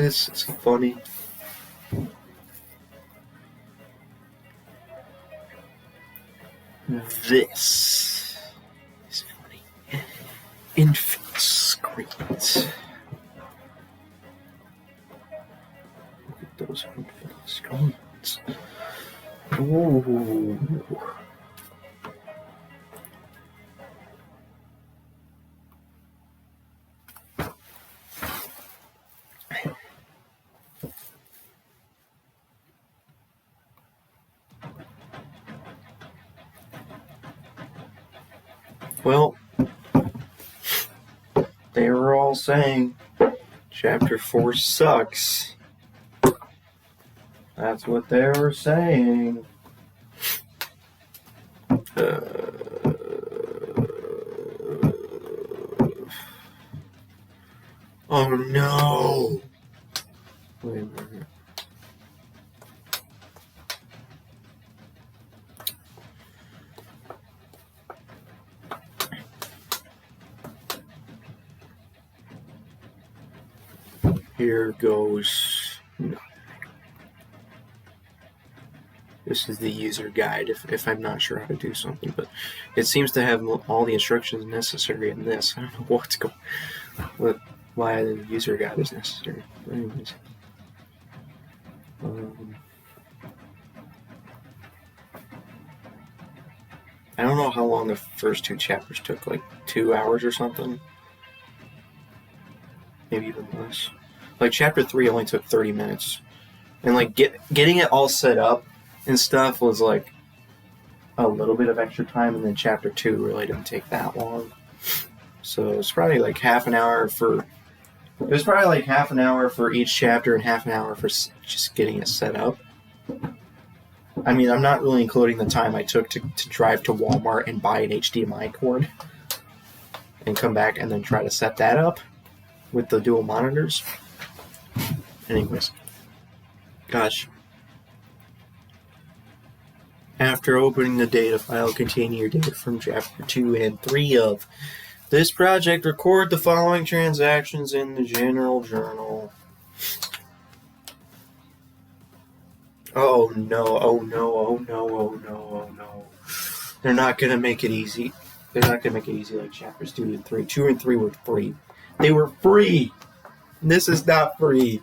This is funny. This is funny. Infant screens. Look at those infant screens. Ooh. Well, they were all saying Chapter 4 sucks. That's what they were saying. Oh no! Wait a minute. Here goes. This is the user guide if I'm not sure how to do something, but it seems to have all the instructions necessary in this. I don't know what's going why the user guide is necessary. But anyways. I don't know how long the first 2 chapters took, like 2 hours or something. Maybe even less. Like chapter 3 only took 30 minutes. And like getting it all set up and stuff was like a little bit of extra time, and then chapter 2 really didn't take that long. So it's probably like half an hour for each chapter and half an hour for just getting it set up. I mean, I'm not really including the time I took to drive to Walmart and buy an HDMI cord and come back and then try to set that up with the dual monitors. Anyways. Gosh. After opening the data file containing your data from chapter 2 and 3 of this project, record the following transactions in the general journal. Oh no, oh no, oh no, oh no, oh no. They're not going to make it easy. They're not going to make it easy like chapters 2 and 3. 2 and 3 were free. They were free! This is not free.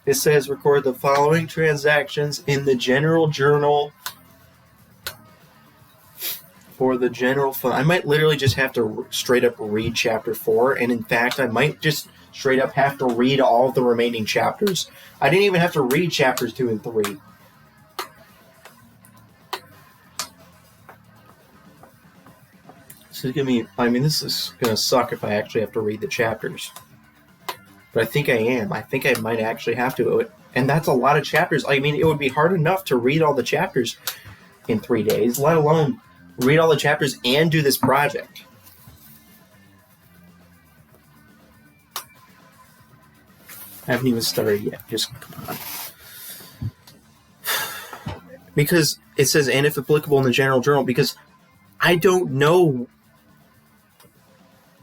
It says record the following transactions in the general journal for the general fund. I might literally just have to straight up read chapter 4, and in fact, I might just straight up have to read all the remaining chapters. I didn't even have to read chapters 2 and 3. This is this is gonna suck if I actually have to read the chapters. But I think I am. I think I might actually have to. And that's a lot of chapters. I mean, it would be hard enough to read all the chapters in 3 days, let alone read all the chapters and do this project. I haven't even started yet. Just come on. Because it says, and if applicable in the general journal, because I don't know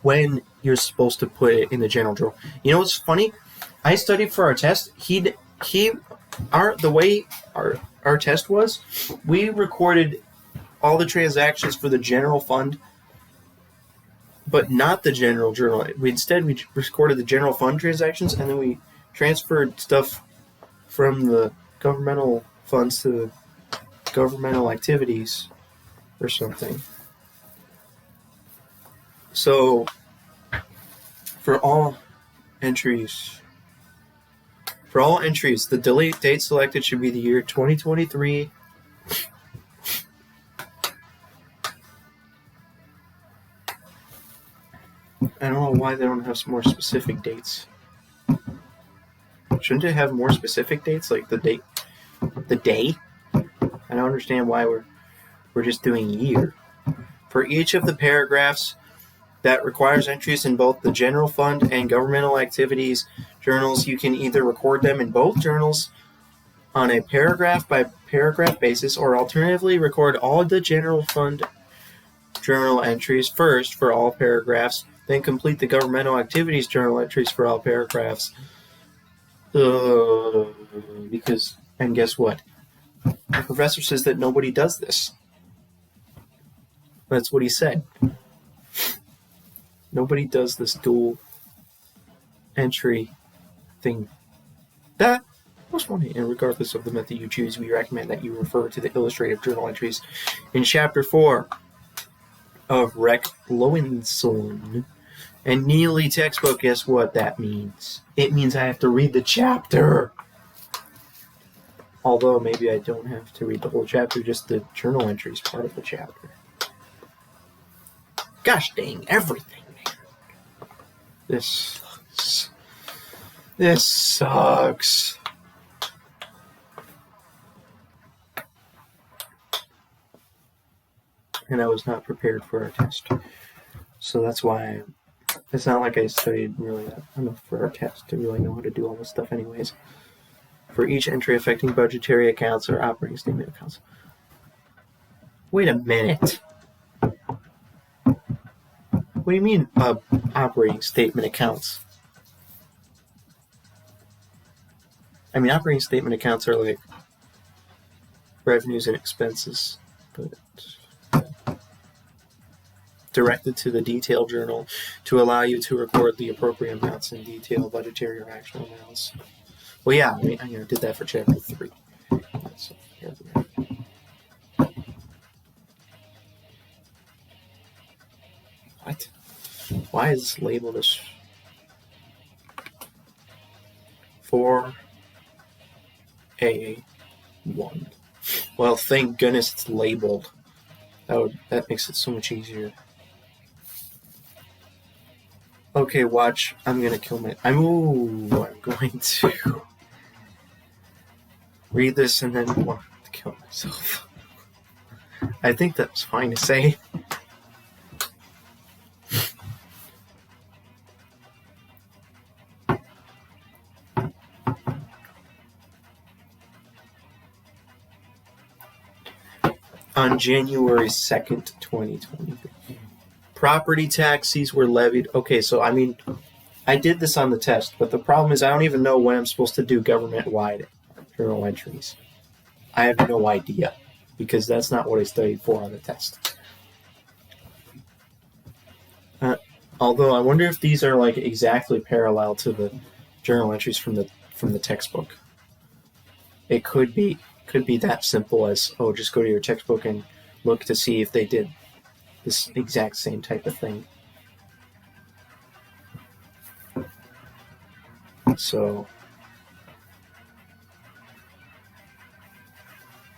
when you're supposed to put it in the general journal. You know what's funny? I studied for our test. The way our test was, we recorded all the transactions for the general fund, but not the general journal. We recorded the general fund transactions, and then we transferred stuff from the governmental funds to governmental activities or something. So, for all entries, the delete date selected should be the year 2023. I don't know why they don't have some more specific dates. Shouldn't it have more specific dates, like the date, the day? I don't understand why we're just doing year. For each of the paragraphs that requires entries in both the general fund and governmental activities journals, you can either record them in both journals on a paragraph by paragraph basis, or alternatively record all the general fund journal entries first for all paragraphs, then complete the governmental activities journal entries for all paragraphs. Because, and guess what? The professor says that nobody does this. That's what he said. Nobody does this dual entry thing. That was funny. And regardless of the method you choose, we recommend that you refer to the illustrative journal entries in Chapter 4 of Rec Lowenson and Neely textbook. Guess what that means? It means I have to read the chapter. Although maybe I don't have to read the whole chapter, just the journal entries part of the chapter. Gosh dang everything, man. This sucks. And I was not prepared for our test. So that's why it's not like I studied really enough for our test to really know how to do all this stuff anyways. For each entry affecting budgetary accounts or operating statement accounts. Wait a minute. What do you mean operating statement accounts? I mean, operating statement accounts are like revenues and expenses, but directed to the detail journal to allow you to record the appropriate amounts in detail, budgetary or actual amounts. Well, yeah, I mean, I did that for Chapter 3. So, what? Why is this labeled as 4A1? Well, thank goodness it's labeled. That makes it so much easier. Okay, watch. I'm going to read this and then want to kill myself. I think that's fine to say. On January 2nd, 2023. Property taxes were levied. Okay, so I mean, I did this on the test, but the problem is I don't even know when I'm supposed to do government-wide journal entries. I have no idea, because that's not what I studied for on the test. Although I wonder if these are like exactly parallel to the journal entries from the textbook. It could be that simple as, just go to your textbook and look to see if they did this exact same type of thing. So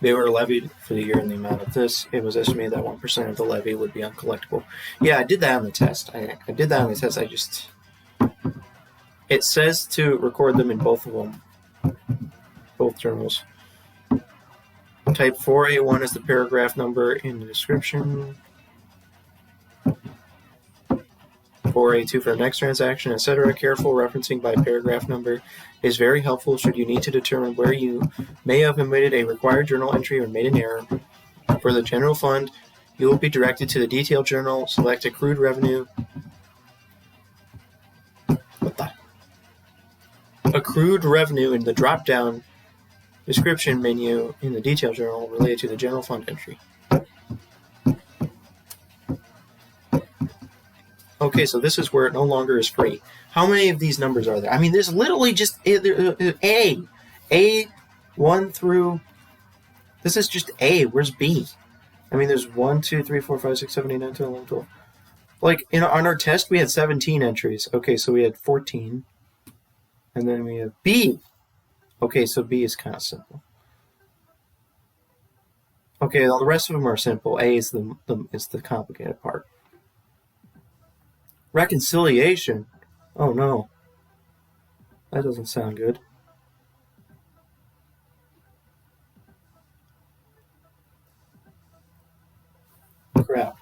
they were levied for the year in the amount of this. It was estimated that 1% of the levy would be uncollectible. Yeah, I did that on the test. I did that on the test. It says to record them in both of them, both journals. Type 4A1 is the paragraph number in the description. 4A2 for the next transaction, etc. Careful referencing by paragraph number is very helpful should you need to determine where you may have omitted a required journal entry or made an error. For the general fund, you will be directed to the detailed journal, select accrued revenue. Accrued revenue in the drop-down description menu in the detail journal related to the general fund entry. Okay, so this is where it no longer is free. How many of these numbers are there? I mean, there's literally just A. A1 through... This is just A. Where's B? I mean, there's 1, 2, 3, 4, 5, 6, 7, 8, 9, 10, 11, 12. Like, on our test, we had 17 entries. Okay, so we had 14. And then we have B. Okay, so B is kind of simple. Okay, all the rest of them are simple. A is the complicated part. Reconciliation. Oh no. That doesn't sound good. Crap.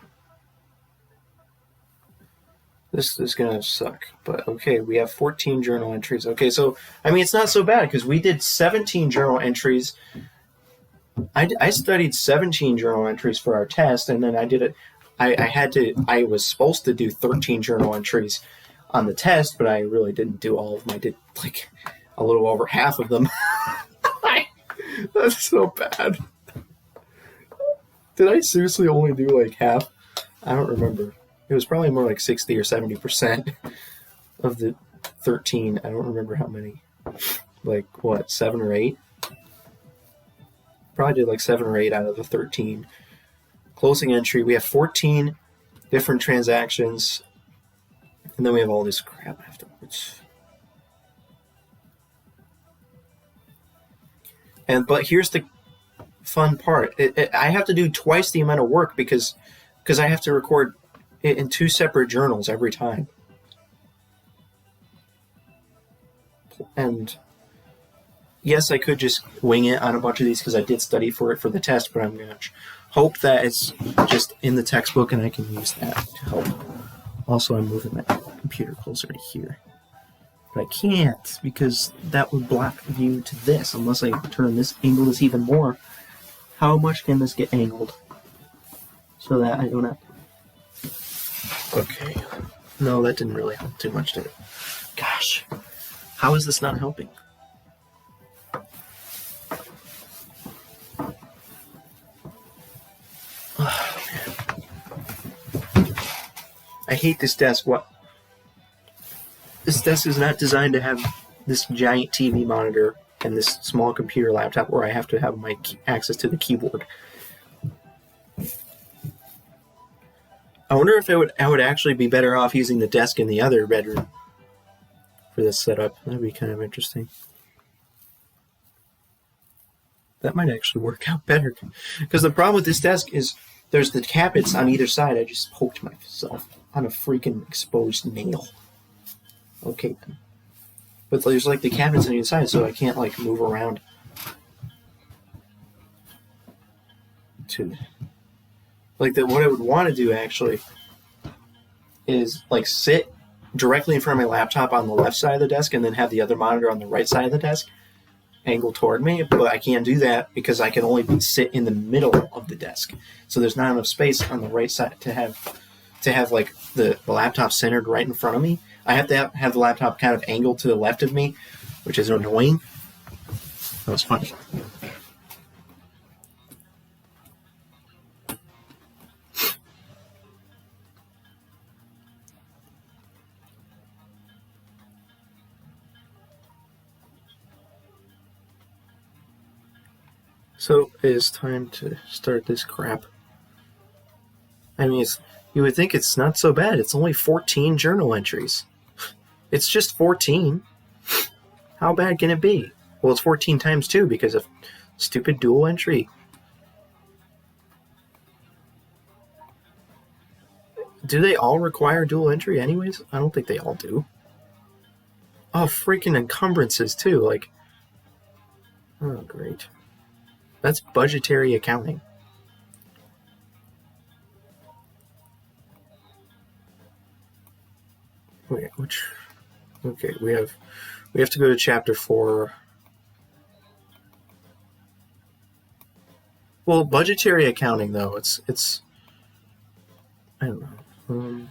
This is going to suck. But okay, we have 14 journal entries. Okay, so, I mean, it's not so bad because we did 17 journal entries. I studied 17 journal entries for our test, and then I did it. I was supposed to do 13 journal entries on the test, but I really didn't do all of them. I did a little over half of them. That's so bad. Did I seriously only do like half? I don't remember. It was probably more like 60 or 70% of the 13. I don't remember how many. Like, what, 7 or 8? Probably did like 7 or 8 out of the 13. Closing entry, we have 14 different transactions, and then we have all this crap afterwards. But here's the fun part. I have to do twice the amount of work because I have to record it in 2 separate journals every time. And yes, I could just wing it on a bunch of these because I did study for it for the test, but I'm going to hope that it's just in the textbook and I can use that to help. Also, I'm moving my computer closer to here. But I can't because that would block the view to this unless I turn this, angle this even more. How much can this get angled so that I don't have to... Okay. No, that didn't really help too much, did it? Gosh. How is this not helping? Oh, man. I hate this desk. What? This desk is not designed to have this giant TV monitor and this small computer laptop where I have to have my access to the keyboard. I wonder if I would actually be better off using the desk in the other bedroom for this setup. That'd be kind of interesting. That might actually work out better. Because the problem with this desk is there's the cabinets on either side. I just poked myself on a freaking exposed nail. Okay, then. But there's like the cabinets on the inside, so I can't like move around to like what I would want to do actually is like sit directly in front of my laptop on the left side of the desk and then have the other monitor on the right side of the desk angled toward me, but I can't do that because I can only sit in the middle of the desk. So there's not enough space on the right side to have like the laptop centered right in front of me. I have to have the laptop kind of angled to the left of me, which is annoying. That was funny. So it is time to start this crap. I mean, you would think it's not so bad. It's only 14 journal entries. It's just 14. How bad can it be? Well, it's 14 times 2 because of stupid dual entry. Do they all require dual entry anyways? I don't think they all do. Oh, freaking encumbrances too. Like, oh, great. That's budgetary accounting. Wait, which? Okay, we have to go to chapter 4. Well, budgetary accounting though, it's I don't know.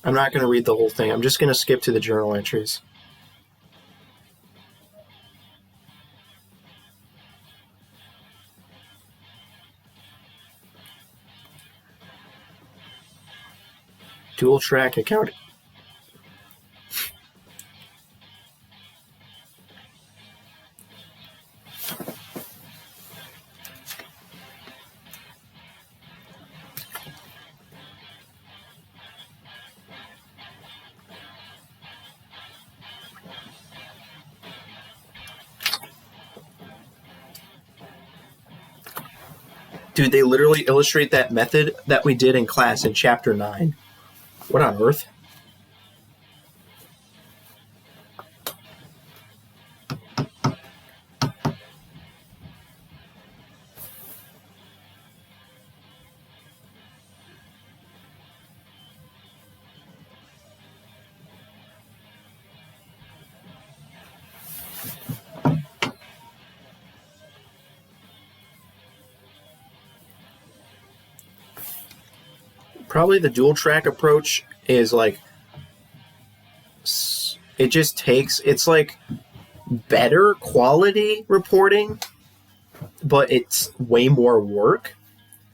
I'm not going to read the whole thing. I'm just going to skip to the journal entries. Dual track accounting. Dude, they literally illustrate that method that we did in class in chapter 9. What on earth? Probably the dual track approach is like it just takes, it's like better quality reporting, but it's way more work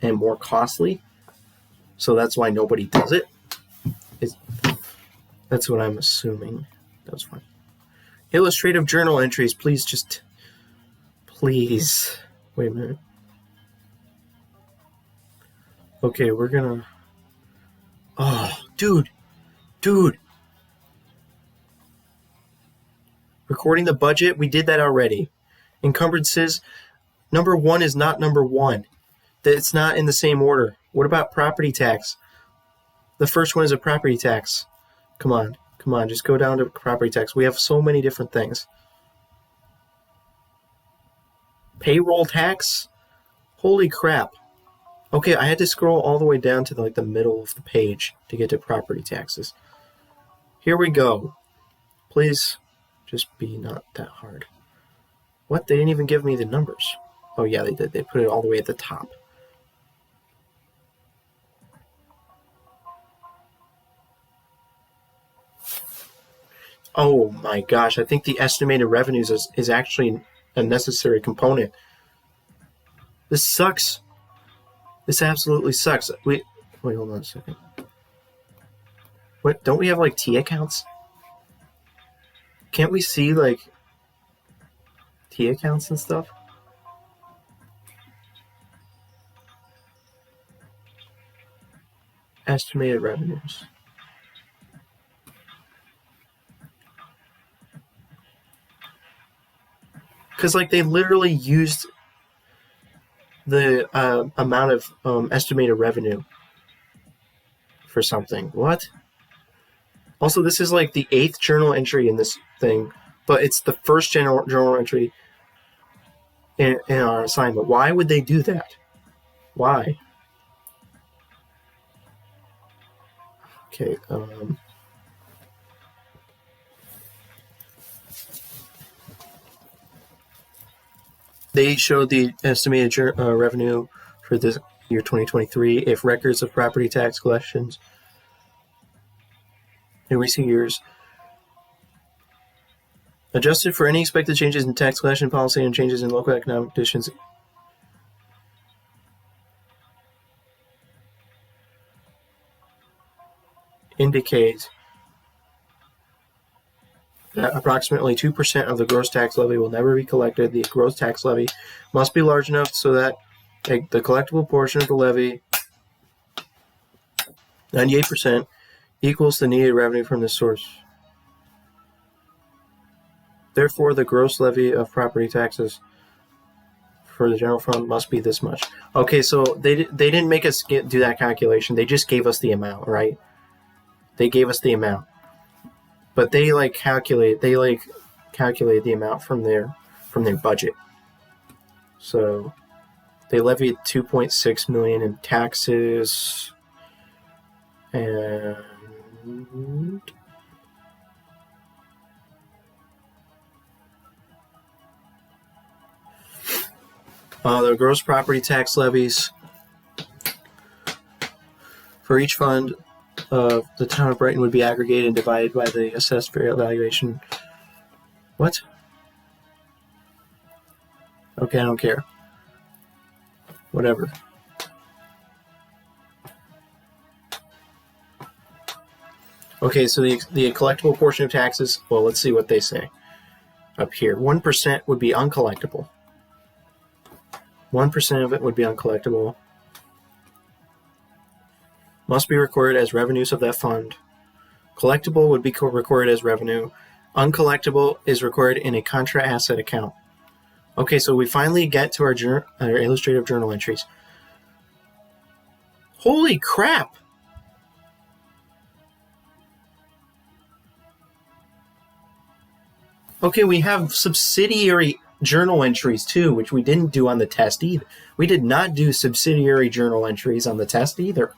and more costly. So that's why nobody does it. That's what I'm assuming. That was fun. Illustrative journal entries, please. Wait a minute. Okay, we're gonna... Oh, dude. Recording the budget, we did that already. Encumbrances, number 1 is not number 1. It's not in the same order. What about property tax? The first one is a property tax. Come on, just go down to property tax. We have so many different things. Payroll tax? Holy crap. Okay, I had to scroll all the way down to the middle of the page to get to property taxes. Here we go. Please just be not that hard. What? They didn't even give me the numbers. Oh yeah, they did. They put it all the way at the top. Oh my gosh, I think the estimated revenues is actually a necessary component. This sucks. This absolutely sucks. Wait, hold on a second. What, don't we have T accounts? Can't we see T accounts and stuff? Estimated revenues. Because they literally used the amount of estimated revenue for something. What? Also, this is the 8th journal entry in this thing, but it's the first journal entry in our assignment. Why would they do that? Why? Okay. They showed the estimated revenue for this year 2023 if records of property tax collections in recent years adjusted for any expected changes in tax collection policy and changes in local economic conditions indicate that approximately 2% of the gross tax levy will never be collected. The gross tax levy must be large enough so that the collectible portion of the levy, 98%, equals the needed revenue from this source. Therefore, the gross levy of property taxes for the general fund must be this much. Okay, so they didn't make us do that calculation. They just gave us the amount, right? They gave us the amount. But they calculate the amount from their budget. So they levied $2.6 million in taxes, and the gross property tax levies for each fund of the town of Brighton would be aggregated and divided by the assessed fair valuation. What? Okay, I don't care. Whatever. Okay, so the collectible portion of taxes, well, let's see what they say up here. 1% would be uncollectible. 1% of it would be uncollectible. Must be recorded as revenues of that fund. Collectible would be recorded as revenue. Uncollectible is recorded in a contra asset account. Okay, so we finally get to our illustrative journal entries. Holy crap! Okay, we have subsidiary journal entries too, which we didn't do on the test either. We did not do subsidiary journal entries on the test either.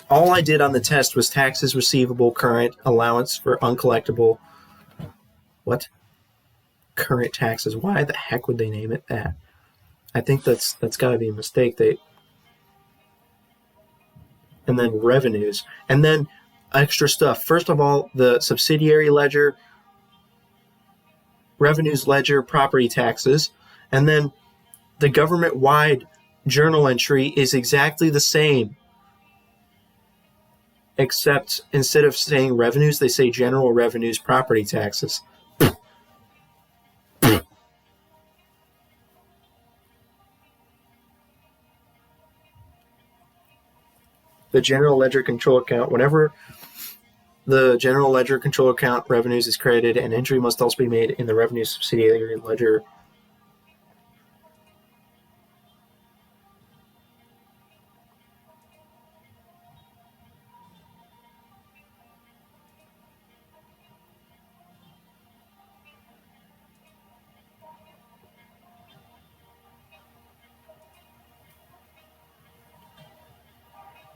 All I did on the test was taxes receivable, current, allowance for uncollectible. What? Current taxes. Why the heck would they name it that? I think that's got to be a mistake. and then revenues, and then extra stuff. First of all, the subsidiary ledger, revenues ledger, property taxes, and then the government-wide journal entry is exactly the same, except instead of saying revenues, they say general revenues, property taxes. The general ledger control account, whenever the general ledger control account revenues is credited, an entry must also be made in the revenue subsidiary ledger.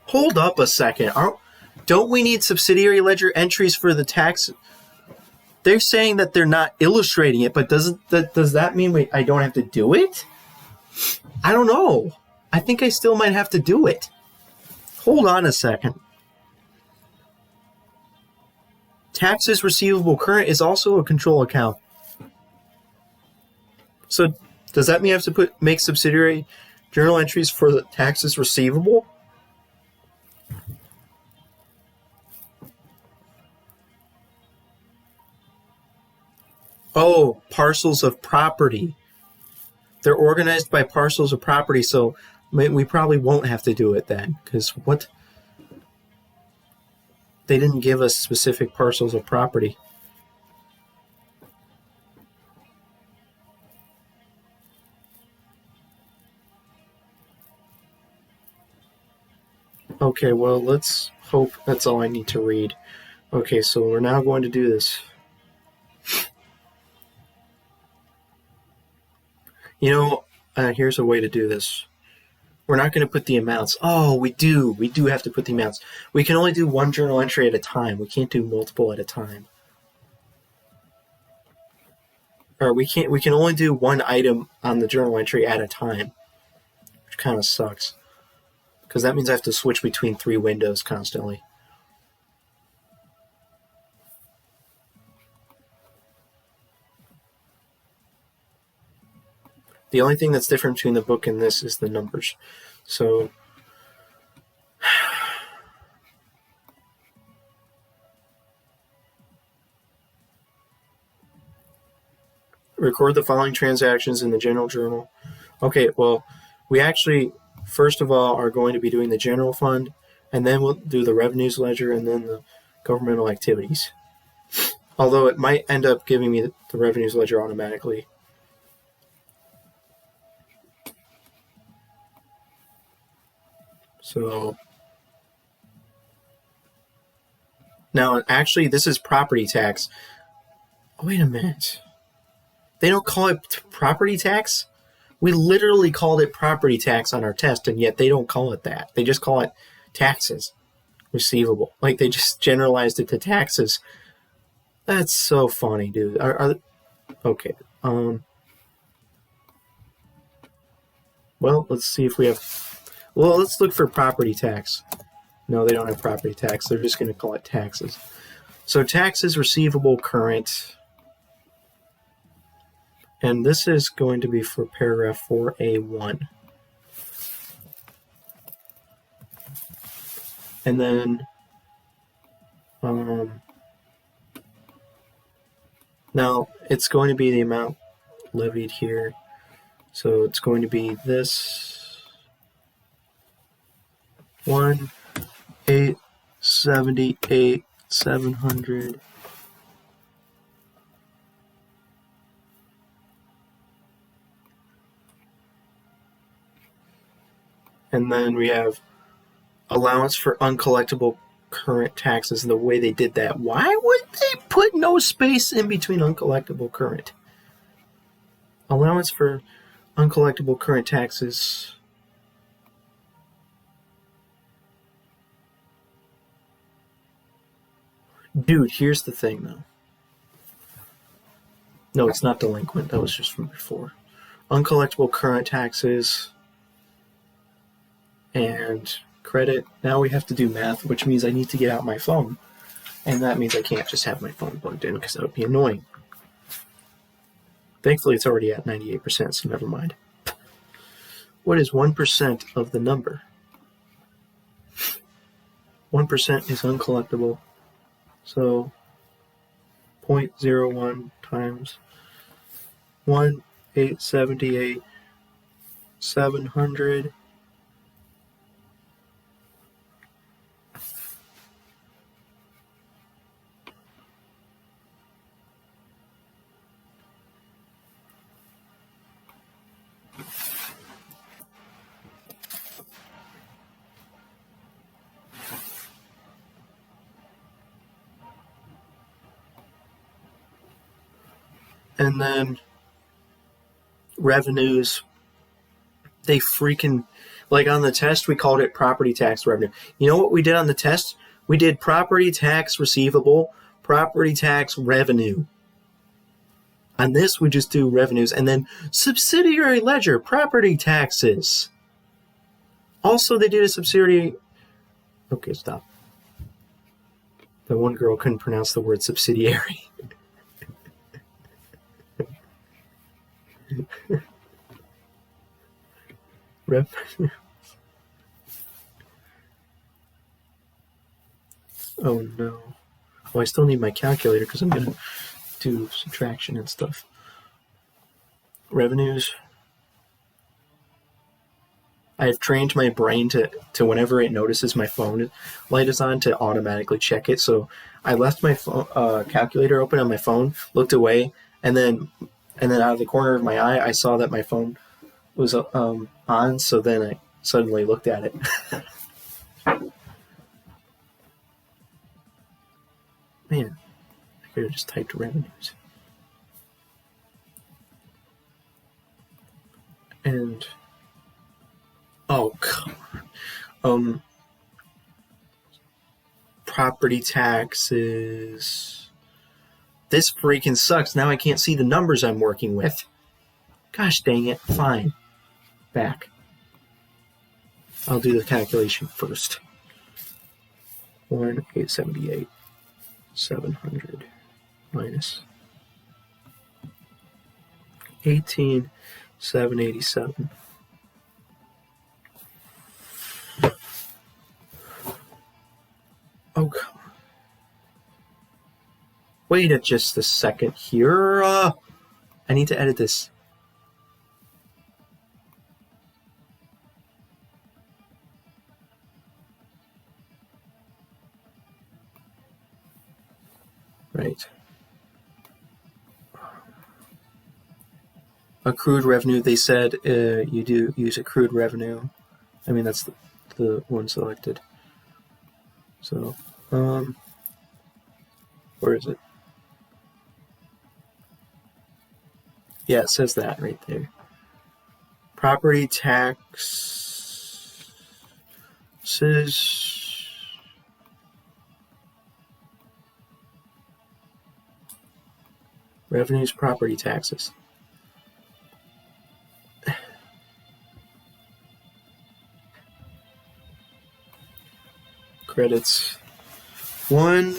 Hold up a second. Don't we need subsidiary ledger entries for the tax? They're saying that they're not illustrating it, but does that mean I don't have to do it? I don't know. I think I still might have to do it. Hold on a second. Taxes receivable current is also a control account. So does that mean I have to make subsidiary journal entries for the taxes receivable? Oh, parcels of property. They're organized by parcels of property, so we probably won't have to do it then, because what? They didn't give us specific parcels of property. Okay, well, let's hope that's all I need to read. Okay, so we're now going to do this. You know, here's a way to do this. We're not going to put the amounts. Oh, we do. We do have to put the amounts. We can only do one journal entry at a time. We can't do multiple at a time. Or we can only do one item on the journal entry at a time, which kind of sucks. Because that means I have to switch between 3 windows constantly. The only thing that's different between the book and this is the numbers. So record the following transactions in the general journal. Okay, well, we actually, first of all, are going to be doing the general fund, and then we'll do the revenues ledger, and then the governmental activities. Although it might end up giving me the revenues ledger automatically. So now, actually, this is property tax. Oh, wait a minute. They don't call it property tax? We literally called it property tax on our test, and yet they don't call it that. They just call it taxes receivable. Like, they just generalized it to taxes. That's so funny, dude. Okay. Well, let's see if we have... Well, let's look for property tax. No, they don't have property tax. They're just going to call it taxes. So taxes receivable current. And this is going to be for paragraph 4A1. And then now it's going to be the amount levied here. So it's going to be this 1,878,700. And then we have allowance for uncollectible current taxes, and the way they did that. Why would they put no space in between uncollectible current? Allowance for uncollectible current taxes. Dude, here's the thing, though. No, it's not delinquent. That was just from before. Uncollectible current taxes and credit. Now we have to do math, which means I need to get out my phone. And that means I can't just have my phone plugged in because that would be annoying. Thankfully, it's already at 98%, so never mind. What is 1% of the number? 1% is uncollectible. So 0.01 times 1,878, 700. And then revenues, they freaking, like on the test, we called it property tax revenue. You know what we did on the test? We did property tax receivable, property tax revenue. On this, we just do revenues. And then subsidiary ledger, property taxes. Also, they did a subsidiary. Okay, stop. The one girl couldn't pronounce the word subsidiary. Revenue. Oh no. Well, I still need my calculator because I'm going to do subtraction and stuff. Revenues. I've trained my brain to whenever it notices my phone light is on to automatically check it. So I left my phone, calculator open on my phone, looked away, and then out of the corner of my eye, I saw that my phone was on. So then I suddenly looked at it. Man, I could have just typed revenues. And oh, come on. Property taxes. This freaking sucks. Now I can't see the numbers I'm working with. Gosh dang it. Fine. Back. I'll do the calculation first. 1,878, 700 minus 18,787. Oh, come on. Wait just a second here. I need to edit this. Right. Accrued revenue, they said you do use accrued revenue. I mean, that's the one selected. So, where is it? Yeah, it says that right there. Property taxes. Revenues, property taxes. Credits. One.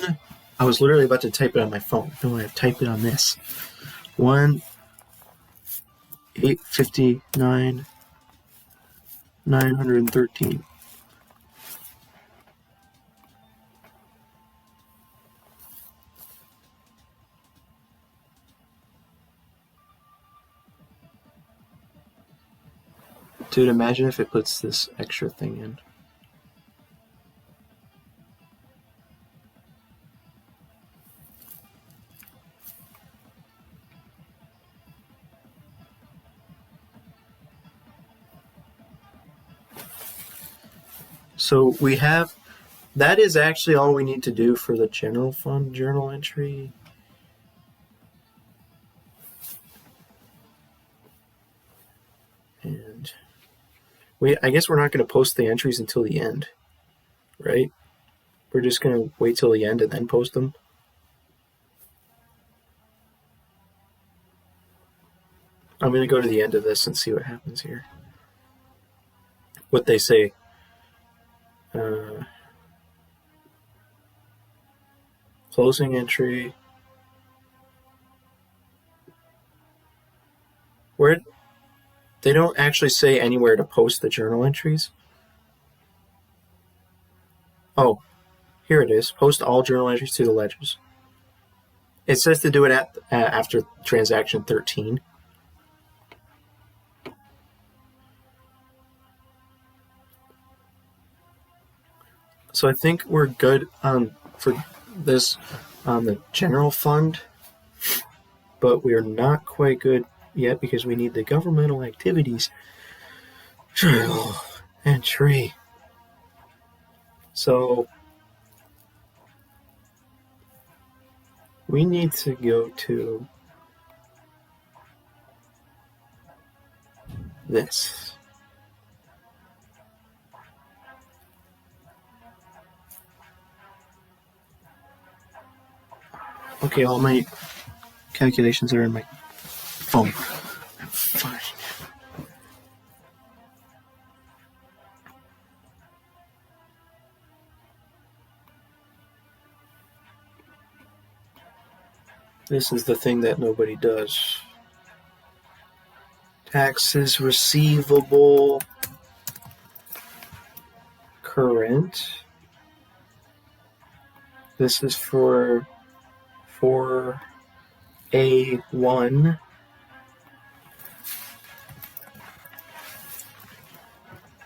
I was literally about to type it on my phone. No, I have typed it on this. 1,859, 913. Dude, imagine if it puts this extra thing in. So we have, that is actually all we need to do for the general fund journal entry. And I guess we're not going to post the entries until the end, right? We're just going to wait till the end and then post them. I'm going to go to the end of this and see what happens here. What they say. Closing entry. Where they don't actually say anywhere to post the journal entries. Oh, here it is. Post all journal entries to the ledgers. It says to do it after transaction 13. So I think we're good for this on the general fund, but we are not quite good yet because we need the governmental activities journal entry. So we need to go to this. Okay, all my calculations are in my phone. I'm fine. This is the thing that nobody does. Taxes receivable current. This is for 4A1.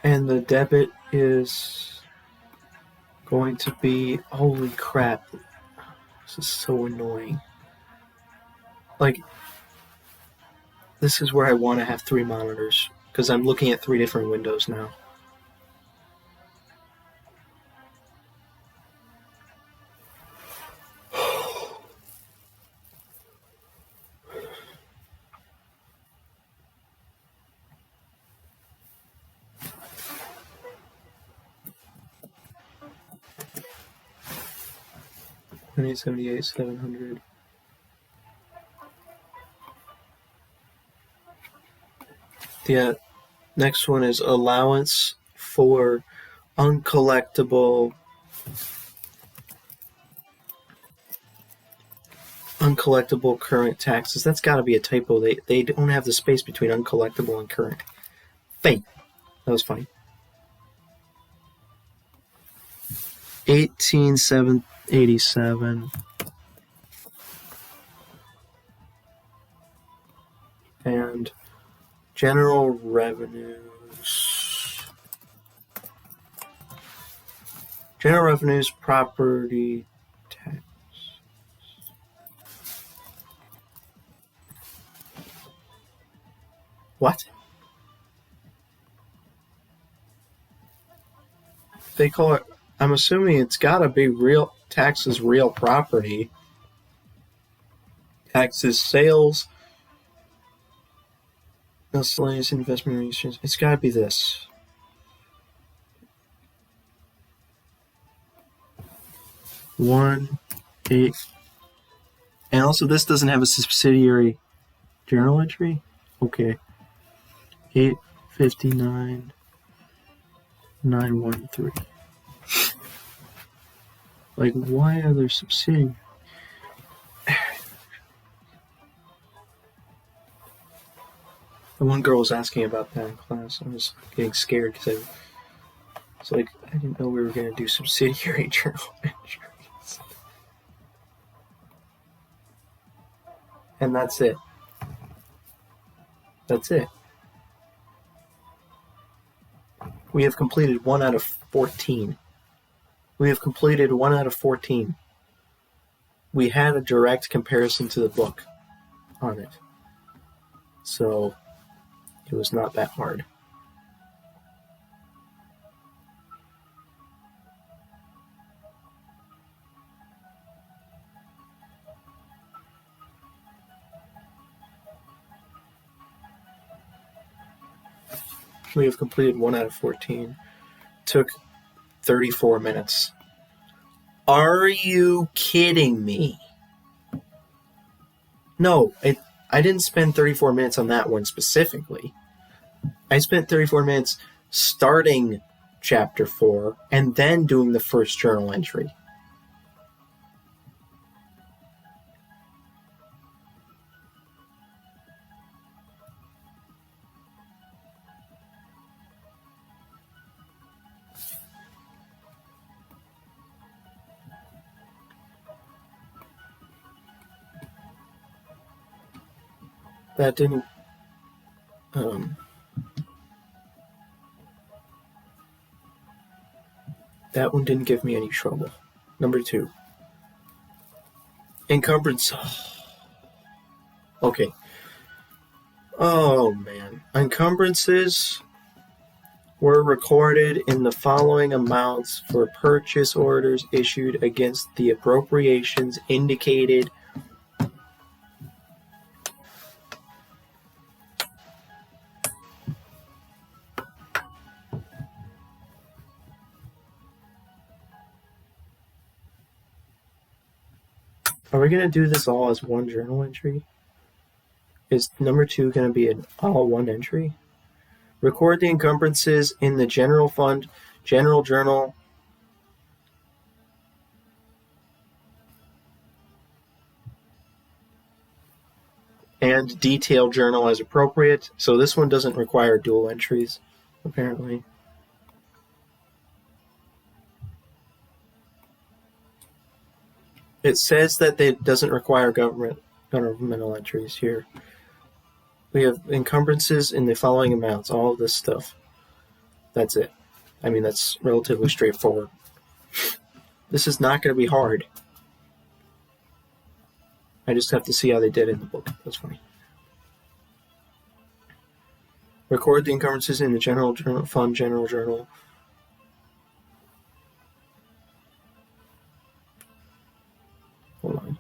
And the debit is going to be, holy crap, this is so annoying. Like, this is where I want to have 3 monitors, because I'm looking at 3 different windows now. $700. The next one is allowance for uncollectible current taxes. That's got to be a typo. They don't have the space between uncollectible and current. Fake. That was funny. 18,787. And general revenues. General revenues, property tax. What? They call it, I'm assuming it's got to be real taxes, real property. Taxes, sales, miscellaneous investment research. It's got to be this. One, 8. And also this doesn't have a subsidiary journal entry? Okay. 859 913. Like, why are there subsidiary? The one girl was asking about that in class. I was getting scared because it's like, I didn't know we were going to do subsidiary journal entries. And that's it. That's it. We have completed 1 out of 14. We have completed 1 out of 14. We had a direct comparison to the book on it. So it was not that hard. We have completed 1 out of 14. Took 34 minutes. Are you kidding me? No, I didn't spend 34 minutes on that one specifically. I spent 34 minutes starting chapter 4 and then doing the first journal entry. That didn't. That one didn't give me any trouble. Number 2. Encumbrance. Okay. Oh, man. Encumbrances were recorded in the following amounts for purchase orders issued against the appropriations indicated. Are we going to do this all as one journal entry? Is number 2 going to be an all one entry? Record the encumbrances in the general fund, general journal, and detailed journal as appropriate. So this one doesn't require dual entries, apparently. It says that it doesn't require governmental entries here. We have encumbrances in the following amounts, all of this stuff. That's it. I mean, that's relatively straightforward. This is not going to be hard. I just have to see how they did in the book. That's funny. Record the encumbrances in the general journal, fund, general journal. Hold on.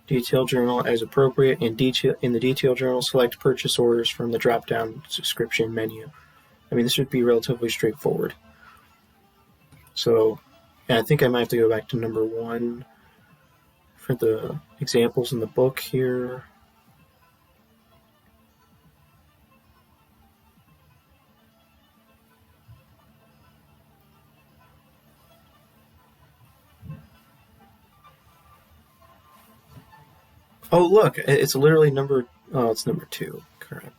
Detailed journal as appropriate. In the detailed journal, select purchase orders from the drop-down description menu. I mean, this should be relatively straightforward. So, and I think I might have to go back to number 1 for the examples in the book here. Oh, look, it's literally it's number 2. Correct.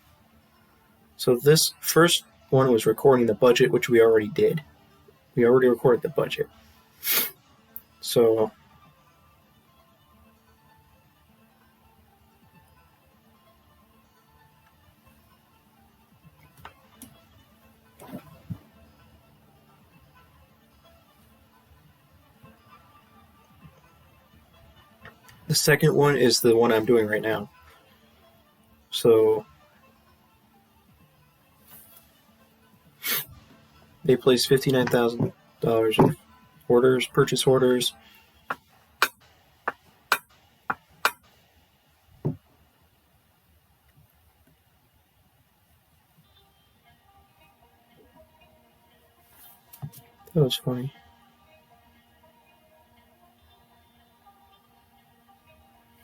So this first one was recording the budget, which we already did. We already recorded the budget. So the second one is the one I'm doing right now. So they placed $59,000 of orders, purchase orders. That was funny.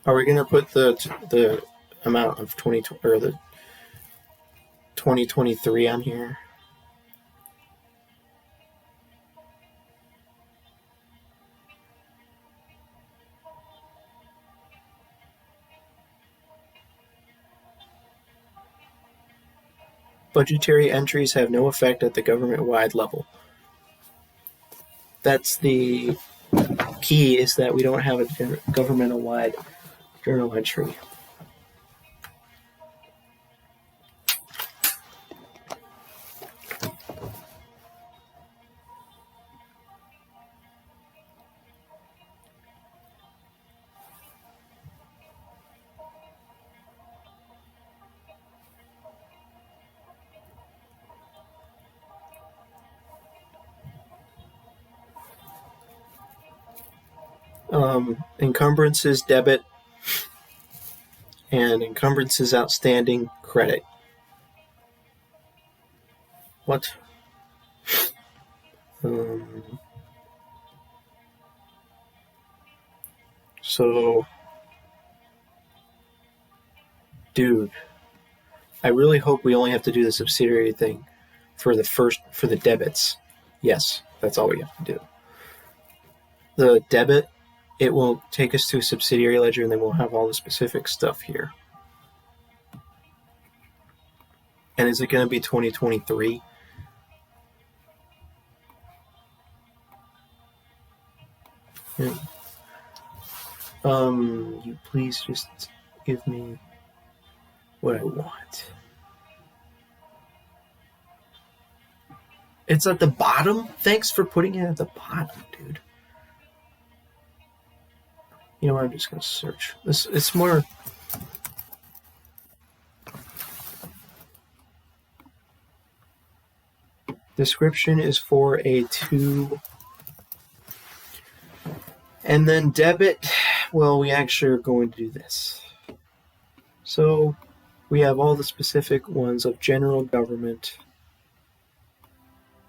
Are we gonna put the amount of 2023 on here? Budgetary entries have no effect at the government-wide level. That's the key, is that we don't have a governmental-wide journal entry. Encumbrances debit and encumbrances outstanding credit. What? So, dude, I really hope we only have to do the subsidiary thing for the debits. Yes, that's all we have to do. The debit, it will take us to a subsidiary ledger, and then we'll have all the specific stuff here. And is it going to be 2023? Yeah. You please just give me what I want. It's at the bottom? Thanks for putting it at the bottom, dude. You know what? I'm just going to search. It's more... Description is for a 2. And then debit, well, we actually are going to do this. So we have all the specific ones of general government.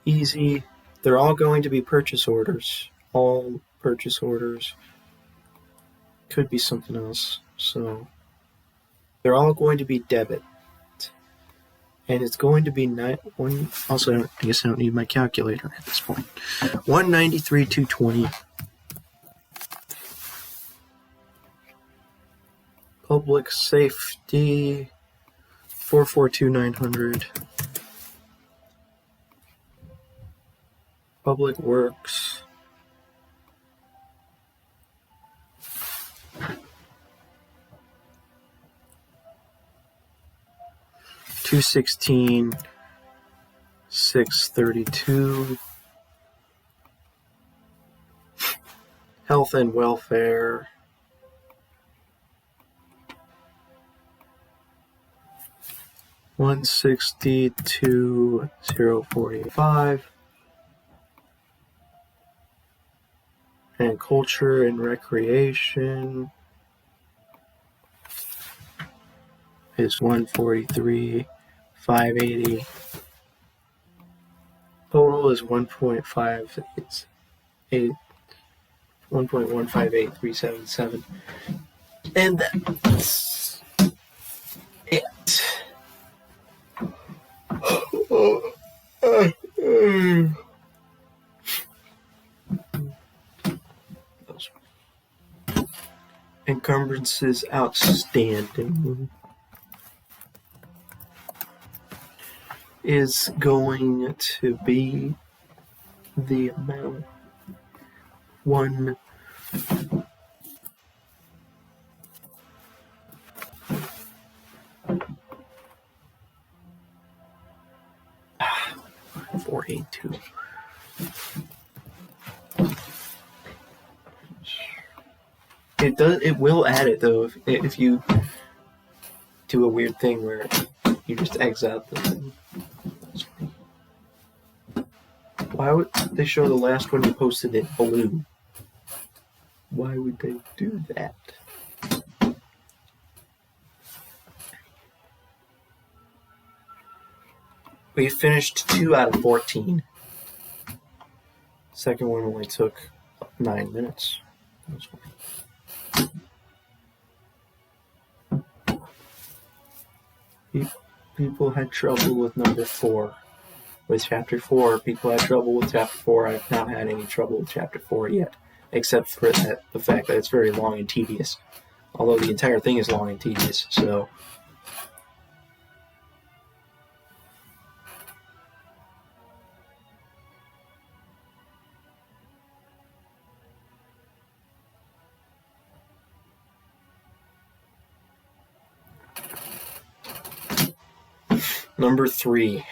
Easy. They're all going to be purchase orders. All purchase orders. Could be something else. So they're all going to be debit. And it's going to be one. Also, I guess I don't need my calculator at this point. 193,220. Public safety 442,900. Public works 216,632. Health and welfare 162,045. And culture and recreation is 143,580. Total is 1.158377. And that's it. Encumbrances outstanding is going to be the amount 1 482. It will add it though if you do a weird thing where you just X out the thing. Why would they show the last one you posted in blue? Why would they do that? We finished 2 out of 14. Second one only took 9 minutes. People had trouble with number 4. With chapter 4, people had trouble with chapter 4. I've not had any trouble with chapter 4 yet, except for the fact that it's very long and tedious. Although the entire thing is long and tedious, so... Number 3.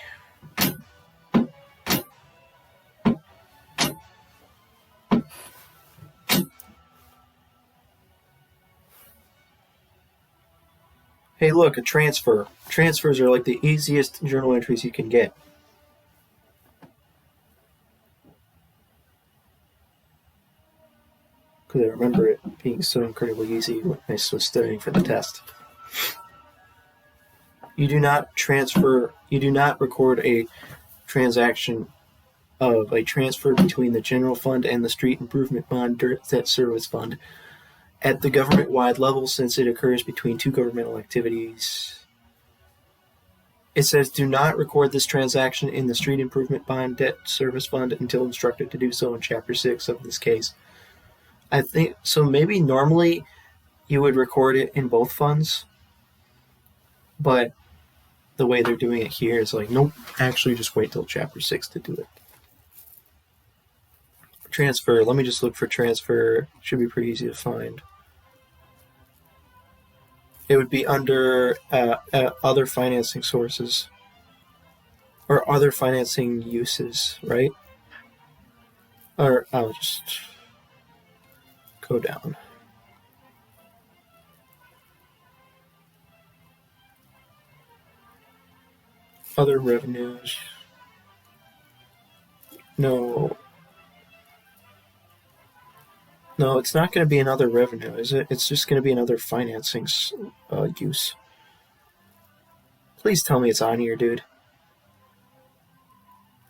Hey, look, a transfer. Transfers are like the easiest journal entries you can get. Because I remember it being so incredibly easy when I was studying for the test. You do not record a transaction of a transfer between the general fund and the street improvement bond debt service fund at the government-wide level since it occurs between 2 governmental activities. It says, do not record this transaction in the street improvement bond debt service fund until instructed to do so in Chapter 6 of this case. I think, so maybe normally you would record it in both funds, but the way they're doing it here is like, nope, actually just wait till Chapter 6 to do it. Transfer, let me just look for transfer. Should be pretty easy to find. It would be under other financing sources or other financing uses, right? Or I'll just go down. Other revenues. No, it's not going to be another revenue, is it? It's just going to be another financing use. Please tell me it's on here, dude.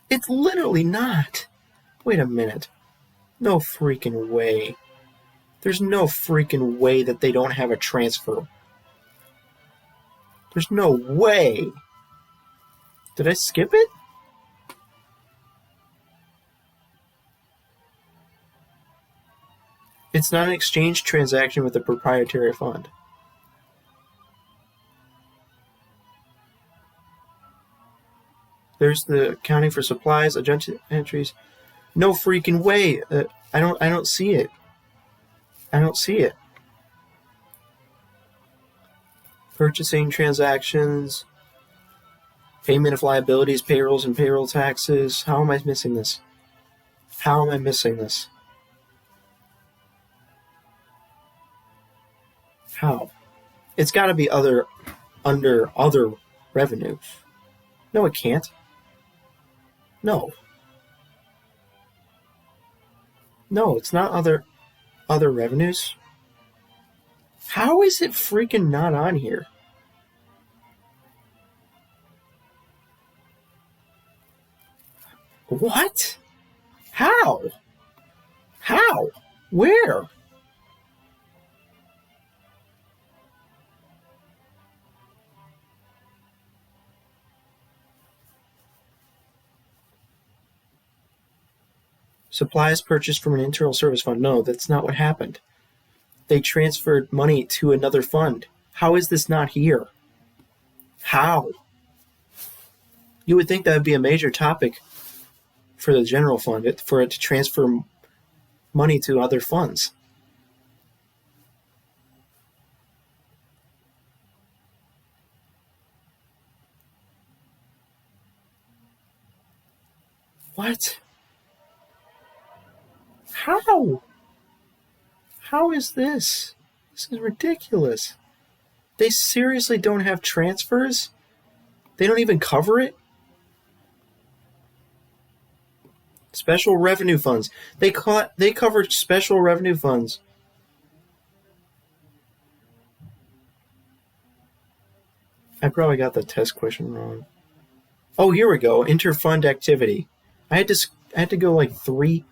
It's literally not. Wait a minute. No freaking way. There's no freaking way that they don't have a transfer. There's no way. Did I skip it? It's not an exchange transaction with a proprietary fund. There's the accounting for supplies, adjusted entries. No freaking way. I don't see it. I don't see it. Purchasing transactions, payment of liabilities, payrolls and payroll taxes. How am I missing this? How am I missing this? How? It's got to be under other revenues. No, it can't. No. No, it's not other revenues. How is it freaking not on here? What? How? How? Where? Supplies purchased from an internal service fund. No, that's not what happened. They transferred money to another fund. How is this not here? How? You would think that would be a major topic for the general fund, for it to transfer money to other funds. What? How? How is this? This is ridiculous. They seriously don't have transfers? They don't even cover it? Special revenue funds. They cover special revenue funds. I probably got the test question wrong. Oh, here we go. Interfund activity. I had to go like 3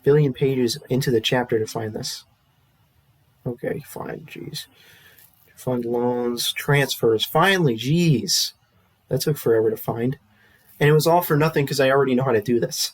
billion pages into the chapter to find this. Okay, fine, jeez. Fund loans, transfers, finally, jeez. That took forever to find. And it was all for nothing because I already know how to do this.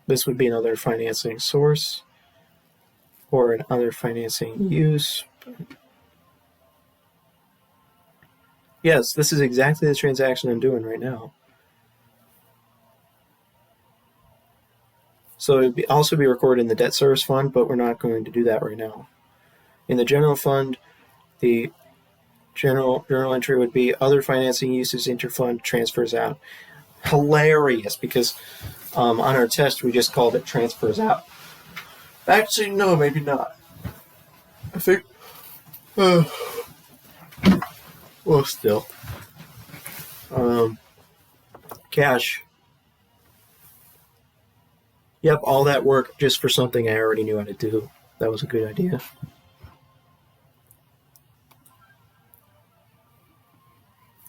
This would be another financing source or another financing use. Yes, this is exactly the transaction I'm doing right now. So it would also be recorded in the debt service fund, but we're not going to do that right now. In the general fund, the journal entry would be other financing uses, interfund transfers out. Hilarious, because on our test we just called it transfers out. Actually, no, maybe not. I think, well, still, cash. Yep, all that work just for something I already knew how to do. That was a good idea.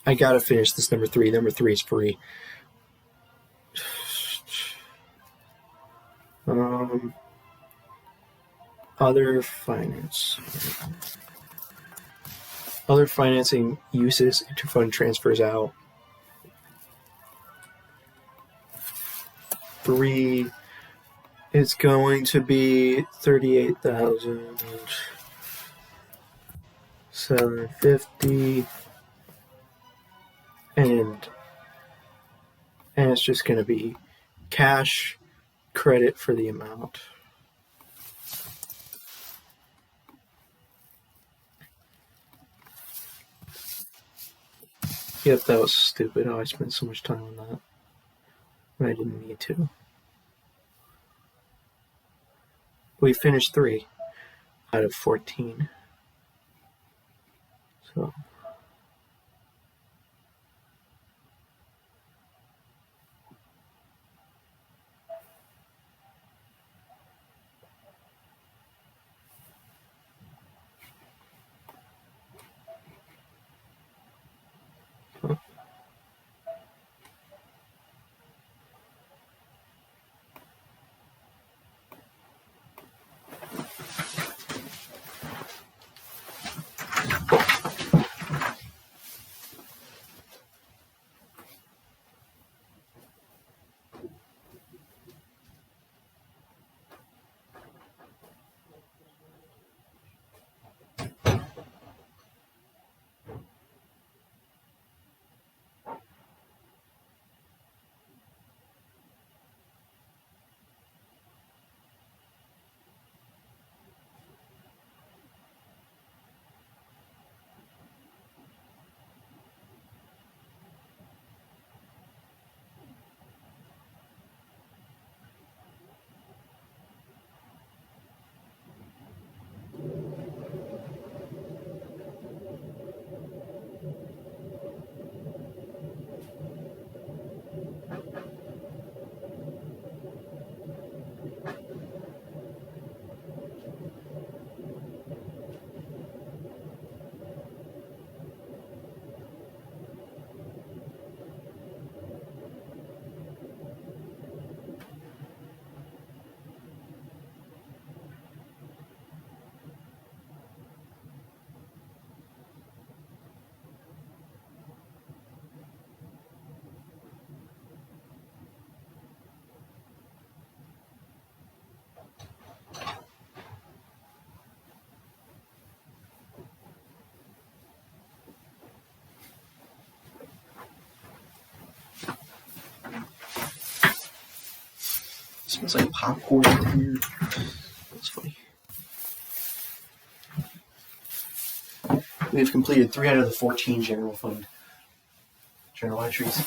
I gotta finish this number 3. Number 3 is free. Other financing uses, interfund transfers out. 3 It's going to be 38,750, and it's just going to be cash credit for the amount. Yep, that was stupid. Oh, I spent so much time on that when I didn't need to. We finished 3 out of 14. So. Smells like popcorn in here. That's funny. We have completed 3 out of the 14 general fund journal entries.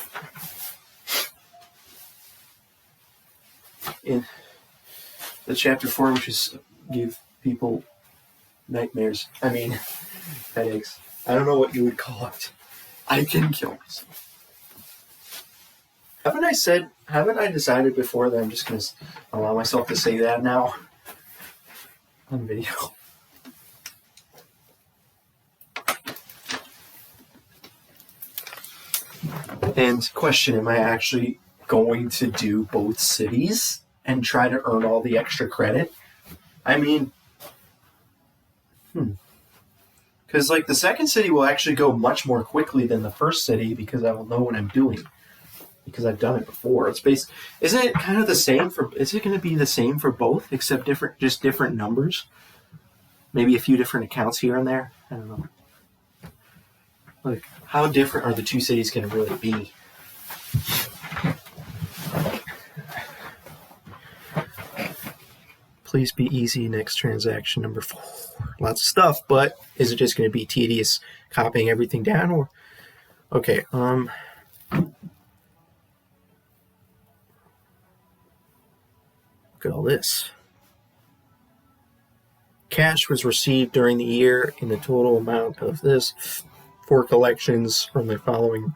In the chapter 4, which is give people nightmares. I mean, headaches. I don't know what you would call it. I can kill myself. Haven't I decided before that I'm just going to allow myself to say that now on video? And question, am I actually going to do both cities and try to earn all the extra credit? I mean, because like the second city will actually go much more quickly than the first city because I will know what I'm doing. Because I've done it before. It's based. Isn't it kind of the same for? Is it going to be the same for both, except different numbers? Maybe a few different accounts here and there. I don't know. Like, how different are the 2 cities going to really be? Please be easy. Next transaction number 4. Lots of stuff, but is it just going to be tedious copying everything down, or okay? Look at all this. Cash was received during the year in the total amount of this for collections from the following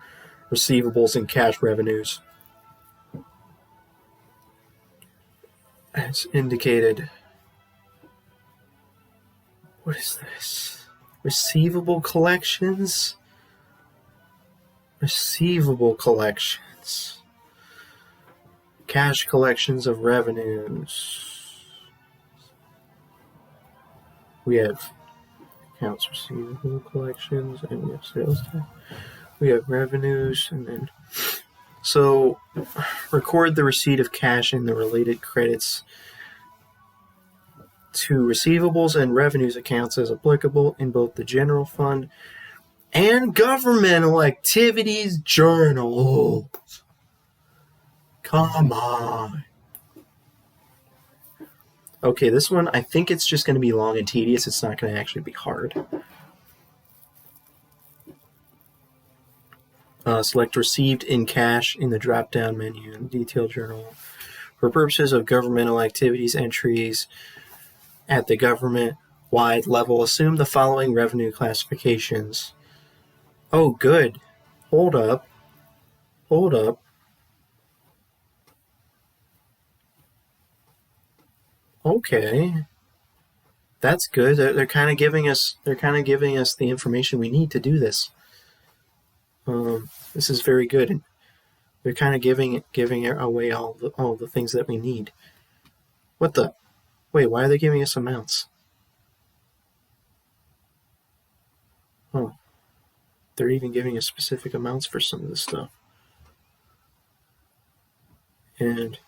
receivables and cash revenues. As indicated. What is this? Receivable collections? Receivable collections. Cash collections of revenues. We have accounts receivable collections, and we have sales tax. We have revenues, and then so record the receipt of cash and the related credits to receivables and revenues accounts as applicable in both the general fund and governmental activities journals. Come on. Okay, this one, I think it's just going to be long and tedious. It's not going to actually be hard. Select received in cash in the drop-down menu in detail journal. For purposes of governmental activities entries at the government-wide level, assume the following revenue classifications. Oh, good. Hold up. Okay. That's good. They're kind of giving us the information we need to do this. This is very good. They're kind of giving away all the things that we need. What the? Wait, why are they giving us amounts? Oh, they're even giving us specific amounts for some of this stuff. And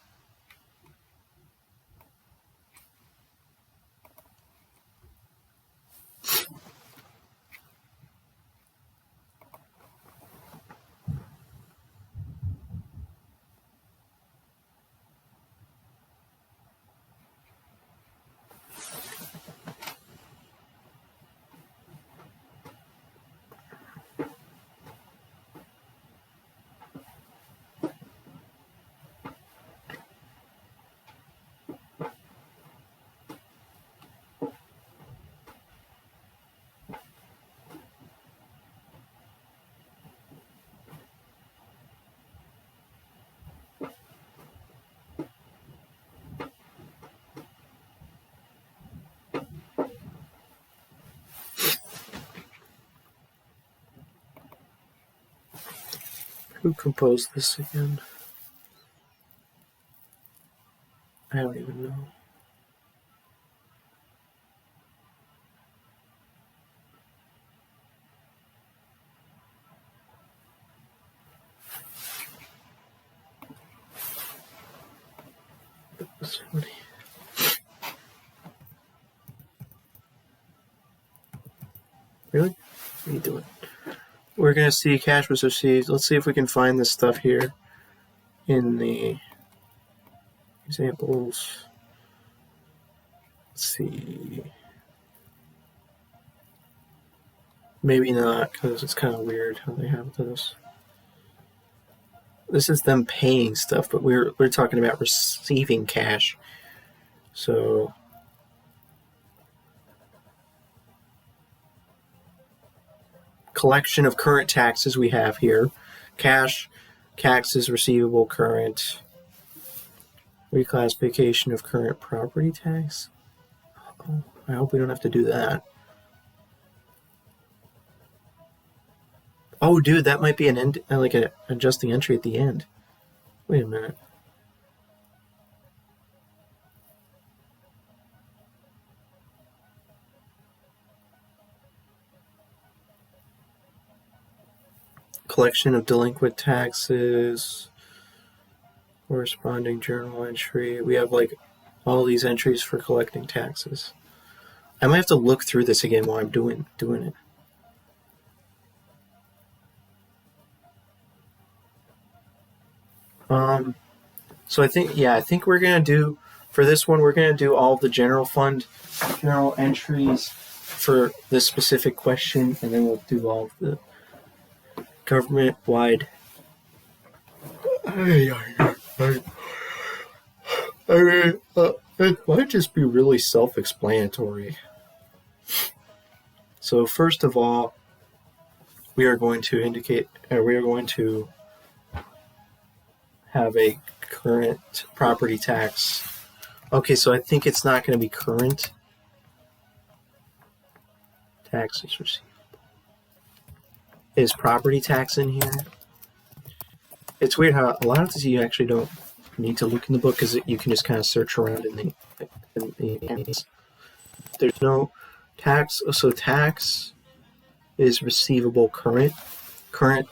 who composed this again? I don't even know. Really? What are you doing? We're going to see cash was received. Let's see if we can find this stuff here in the examples. Let's see. Maybe not, because it's kind of weird how they have this. This is them paying stuff, but we're talking about receiving cash. So collection of current taxes we have here. Cash, taxes receivable, current. Reclassification of current property tax. Oh, I hope we don't have to do that. Oh, dude, that might be an adjusting entry at the end. Wait a minute. Collection of delinquent taxes. Corresponding journal entry. We have all these entries for collecting taxes. I might have to look through this again while I'm doing it. So I think we're gonna do for this one. We're gonna do all the general fund journal entries for this specific question, and then we'll do all of the government-wide. It might just be really self-explanatory. So first of all, we are going to have a current property tax. Okay, so I think it's not going to be current. Taxes receivable. Is property tax in here? It's weird how a lot of this you actually don't need to look in the book because you can just kind of search around in the there's no tax. So tax is receivable current. Current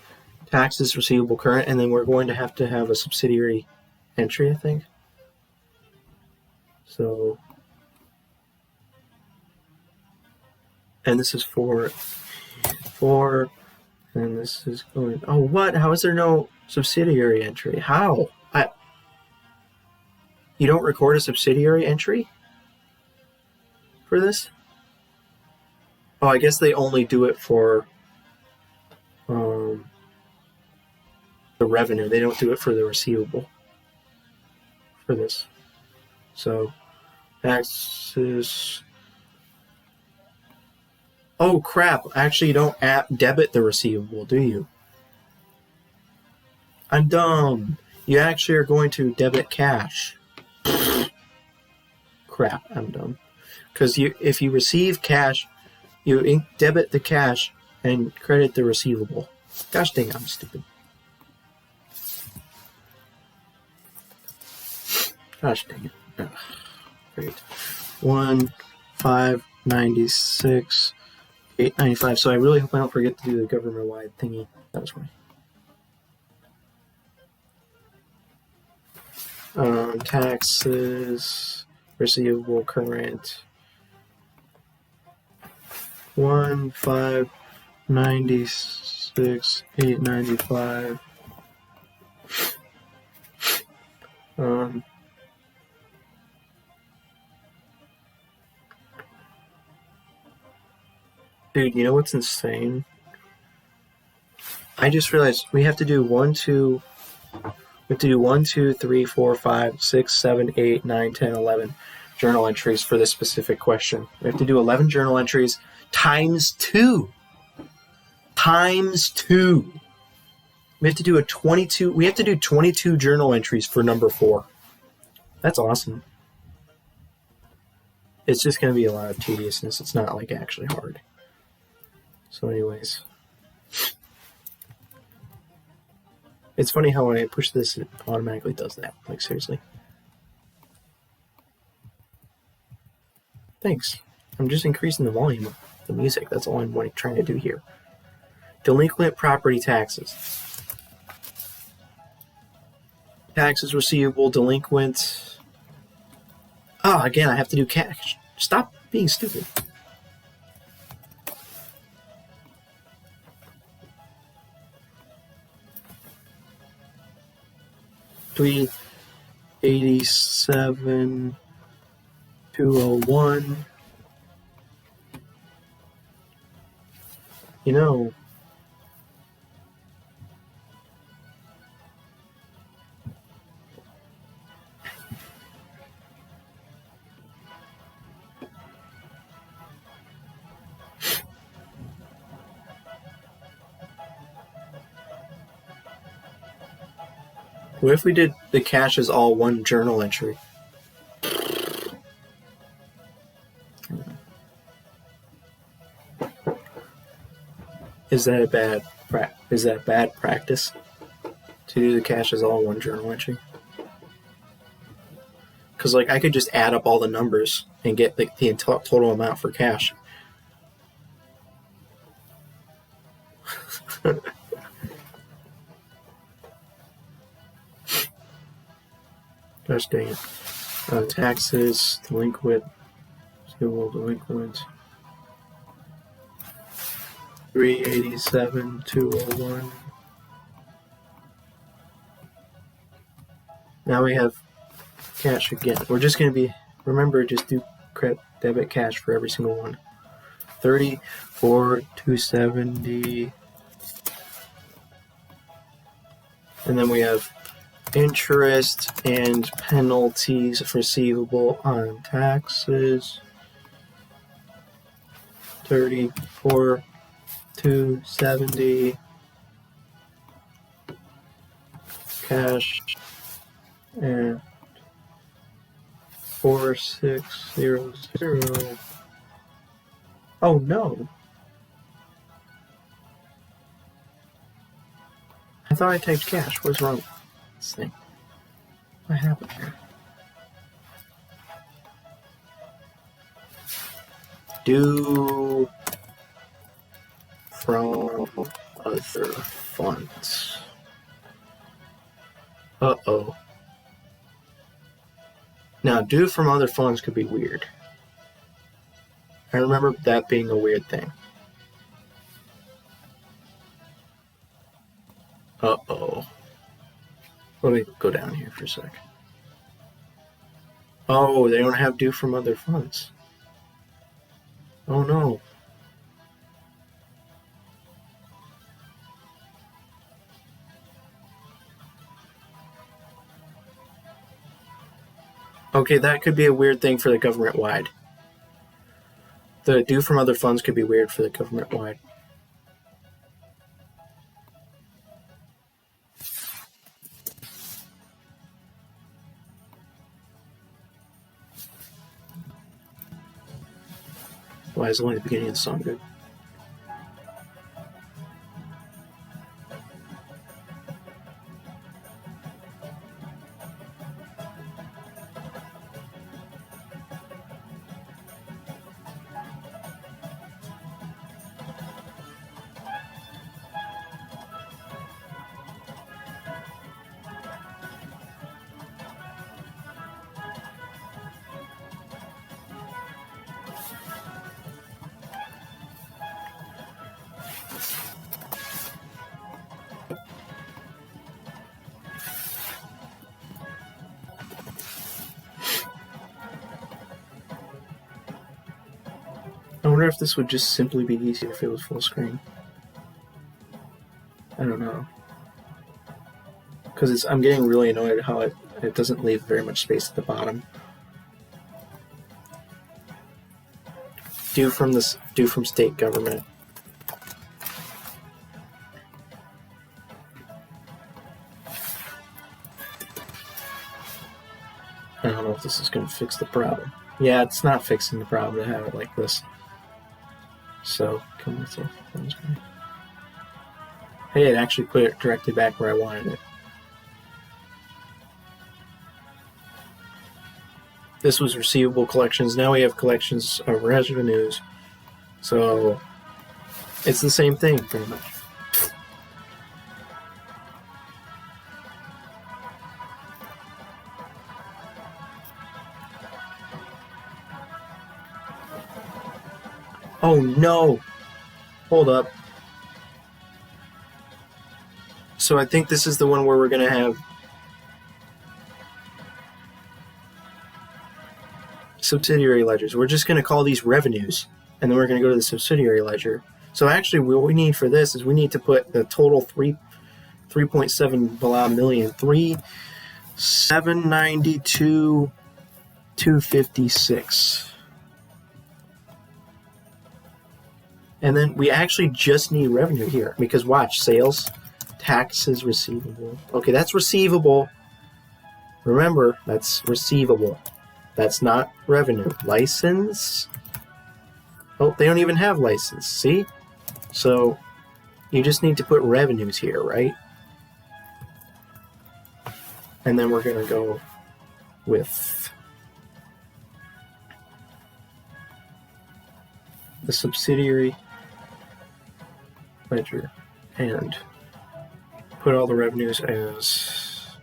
tax is receivable current, and then we're going to have a subsidiary entry, I think. So And this is 4, and this is going. Oh, what? How is there no subsidiary entry? How? You don't record a subsidiary entry for this? Oh, I guess they only do it for the revenue. They don't do it for the receivable for this. So taxes. Oh crap! Actually, you don't debit the receivable, do you? I'm dumb. You actually are going to debit cash. Crap! I'm dumb. Because if you receive cash, you debit the cash and credit the receivable. Gosh dang it, I'm stupid. Gosh dang it. Ugh. Great. 1,596, 895. So I really hope I don't forget to do the government-wide thingy. That was funny. Taxes, receivable, current. 1,596, 895. Dude, you know what's insane? I just realized we have to do 1, 2, 3, 4, 5, 6, 7, 8, 9, 10, 11 journal entries for this specific question. We have to do 11 journal entries times 2. Times 2. We have to do 22 journal entries for number 4. That's awesome. It's just going to be a lot of tediousness. It's not like actually hard. So anyways. It's funny how when I push this, it automatically does that. Like, seriously. Thanks. I'm just increasing the volume of the music. That's all I'm trying to do here. Delinquent property taxes. Taxes receivable, delinquent. Oh, again, I have to do cash. Stop being stupid. $387, 201. You know, what if we did the cash as all one journal entry? Is that bad practice to do the cash as all one journal entry? Because like I could just add up all the numbers and get like the total amount for cash. Gosh dang it. Taxes, delinquent, civil delinquent. 387, 201. Now we have cash again. We're just going to be, remember, just do debit cash for every single one. 34, 270. And then we have interest and penalties receivable on taxes. 34, 270. Cash and 4600. Oh no. I thought I typed cash. What's wrong with this thing? What happened here? Due from other funds. Uh-oh. Now, due from other funds could be weird. I remember that being a weird thing. Uh-oh. Let me go down here for a sec. Oh, they don't have due from other funds. Oh no. Okay, that could be a weird thing for the government-wide. The due from other funds could be weird for the government-wide. Why is only the beginning of the song good? I wonder if this would just simply be easier if it was full screen. I don't know. Because I'm getting really annoyed at how it doesn't leave very much space at the bottom. Due from state government. I don't know if this is going to fix the problem. Yeah, it's not fixing the problem to have it like this. So, come on, so that was great. Hey, it actually put it directly back where I wanted it. This was receivable collections. Now we have collections of revenues. So, it's the same thing, pretty much. Oh no! Hold up. So I think this is the one where we're going to have subsidiary ledgers. We're just going to call these revenues, and then we're going to go to the subsidiary ledger. So actually what we need for this is we need to put the total 3.7 million, 3,792,256. And then we actually just need revenue here because watch, sales, taxes, receivable. Okay, that's receivable. Remember, that's receivable. That's not revenue. License. Oh, they don't even have license. See? So you just need to put revenues here, right? And then we're going to go with the subsidiary ledger and put all the revenues as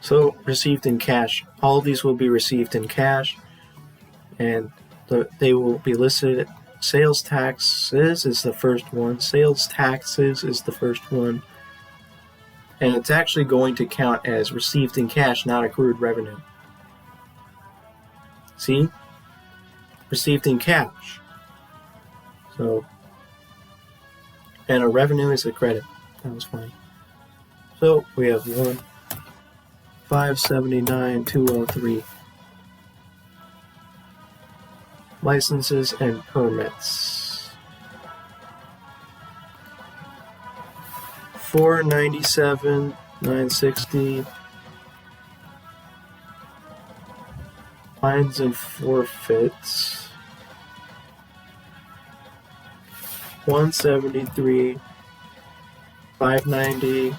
so received in cash. All of these will be received in cash, and they will be listed. Sales taxes is the first one. Sales taxes is the first one. And it's actually going to count as received in cash, not accrued revenue. See? Received in cash. So, and a revenue is a credit. That was funny. So, we have 1,579,203. Licenses and permits. 497,960. Fines and forfeits. 173,590.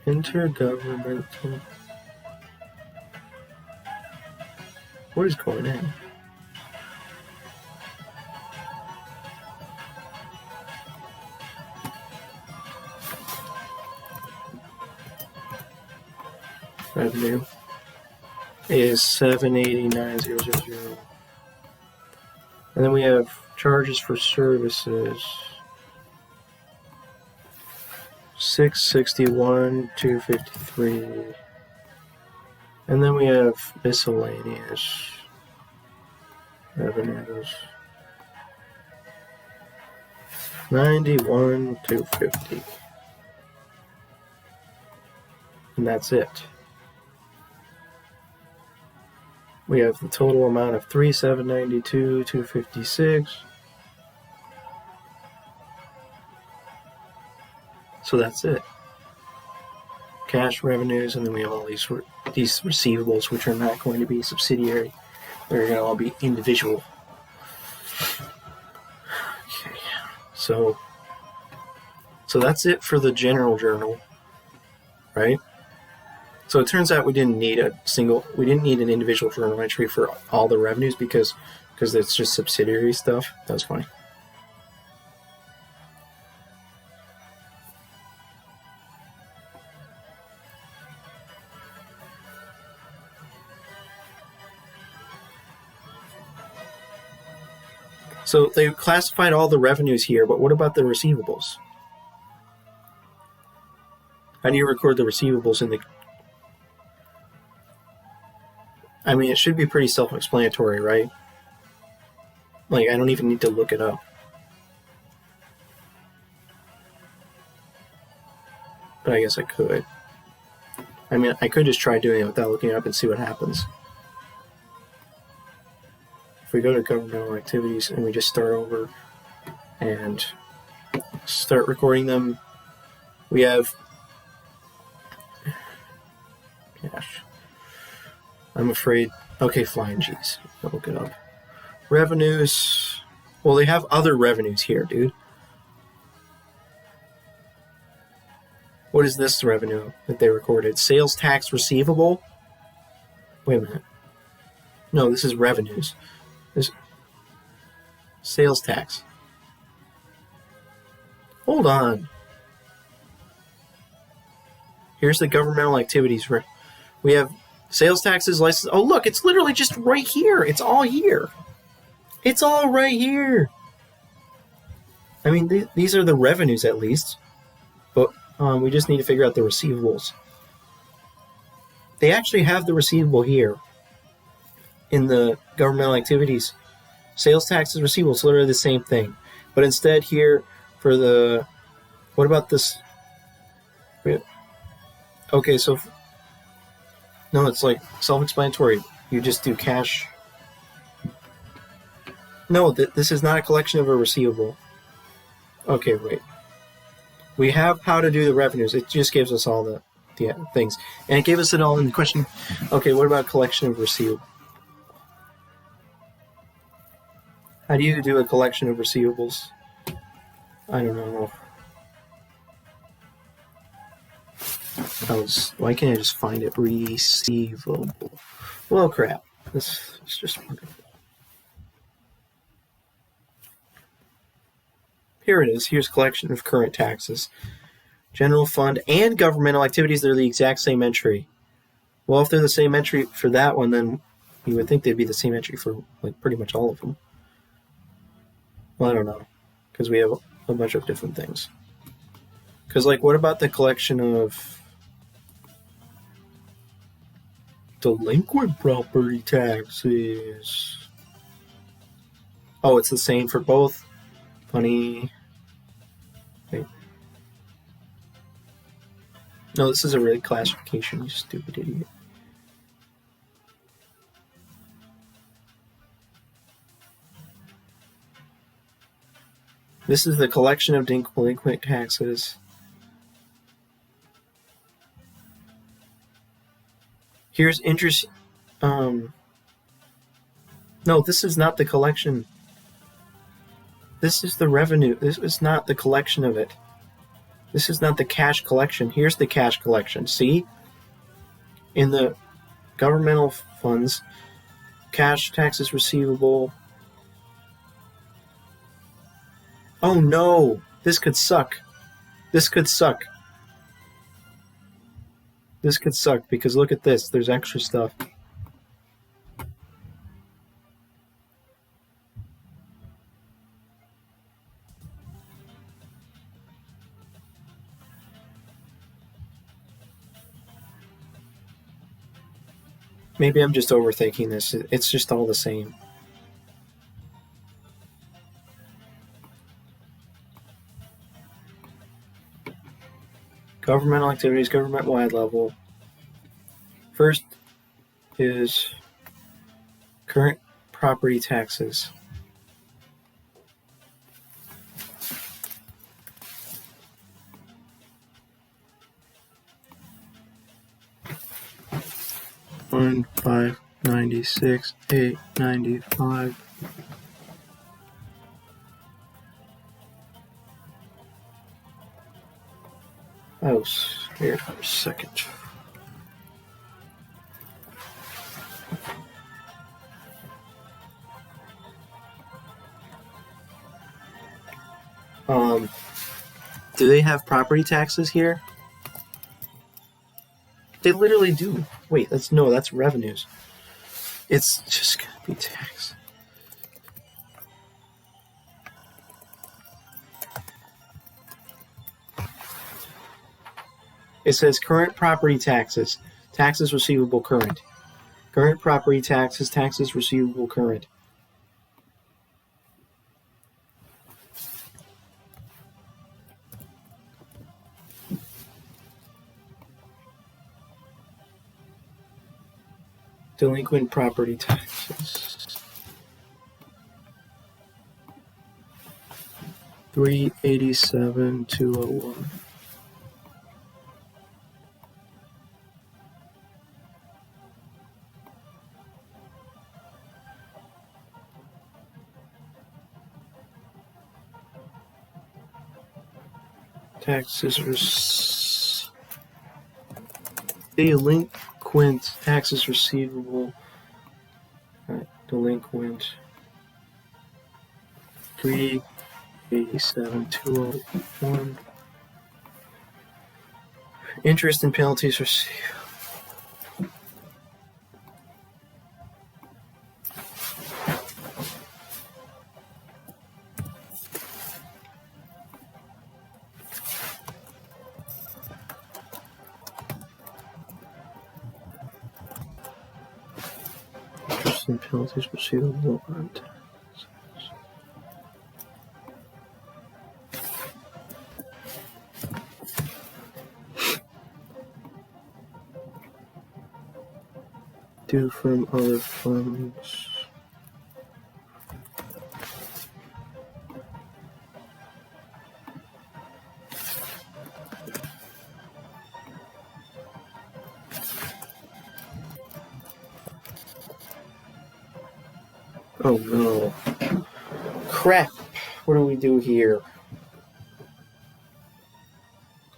Intergovernmental. What is going on? revenue is 789,000. And then we have charges for services 661,253. And then we have miscellaneous revenues 91,250. And that's it. We have the total amount of 3,792,256. So that's it. Cash revenues, and then we have all these receivables, which are not going to be subsidiary. They're going to all be individual. Okay, so that's it for the general journal, right? So it turns out we didn't need an individual journal entry for all the revenues because it's just subsidiary stuff. That was funny. So they classified all the revenues here, but what about the receivables? How do you record the receivables in the... I mean, it should be pretty self-explanatory, right? Like, I don't even need to look it up. But I guess I could. I mean, I could just try doing it without looking it up and see what happens. If we go to governmental activities and we just start over and start recording them, we have... Gosh. I'm afraid... Okay, flying G's. I'll look it up. Revenues... Well, they have other revenues here, dude. What is this revenue that they recorded? Sales tax receivable? Wait a minute. No, this is revenues. This sales tax. Hold on. Here's the governmental activities. We have sales taxes, license. Oh, look, it's literally just right here. It's all here. It's all right here. I mean, these are the revenues at least. But we just need to figure out the receivables. They actually have the receivable here in the governmental activities. Sales taxes, receivables, literally the same thing. But instead here for the... What about this? Okay, so... No, it's like self-explanatory. You just do cash. No, this is not a collection of a receivable. Okay, wait. We have how to do the revenues. It just gives us all the things. And it gave us it all in the question. Okay, what about collection of receivable? How do you do a collection of receivables? I don't know. Why can't I just find it? Receivable. Well, crap. This is just wonderful. Here it is. Here's collection of current taxes. General fund and governmental activities, they're the exact same entry. Well, if they're the same entry for that one, then you would think they'd be the same entry for like pretty much all of them. Well, I don't know. Because we have a bunch of different things. Because, like, what about the collection of delinquent property taxes? Oh, it's the same for both. Funny. Wait. No, this is a really classification, you stupid idiot. This is the collection of delinquent taxes. Here's interest. No, this is not the collection. This is the revenue. This is not the collection of it. This is not the cash collection. Here's the cash collection. See? In the governmental funds, cash taxes receivable. Oh no! This could suck. This could suck. This could suck because look at this. There's extra stuff. Maybe I'm just overthinking this. It's just all the same. Governmental activities, government-wide level. First is current property taxes. $1,596,895. I was scared for a second. Do they have property taxes here? They literally do. Wait, that's revenues. It's just gonna be tax. It says current property taxes. Taxes receivable current. Current property taxes, taxes receivable current. Delinquent property taxes. 387,201. Taxes delinquent taxes receivable. Delinquent 387,201. Interest and penalties received. And penalties receivable on taxes. Due from other funds. Oh no. Crap. What do we do here?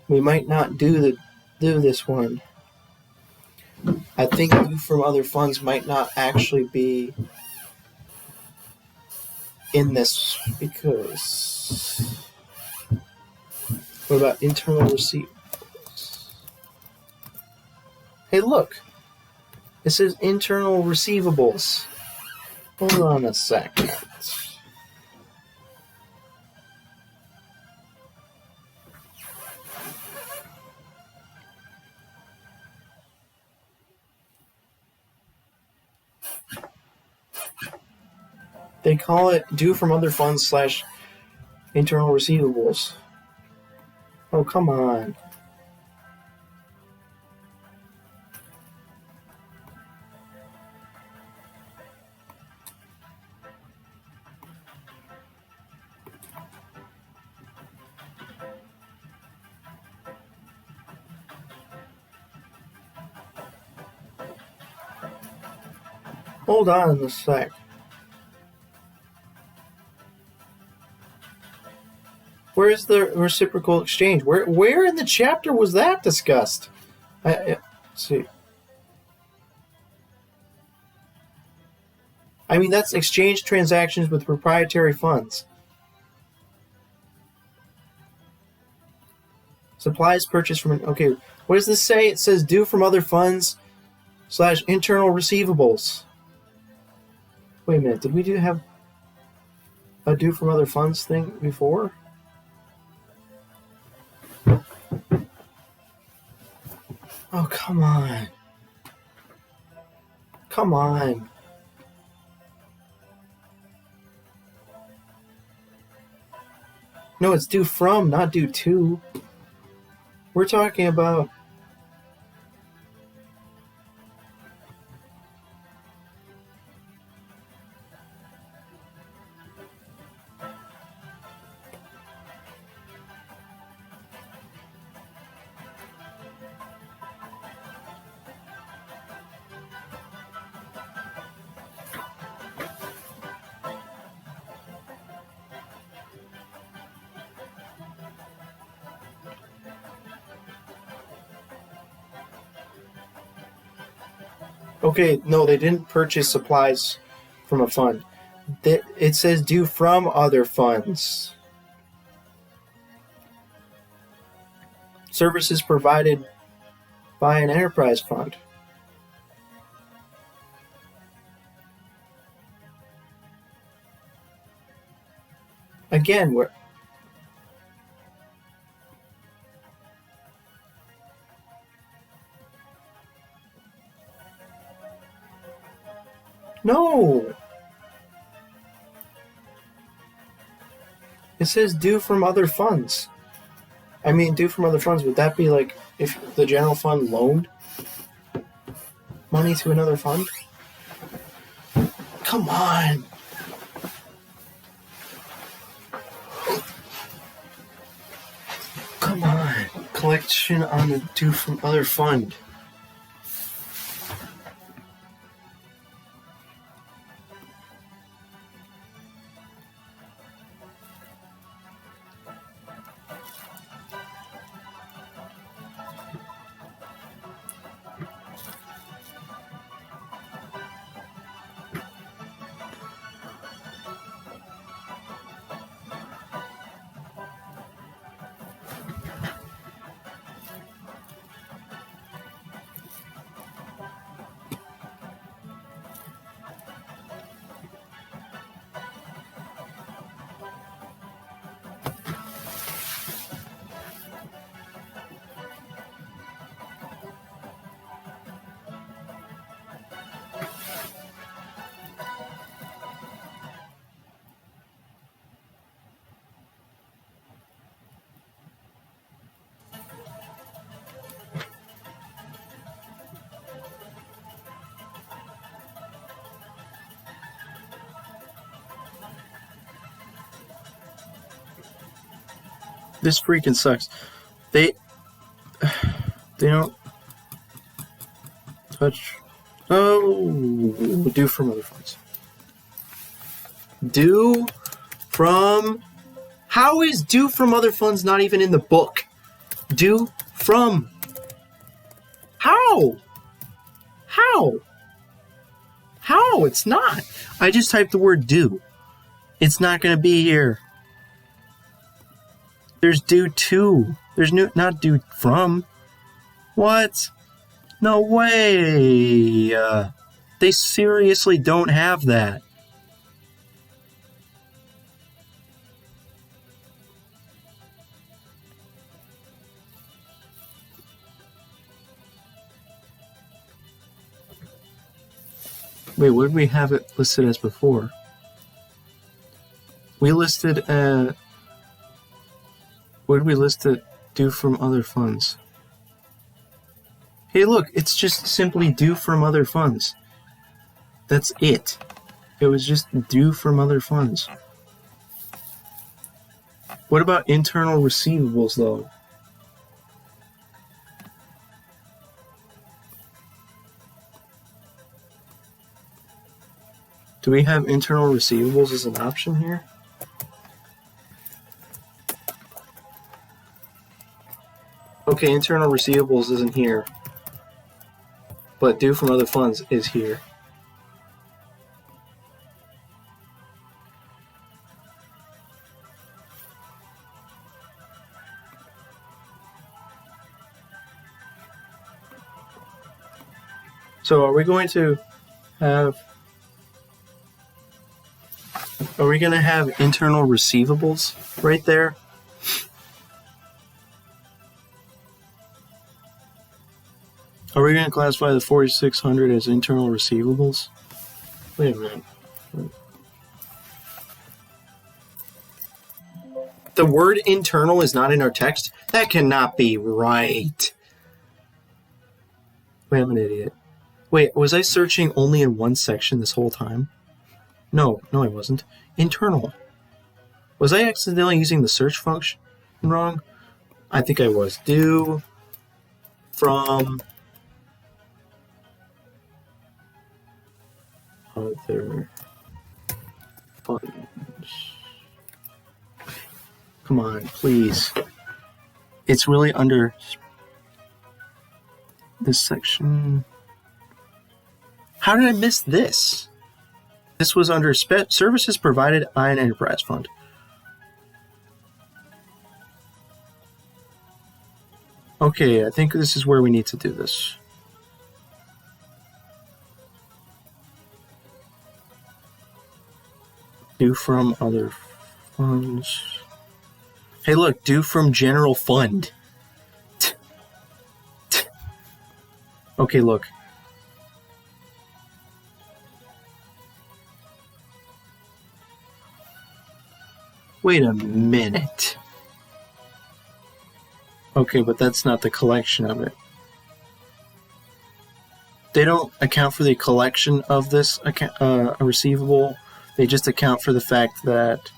We might not do this one. I think due from other funds might not actually be in this because what about internal receivables? Hey look. It says internal receivables. Hold on a second. They call it due from other funds / internal receivables. Oh, come on. Hold on a sec. Where's the reciprocal exchange? Where in the chapter was that discussed? Let's see. I mean, that's exchange transactions with proprietary funds. Supplies purchased from... Okay, what does this say? It says due from other funds / internal receivables. Wait a minute, did we have a due from other funds thing before? Oh, come on. Come on. No, it's due from, not due to. We're talking about... Okay, no, they didn't purchase supplies from a fund. It says due from other funds. Services provided by an enterprise fund. Again, we're... No! It says due from other funds. I mean, due from other funds, would that be like if the general fund loaned money to another fund? Come on! Come on! Collection on the due from other fund. This freaking sucks. They don't touch. Oh, due from other funds. Due from... How is due from other funds not even in the book? Due from... How? How? It's not. I just typed the word due. It's not going to be here. There's due to. There's not due from. What? No way. They seriously don't have that. Wait, what did we have it listed as before? We listed what did we list it due from other funds? Hey, look, it's just simply due from other funds. That's it. It was just due from other funds. What about internal receivables, though? Do we have internal receivables as an option here? Okay, internal receivables isn't here, but due from other funds is here. So are we going to have internal receivables right there? Are we going to classify the 4,600 as internal receivables? Wait a minute. The word internal is not in our text? That cannot be right. Wait, I'm an idiot. Wait, was I searching only in one section this whole time? No, I wasn't. Internal. Was I accidentally using the search function wrong? I think I was. Due from other funds. Come on, please. It's really under this section. How did I miss this? This was under services provided by an enterprise fund. Okay, I think this is where we need to do this. Due from other funds. Hey, look, due from general fund. Okay, look. Wait a minute. Okay, but that's not the collection of it. They don't account for the collection of this receivable. They just account for the fact that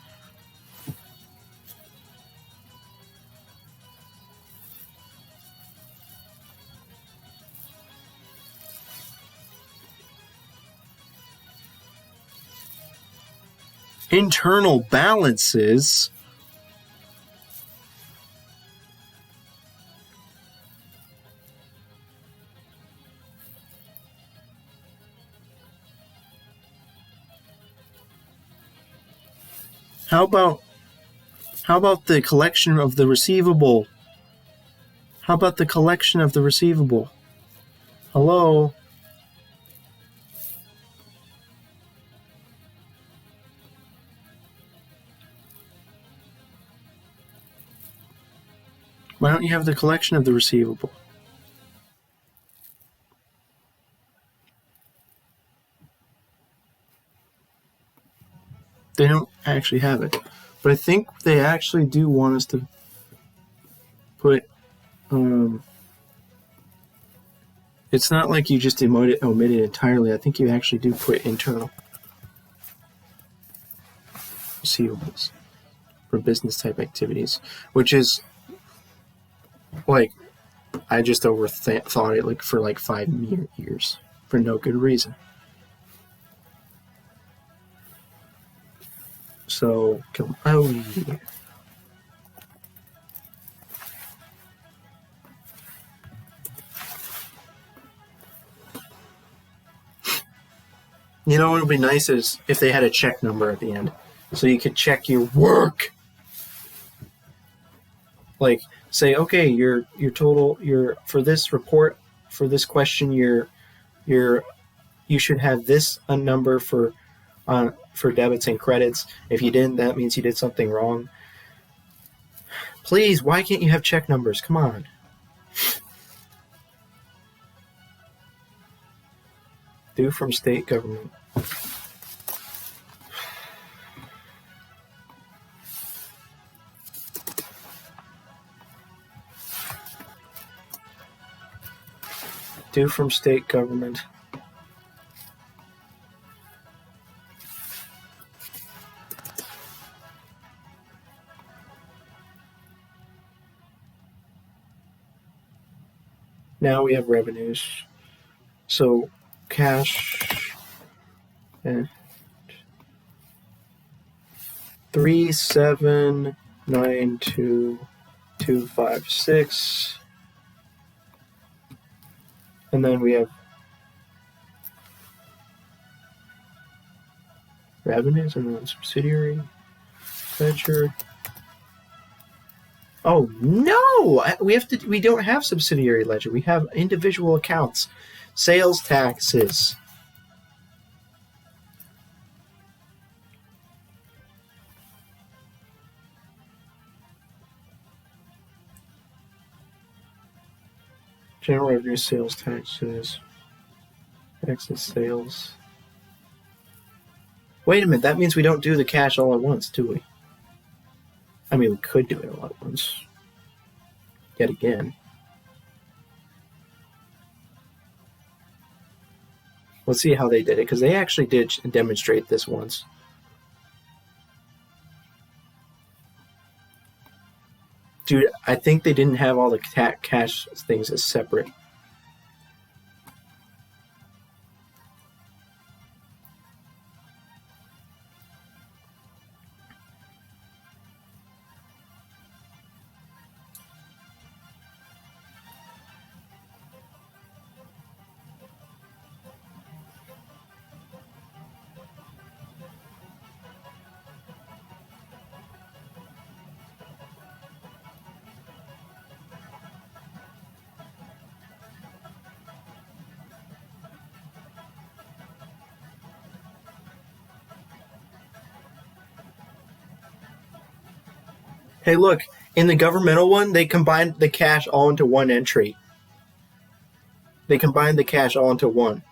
internal balances. How about the collection of the receivable? How about the collection of the receivable? Hello? Why don't you have the collection of the receivable? They don't actually have it. But I think they actually do want us to put... it's not like you just omit it entirely. I think you actually do put internal receivables for business type activities, which is like, I just thought it for 5 years for no good reason. So, come out here. You know what would be nice is if they had a check number at the end, so you could check your work. Like, say, okay, your total, for this report, for this question, you should have this a number for debits and credits. If you didn't, that means you did something wrong. Please, why can't you have check numbers? Come on. Due from state government. Due from state government. Now we have revenues. So cash and 3792256, and then we have revenues and then subsidiary ledger. Oh no! We don't have subsidiary ledger. We have individual accounts. Sales taxes. General revenue, sales taxes. Taxes, sales. Wait a minute, that means we don't do the cash all at once, do we? I mean, we could do it all at once. Yet again. Let's see how they did it, because they actually did demonstrate this once. Dude, I think they didn't have all the cash things as separate. Hey, look, in the governmental one, they combined the cash all into one entry. They combined the cash all into one.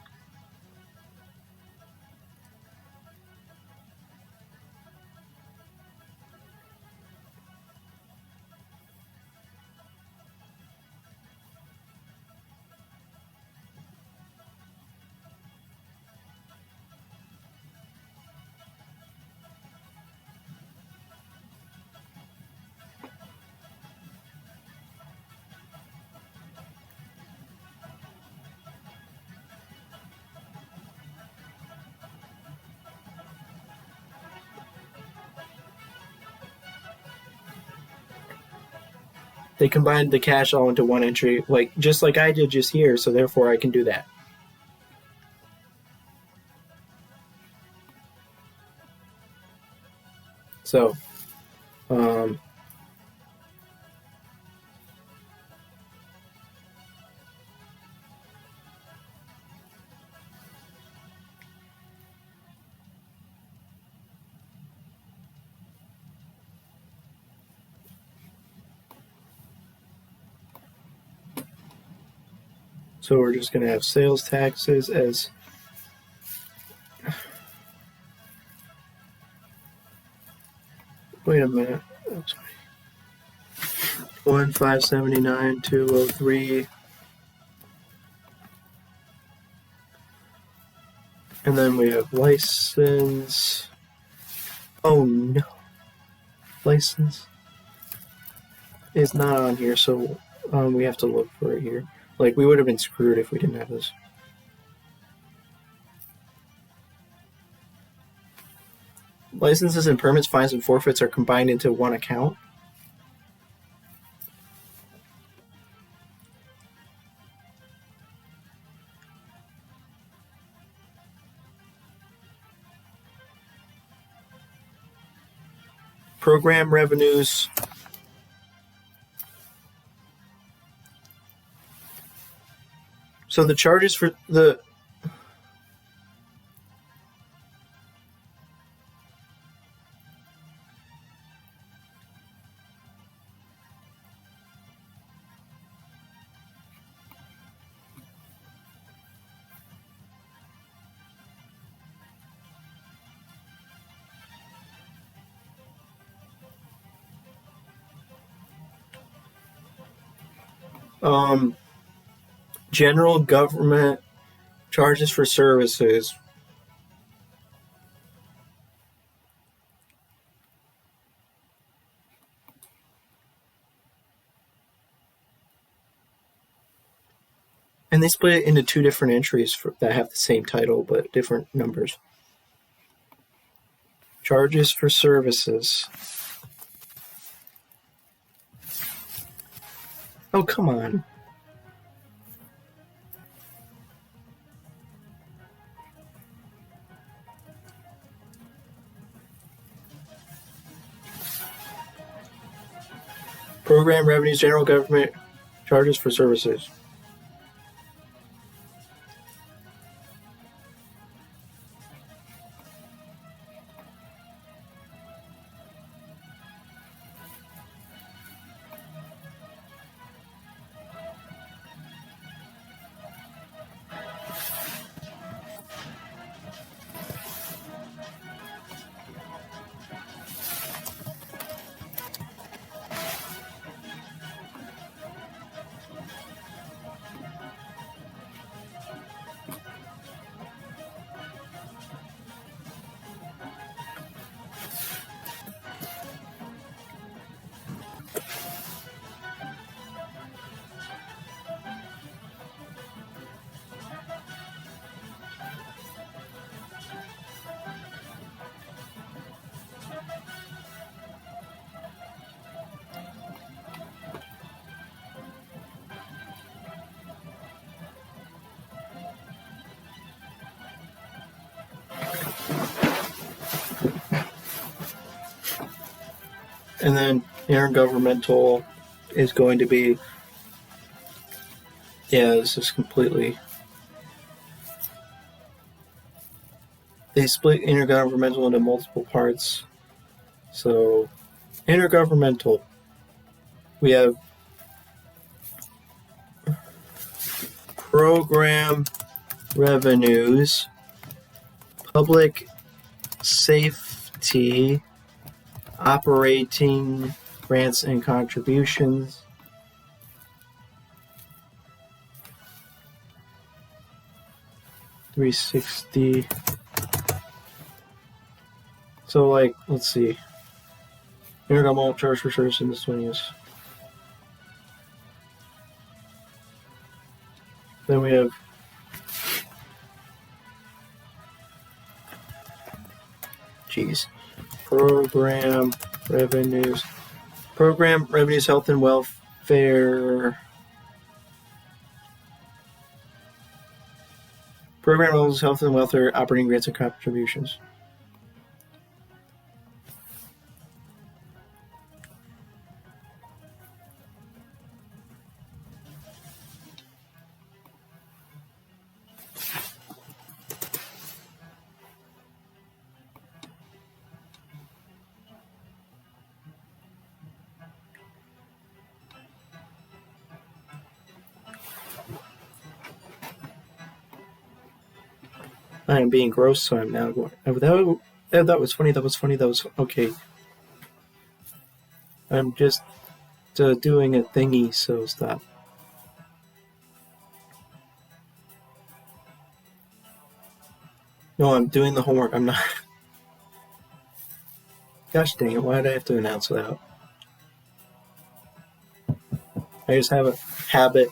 They combined the cash all into one entry, like just like I did just here, so therefore I can do that. So, so we're just going to have sales taxes as wait a minute. 1,579,203, and then we have license. Oh no, license is not on here, so we have to look for it here. Like, we would have been screwed if we didn't have this. Licenses and permits, fines, and forfeits are combined into one account. Program revenues. So the charges for the general government charges for services. And they split it into two different entries that have the same title but different numbers. Charges for services. Oh, come on. Program revenues, general government charges for services. And then intergovernmental is going to be, yeah, this is completely. They split intergovernmental into multiple parts. So, intergovernmental, we have program revenues, public safety, operating grants and contributions, $360. So, like, let's see. Intergovernmental charge for service in this one is. Then we have program revenues, health and welfare, program revenues, health and welfare, operating grants and contributions. I am being gross, so I'm now going. That was funny. That was funny. That was okay. I'm just doing a thingy, so stop. No, I'm doing the homework. I'm not. Gosh dang it! Why did I have to announce that? I just have a habit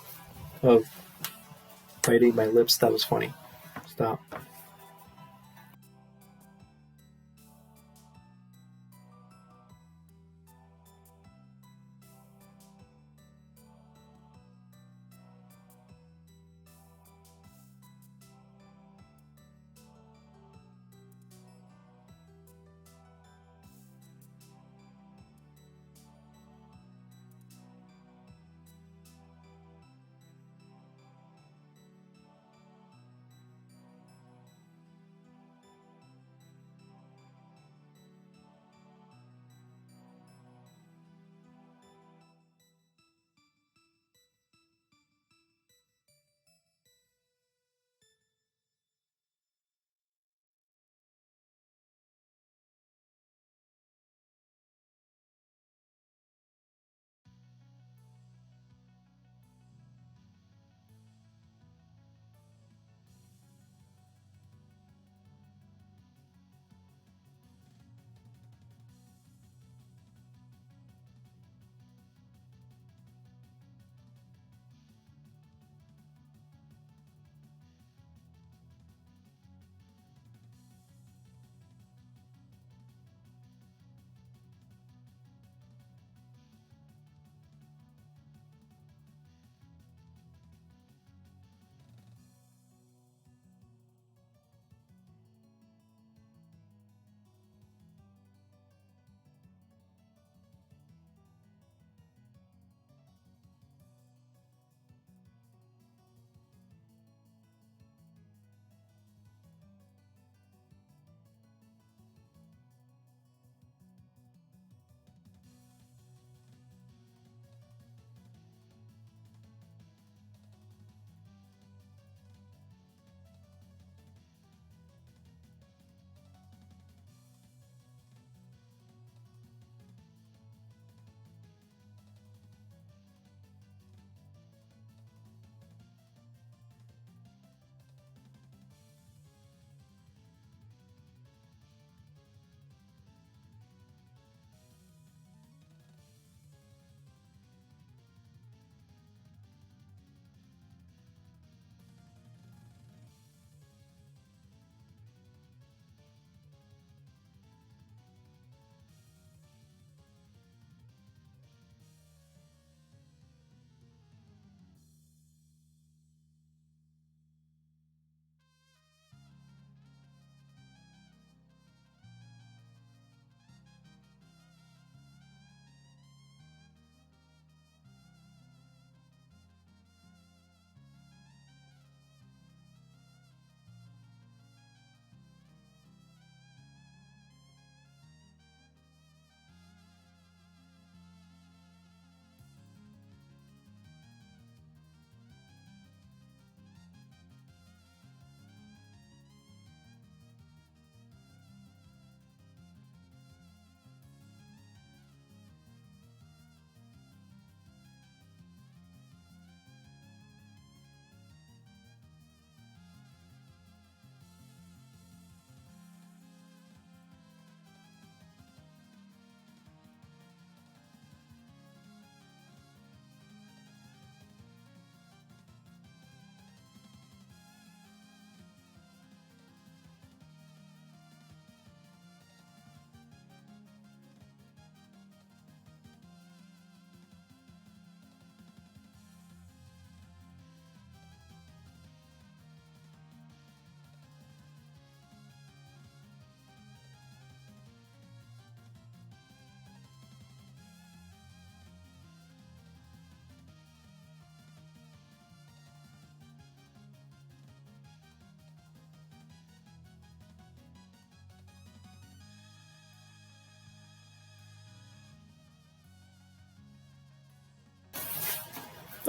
of biting my lips. That was funny. Stop.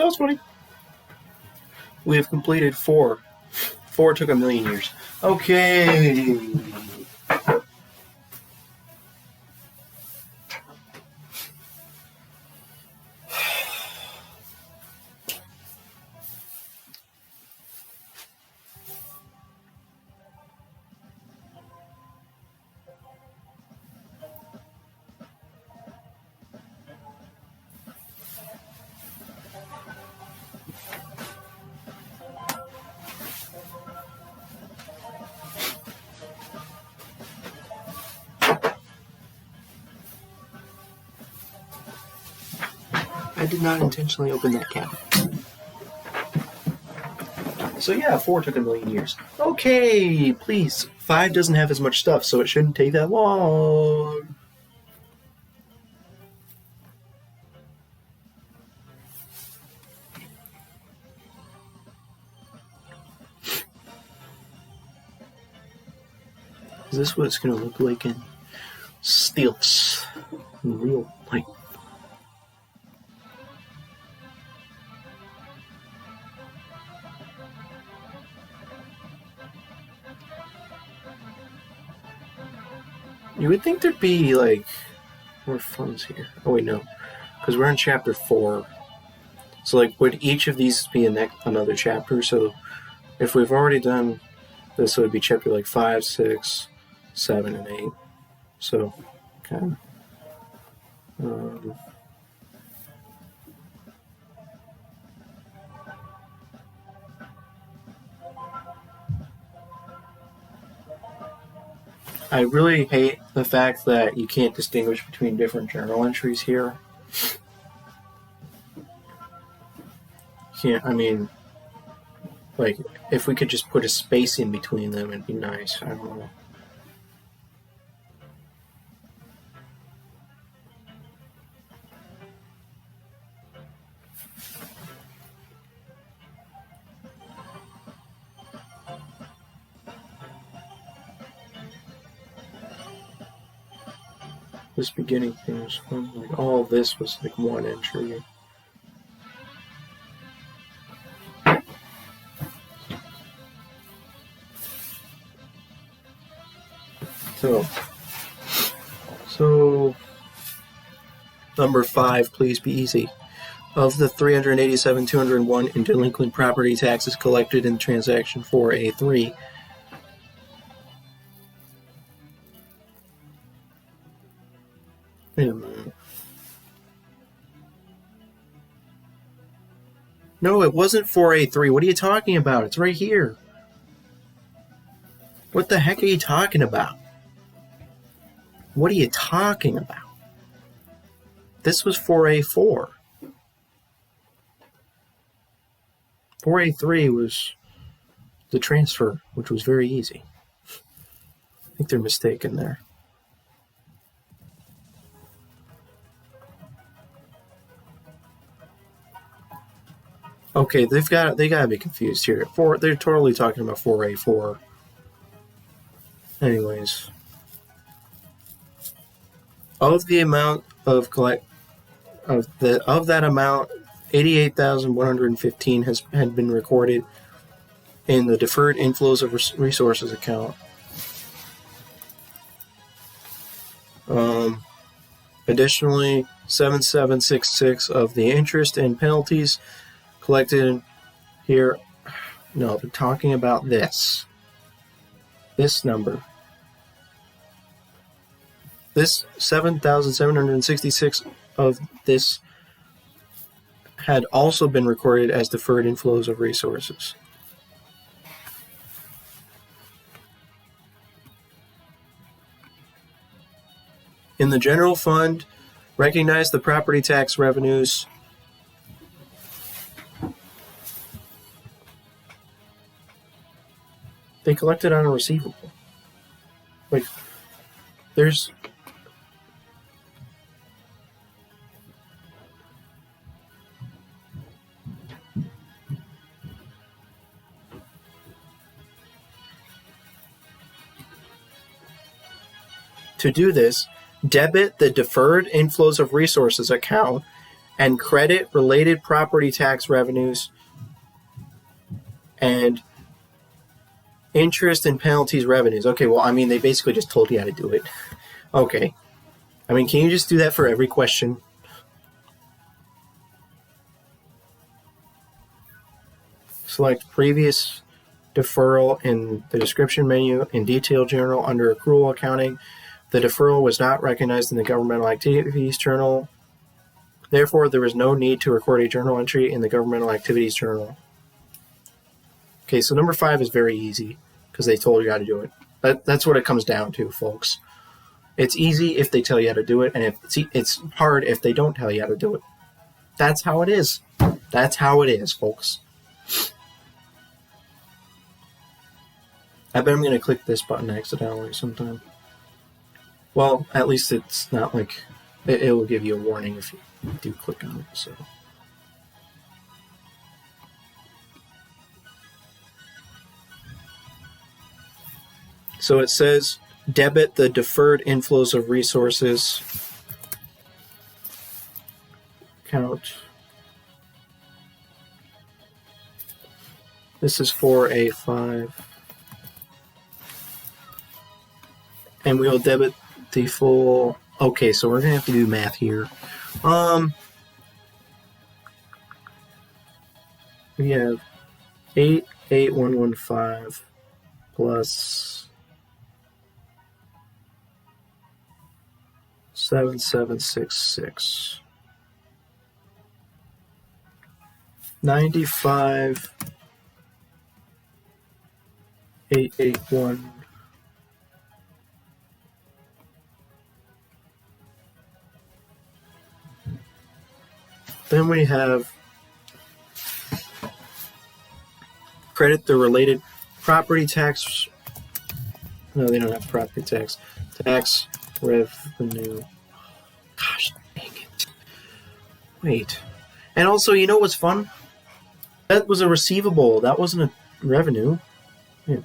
That was funny. We have completed 4. 4 took 1,000,000 years. Okay. I did not intentionally open that cap. So yeah, 4 took 1,000,000 years. Okay, please. 5 doesn't have as much stuff, so it shouldn't take that long. Is this what it's going to look like in stilts? In real life? You would think there'd be, like, more funds here. Oh, wait, no. Because we're in chapter 4. So, like, would each of these be another chapter? So, if we've already done this, it would be chapter, like, 5, 6, 7, and 8. So, okay. I really hate the fact that you can't distinguish between different journal entries here. I mean, like, if we could just put a space in between them, it'd be nice. I don't know. This beginning thing was fun. Like, all this was like one entry. So number 5, please be easy. Of the 387,201 in delinquent property taxes collected in transaction 4A3, wait a minute. No, it wasn't 4A3. What are you talking about? It's right here. What the heck are you talking about? What are you talking about? This was 4A4. 4A3 was the transfer, which was very easy. I think they're mistaken there. Okay, they gotta be confused here. They're totally talking about 4A4. Anyways, of the amount of that amount, 88,115 had been recorded in the deferred inflows of resources account. Additionally, 7,766 of the interest and penalties collected here. No, they're talking about this number. This 7,766 of this had also been recorded as deferred inflows of resources. In the general fund, recognize the property tax revenues they collected on a receivable. Like, there's to do this, debit the deferred inflows of resources account and credit related property tax revenues and interest and penalties revenues. Okay, well, I mean, they basically just told you how to do it. Okay. I mean, can you just do that for every question? Select previous deferral in the description menu in detail journal under accrual accounting. The deferral was not recognized in the governmental activities journal. Therefore, there is no need to record a journal entry in the governmental activities journal. Okay, so number 5 is very easy because they told you how to do it. That's what it comes down to, folks. It's easy if they tell you how to do it, and it's hard if they don't tell you how to do it. That's how it is. That's how it is, folks. I bet I'm going to click this button accidentally sometime. Well, at least it's not like... It will give you a warning if you do click on it, so... So it says, debit the deferred inflows of resources. Count. This is for A5. And we'll debit the full... Okay, so we're going to have to do math here. We have 88115 plus 7766. 95 881. Then we have credit the related property tax. No, they don't have property tax. Tax revenue. Gosh dang it. Wait. And also, you know what's fun? That was a receivable. That wasn't a revenue. Yeah.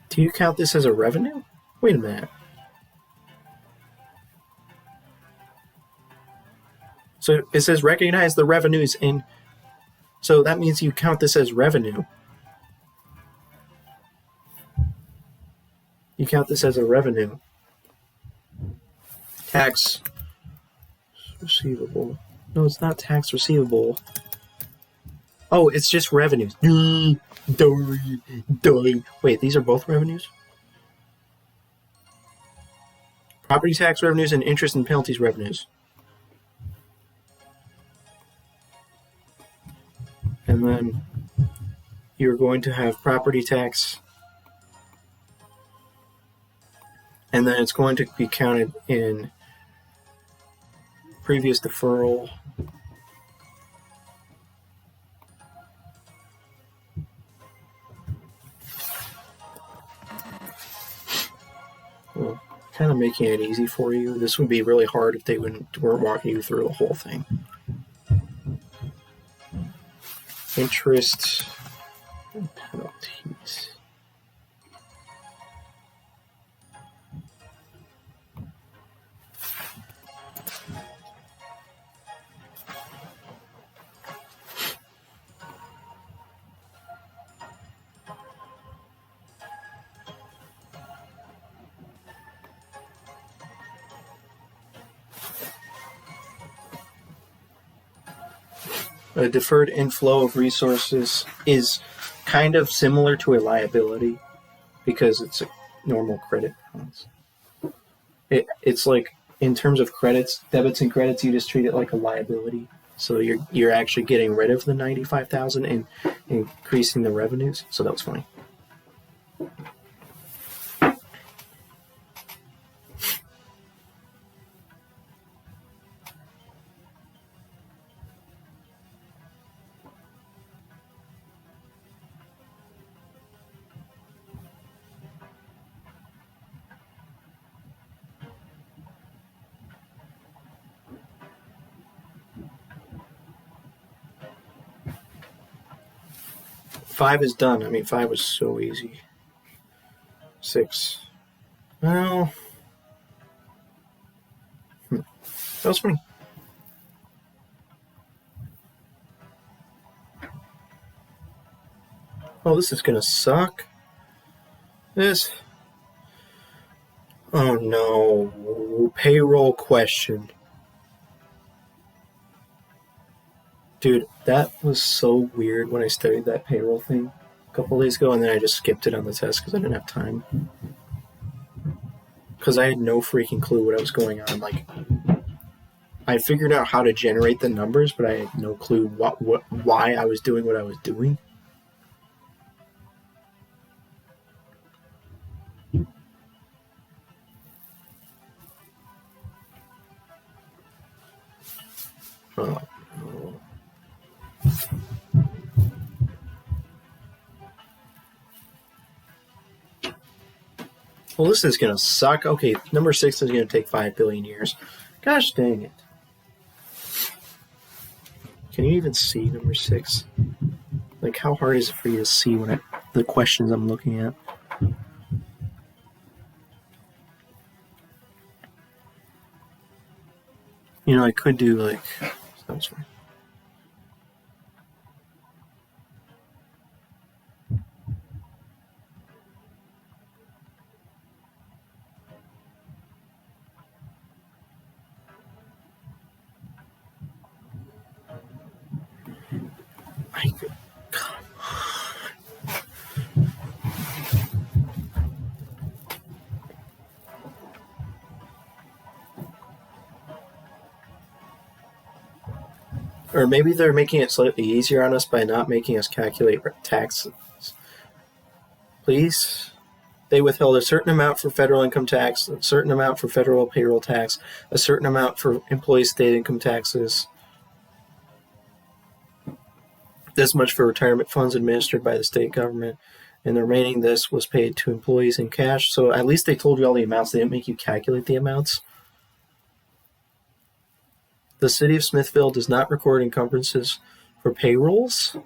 Do you count this as a revenue? Wait a minute. So it says recognize the revenues in... So that means you count this as revenue. You count this as a revenue. Tax receivable. No, it's not tax receivable. Oh, it's just revenues. Wait, these are both revenues? Property tax revenues and interest and penalties revenues. And then you're going to have property tax. And then it's going to be counted in previous deferral. Well, kind of making it easy for you. This would be really hard if they weren't walking you through the whole thing. Interest and penalties. A deferred inflow of resources is kind of similar to a liability because it's a normal credit balance. It's like, in terms of credits, debits and credits, you just treat it like a liability. So you're actually getting rid of the $95,000 and increasing the revenues. So that was funny. 5 is done. I mean, 5 was so easy. 6. Well, that was funny. Oh, this is gonna suck. This. Oh no. Payroll question. Dude, that was so weird when I studied that payroll thing a couple days ago, and then I just skipped it on the test because I didn't have time. Because I had no freaking clue what I was going on. Like, I figured out how to generate the numbers, but I had no clue why I was doing what I was doing. Oh. Well, this is going to suck. Okay, number 6 is going to take 5 billion years. Gosh dang it. Can you even see number 6? Like, how hard is it for you to see the questions I'm looking at? You know, I could do, like... That's fine. Or maybe they're making it slightly easier on us by not making us calculate taxes. Please? They withheld a certain amount for federal income tax, a certain amount for federal payroll tax, a certain amount for employee state income taxes, this much for retirement funds administered by the state government, and the remaining this was paid to employees in cash. So at least they told you all the amounts. They didn't make you calculate the amounts. The city of Smithville does not record encumbrances for payrolls.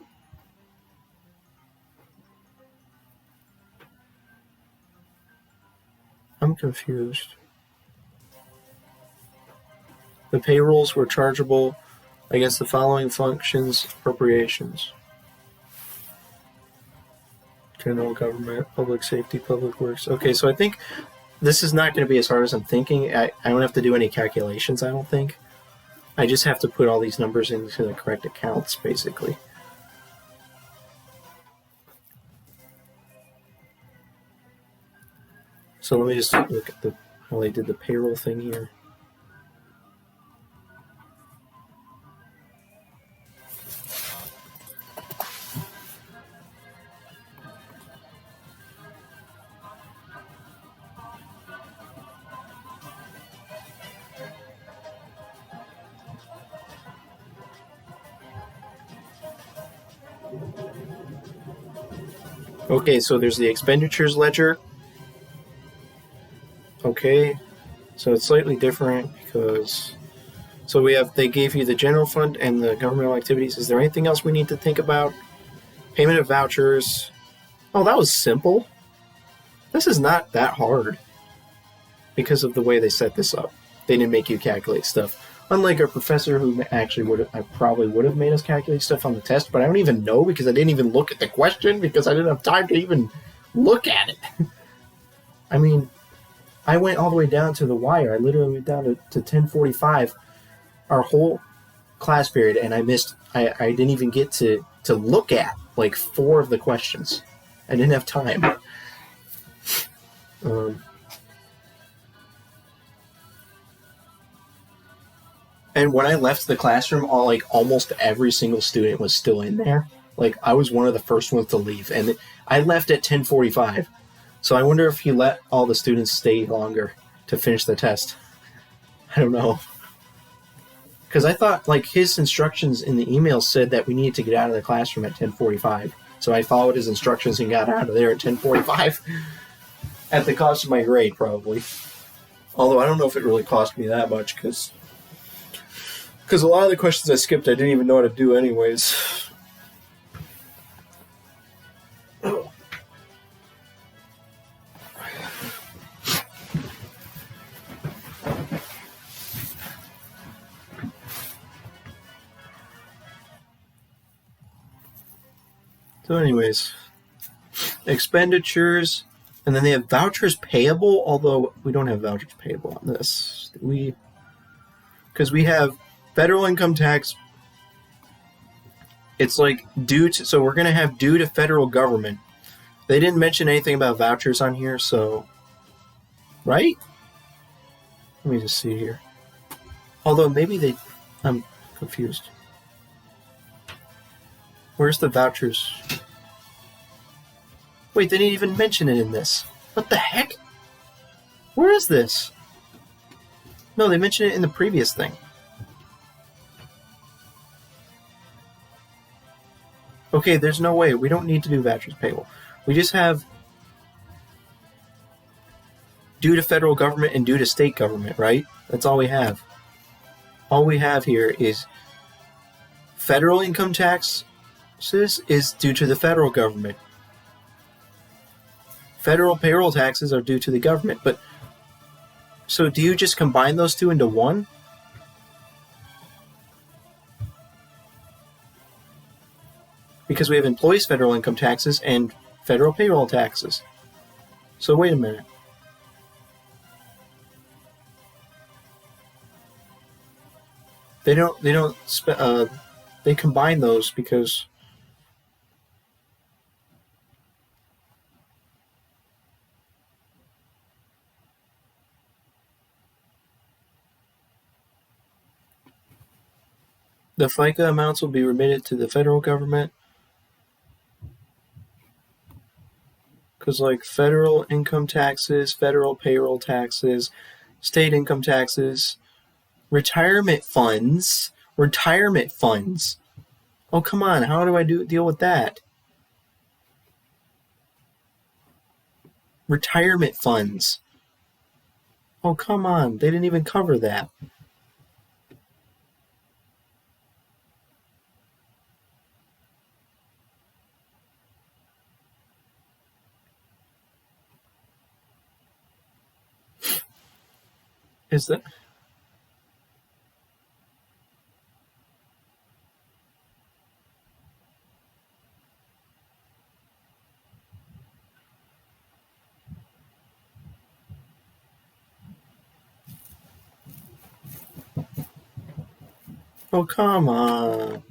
I'm confused. The payrolls were chargeable against the following functions: appropriations, general government, public safety, public works. Okay, so I think this is not going to be as hard as I'm thinking. I don't have to do any calculations, I don't think. I just have to put all these numbers into the correct accounts, basically. So let me just look at how they did the payroll thing here. Okay, so there's the expenditures ledger. Okay, so it's slightly different because... So they gave you the general fund and the governmental activities. Is there anything else we need to think about? Payment of vouchers. Oh, that was simple. This is not that hard because of the way they set this up. They didn't make you calculate stuff. Unlike our professor who actually probably would have made us calculate stuff on the test, but I don't even know because I didn't even look at the question because I didn't have time to even look at it. I mean, I went all the way down to the wire. I literally went down to 10:45, our whole class period, and I didn't even get to look at like 4 of the questions. I didn't have time. And when I left the classroom, almost every single student was still in there. Like, I was one of the first ones to leave, and I left at 10:45. So I wonder if he let all the students stay longer to finish the test. I don't know. Because I thought, his instructions in the email said that we needed to get out of the classroom at 10:45. So I followed his instructions and got out of there at 10:45. At the cost of my grade, probably. Although I don't know if it really cost me that much, because a lot of the questions I skipped I didn't even know how to do anyways. So anyways, expenditures, and then they have vouchers payable, although we don't have vouchers payable on this. Because we have federal income tax. It's like due to, so we're going to have due to federal government. They didn't mention anything about vouchers on here, so, right? Let me just see here. Although maybe they, I'm confused. Where's the vouchers? Wait, they didn't even mention it in this. What the heck? Where is this? No, they mentioned it in the previous thing. Okay, there's no way. We don't need to do vouchers payable. We just have due to federal government and due to state government, right? That's all we have. All we have here is federal income taxes is due to the federal government. Federal payroll taxes are due to the government, but so do you just combine those two into one? Because we have employees' federal income taxes and federal payroll taxes. So wait a minute. They combine those because the FICA amounts will be remitted to the federal government. Because like federal income taxes, federal payroll taxes, state income taxes, retirement funds. Oh, come on. How do I deal with that? Retirement funds. Oh, come on. They didn't even cover that. Is that... Oh, come on.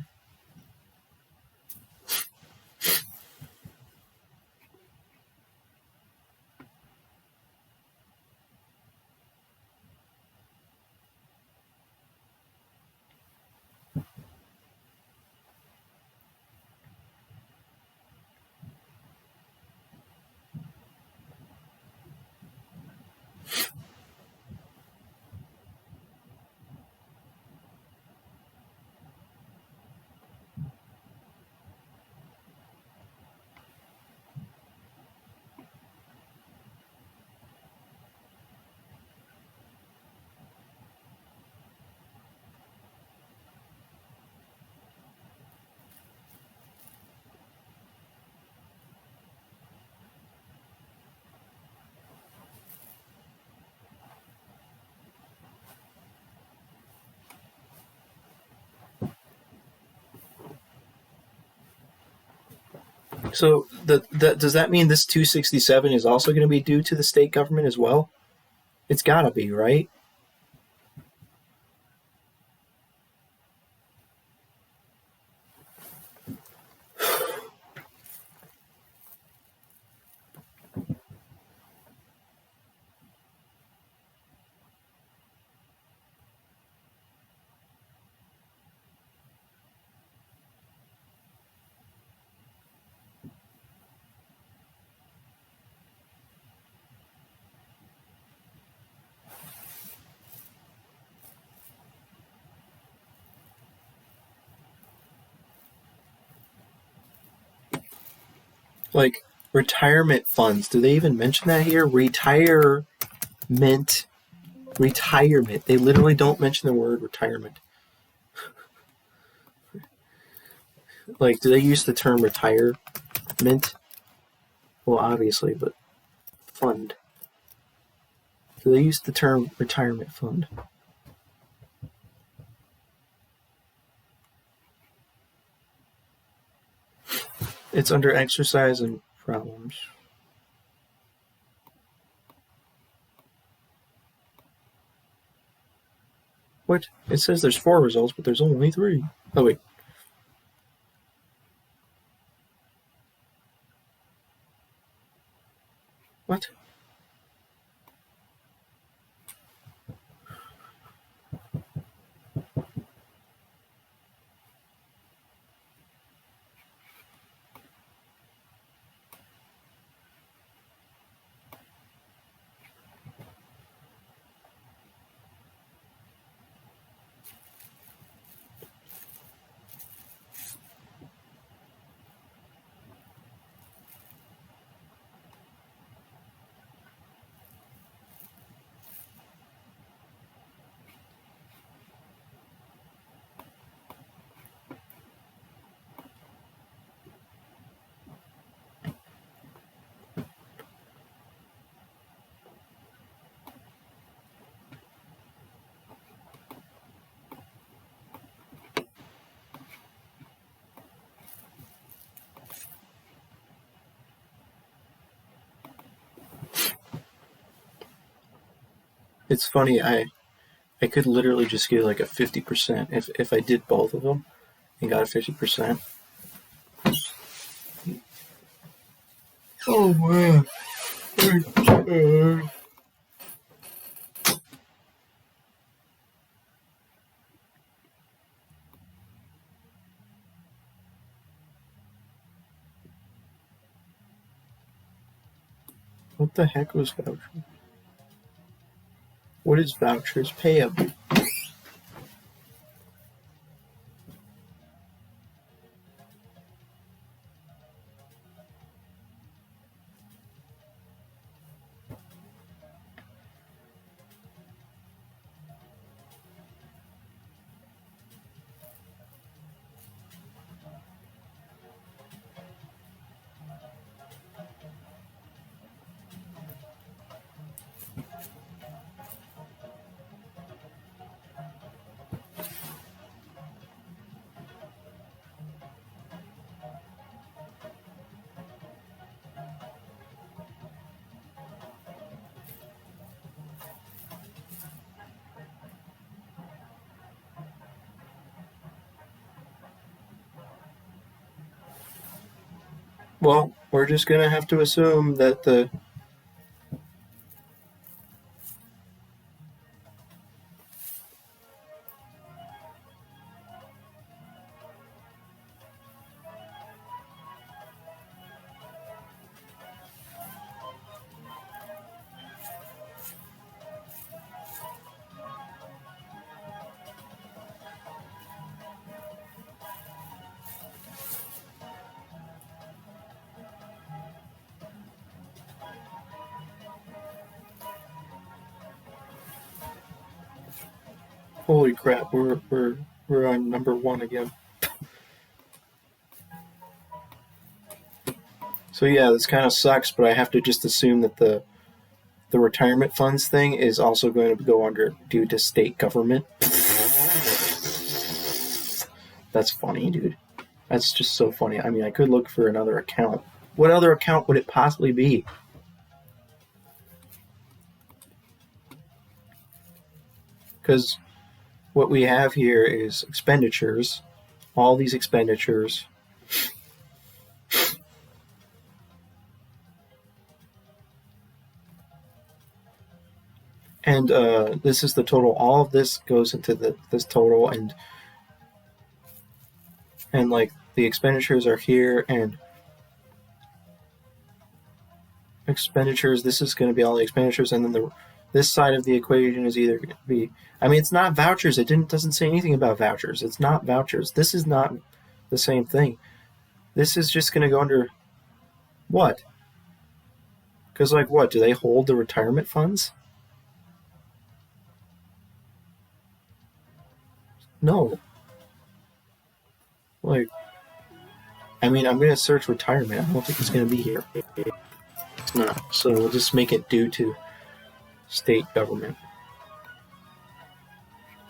So does that mean this 267 is also going to be due to the state government as well? It's got to be, right? Like retirement funds. Do they even mention that here? Retirement. They literally don't mention the word retirement. Like, do they use the term retirement? Well, obviously, but fund. Do they use the term retirement fund? It's under exercise and problems. What? It says there's 4 results, but there's only 3. Oh, wait. What? It's funny, I could literally just get like a 50% if I did both of them and got a 50%. Oh man. What the heck was voucher? What is vouchers payable? Well, we're just gonna have to assume that the holy crap, we're on number 1 again. So yeah, this kind of sucks, but I have to just assume that the retirement funds thing is also going to go under due to state government. That's funny, dude. That's just so funny. I mean, I could look for another account. What other account would it possibly be? Because what we have here is expenditures, all these expenditures. And this is the total. All of this goes into this total, and like the expenditures are here, and expenditures. This is going to be all the expenditures, and then this side of the equation is either going to be. I mean, it's not vouchers. It doesn't say anything about vouchers. It's not vouchers. This is not the same thing. This is just going to go under what? Because like what? Do they hold the retirement funds? No. Like, I mean, I'm going to search retirement. I don't think it's going to be here. It's not. So we'll just make it due to state government.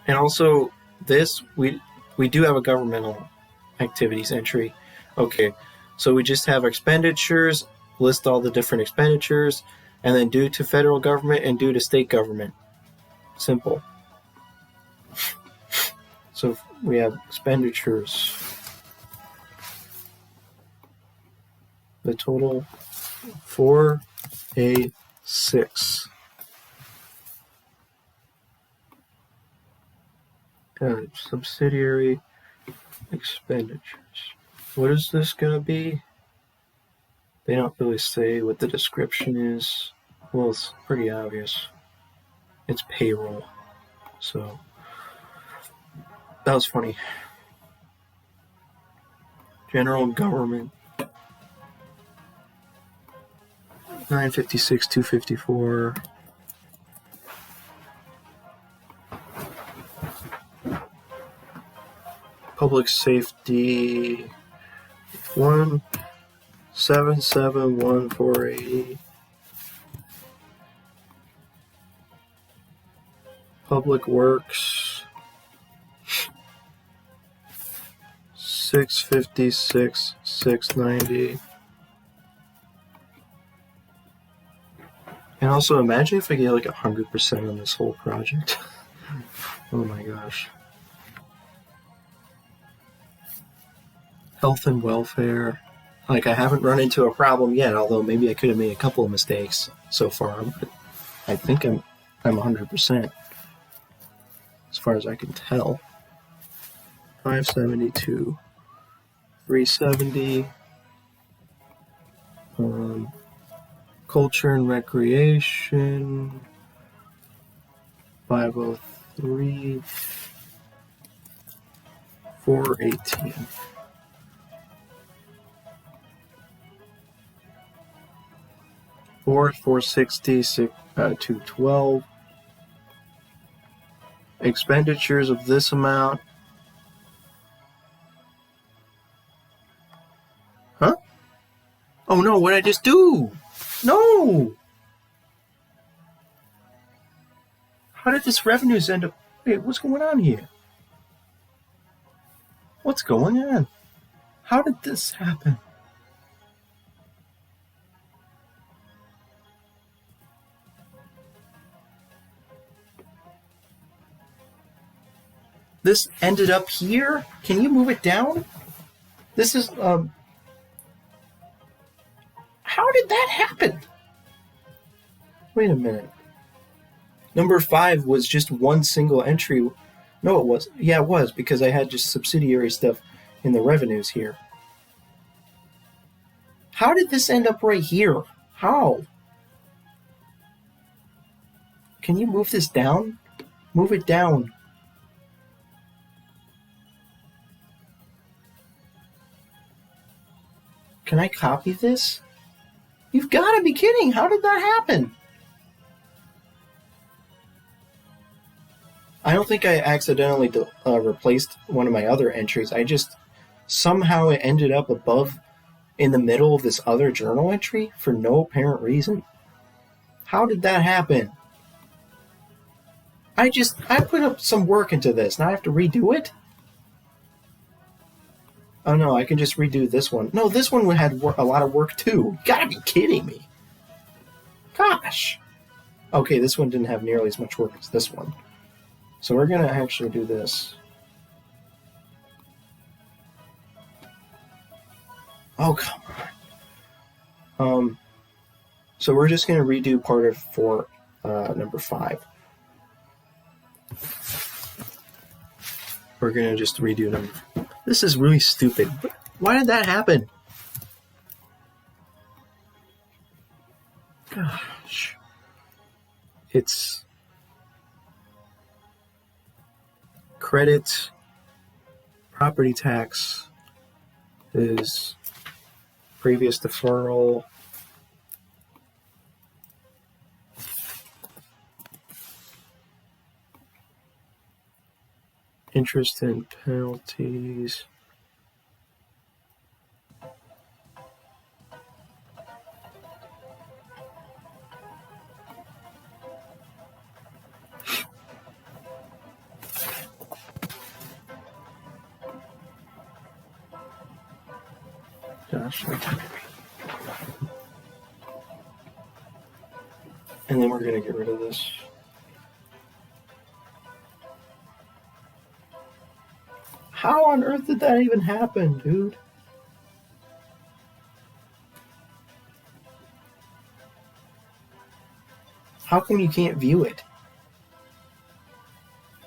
And also, this, we do have a governmental activities entry. Okay, So we just have expenditures, list all the different expenditures, and then due to federal government and due to state government. Simple. So we have expenditures. The total 4A6. Subsidiary expenditures. What is this going to be? They don't really say what the description is. Well, it's pretty obvious. It's payroll. So, that was funny. General government. 956, 254. Public safety. 1771480. Public Works 656 690. And also imagine if I get like 100% on this whole project. Oh my gosh. Health and welfare. Like I haven't run into a problem yet, although maybe I could have made a couple of mistakes so far, but I think I'm 100% as far as I can tell. 572, 370, culture and recreation, 503, 418. Four 460, 212. Expenditures of this amount. Huh? Oh no, what did I just do? No! How did this revenues end up? Wait, what's going on here? What's going on? How did this happen? This ended up here? Can you move it down? This is, how did that happen? Wait a minute. Number 5 was just one single entry. No, it was. Yeah, it was, because I had just subsidiary stuff in the revenues here. How did this end up right here? How? Can you move this down? Move it down. Can I copy this? You've got to be kidding. How did that happen? I don't think I accidentally replaced one of my other entries. I just somehow it ended up above in the middle of this other journal entry for no apparent reason. How did that happen? I put up some work into this. Now I have to redo it? Oh no, I can just redo this one. No, this one had a lot of work too. You gotta be kidding me. Gosh. Okay, this one didn't have nearly as much work as this one. So we're gonna actually do this. Oh, come on. So we're just gonna redo part of for number 5. We're gonna just redo number. This is really stupid. Why did that happen? Gosh. It's credit, property tax is previous deferral. Interest and penalties. Gosh. And then we're going to get rid of this. How on earth did that even happen, dude? How come you can't view it?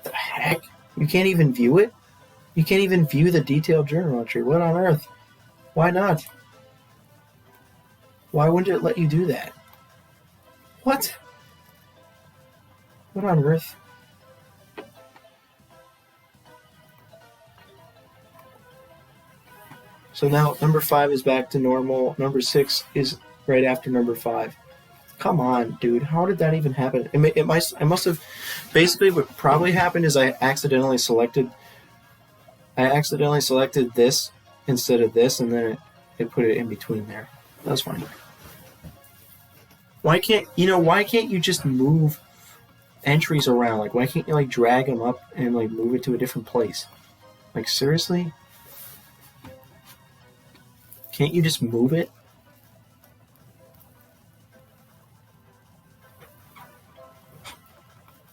The heck? You can't even view it? You can't even view the detailed journal entry. What on earth? Why not? Why wouldn't it let you do that? What? What on earth? So now number 5 is back to normal. Number 6 is right after number 5. Come on, dude. How did that even happen? I must have... Basically, what probably happened is I accidentally selected this instead of this, and then it put it in between there. That's fine. Why can't you just move entries around? Like, why can't you, like, drag them up and, like, move it to a different place? Like, seriously? Can't you just move it?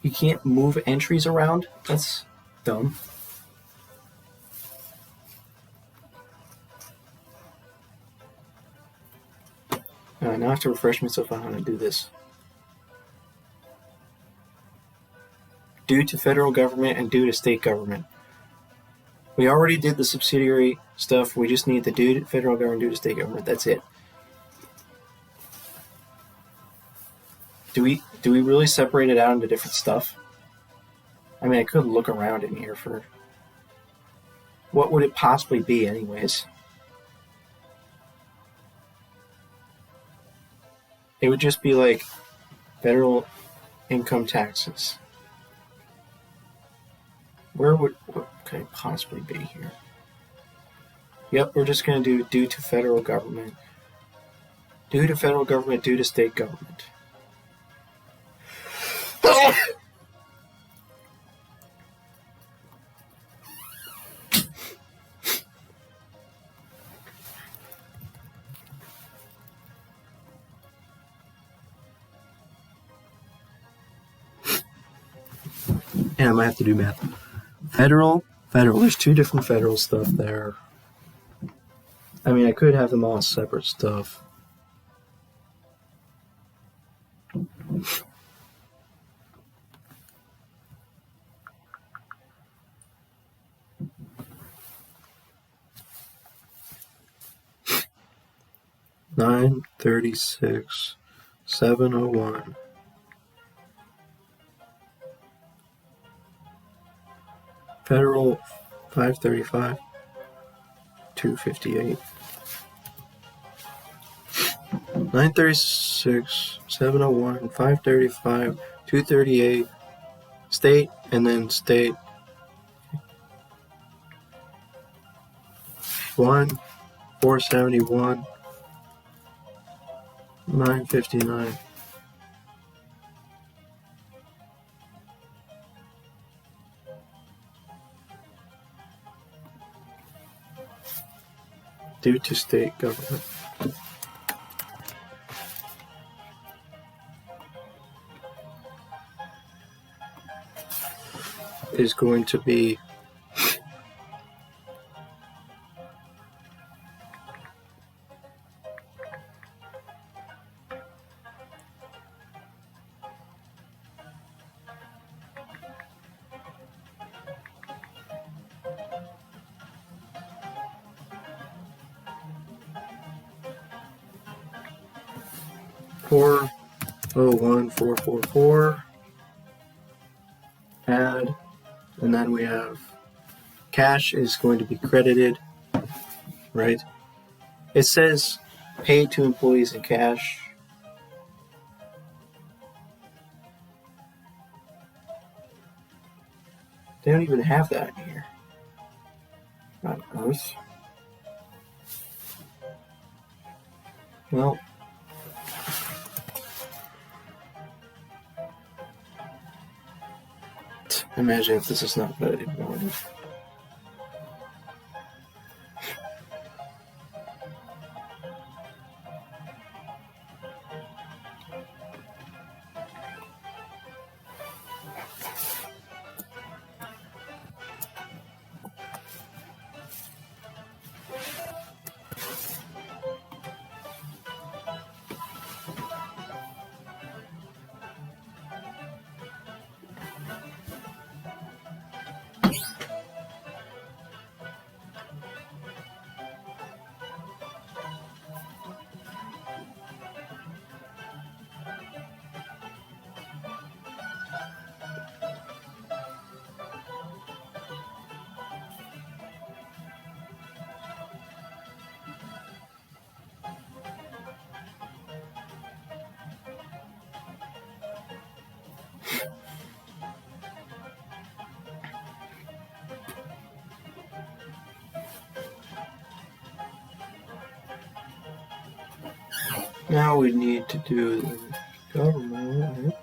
You can't move entries around? That's dumb. Alright, now I have to refresh myself on how to do this. Due to federal government and due to state government. We already did the subsidiary stuff. We just need the due to federal government, due to state government. That's it. Do we really separate it out into different stuff? I mean, I could look around in here for... What would it possibly be anyways? It would just be like federal income taxes. What could it possibly be here? Yep, we're just going to do due to federal government. Due to federal government, due to state government. And I might have to do math. Federal. There's 2 different federal stuff there. I mean, I could have them all separate stuff. $936, $701. Federal, $535, $258. 936, 701, 535, 238. State, and then state. 471, 959. Due to state government. Is going to be $401,444. Add, and then we have cash is going to be credited, right? It says paid to employees in cash. They don't even have that in here. On earth. Well, imagine if this is not what I wanted. Now we need to do the government.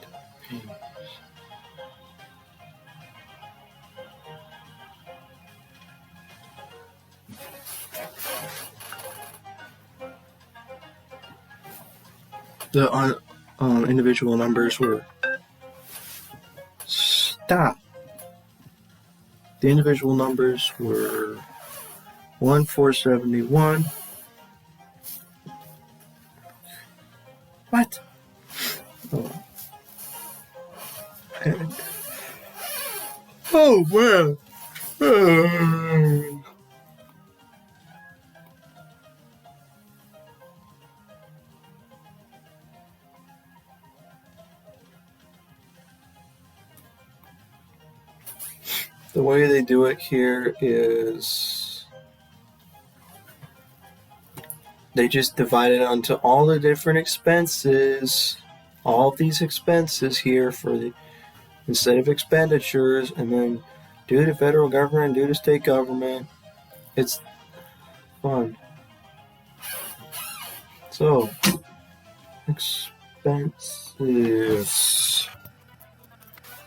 The individual numbers were stop. The individual numbers were 1471. What? Oh, oh man. The way they do it here is they just divide it onto all the different expenses, all of these expenses here for the instead of expenditures, and then do the federal government, do the state government. It's fun. So, expenses.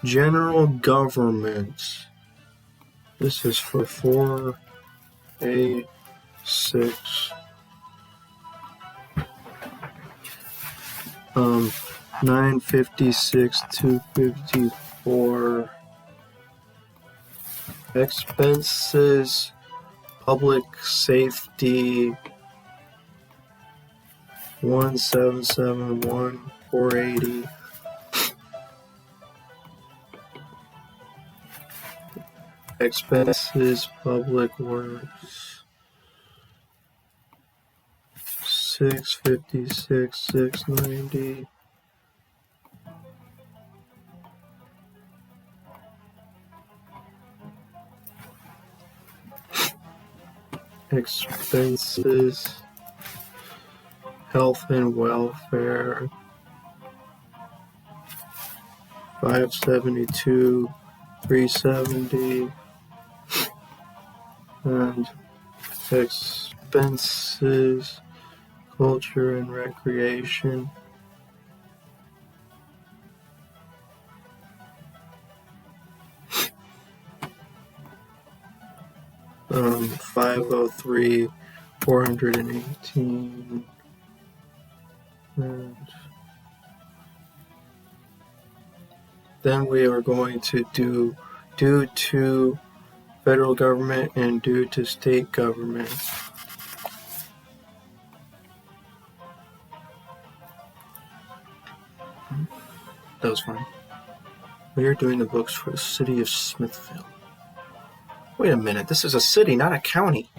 General government. This is for 4A6. 956, 254. Expenses, public safety, 1771, 480. Expenses, public works, 656, 690. Expenses, health and welfare, 572, 370. And expenses, culture and recreation, 503, 418. And then we are going to do due to federal government and due to state government. That was fun. We are doing the books for the city of Smithville. Wait a minute, this is a city, not a county.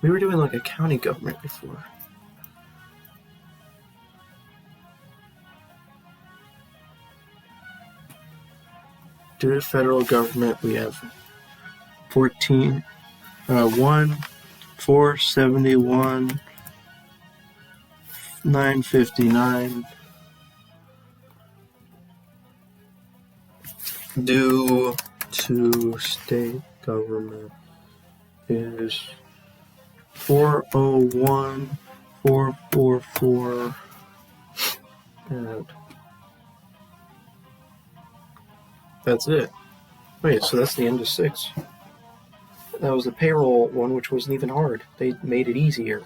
We were doing like a county government before. Due to federal government, we have 471, 959. Due to state government is 401, 444, and that's it. Wait, so that's the end of 6. That was the payroll one, which wasn't even hard. They made it easier.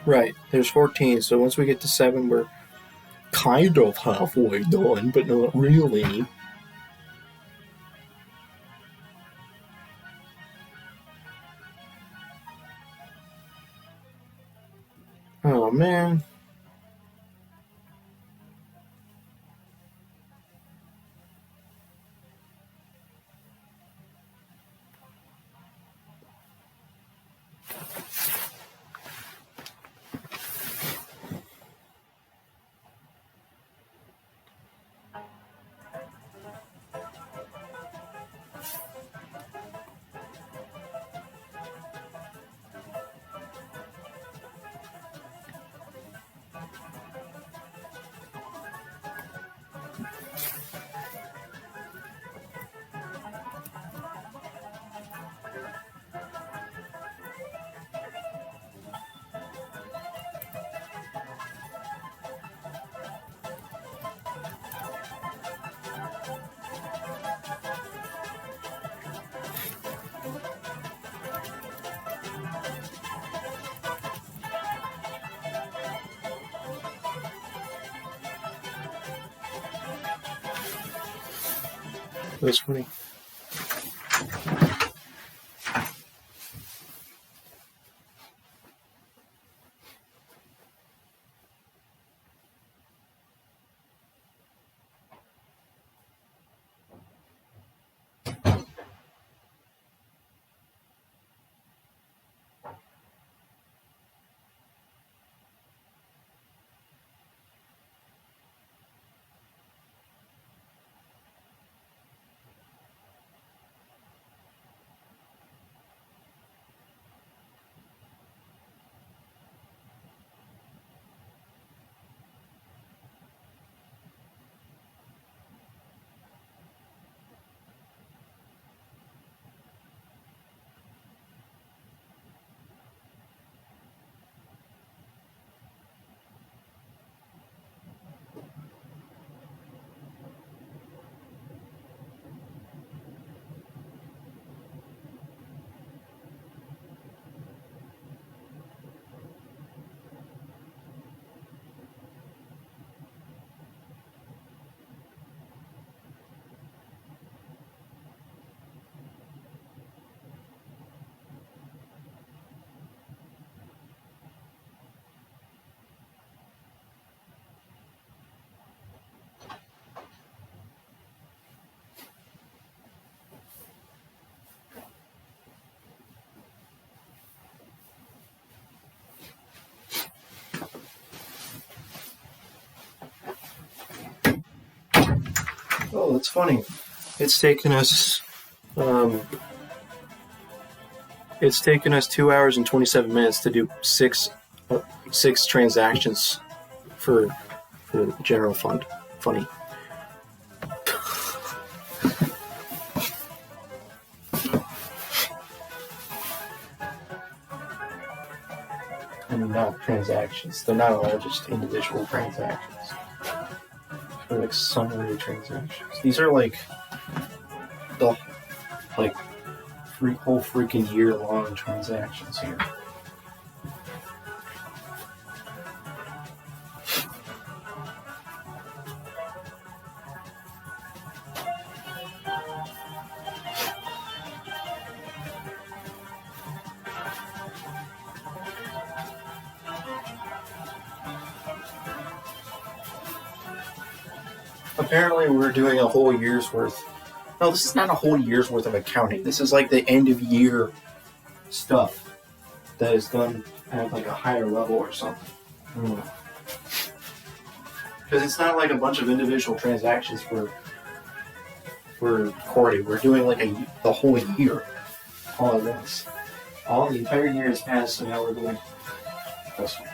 Right. There's 14, so once we get to 7, we're kind of halfway done, but not really. Oh, man. That's funny. Oh, that's funny. It's taken us, um, it's taken us 2 hours and 27 minutes to do six transactions for the general fund. Funny. And not transactions. They're not all just individual transactions. They're like summary transactions. These are like the whole freaking year-long transactions here. Apparently, we're doing a whole year's worth. No, this is not a whole year's worth of accounting. This is like the end of year stuff that is done at like a higher level or something. Because it's not like a bunch of individual transactions we're recording. We're doing like the whole year all at once. All the entire year has passed, so now we're doing this one.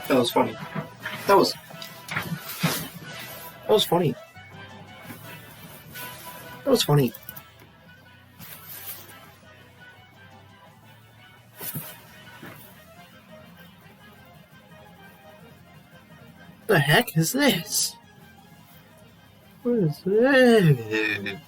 That was funny. That was funny. That was funny. The heck is this? What is this?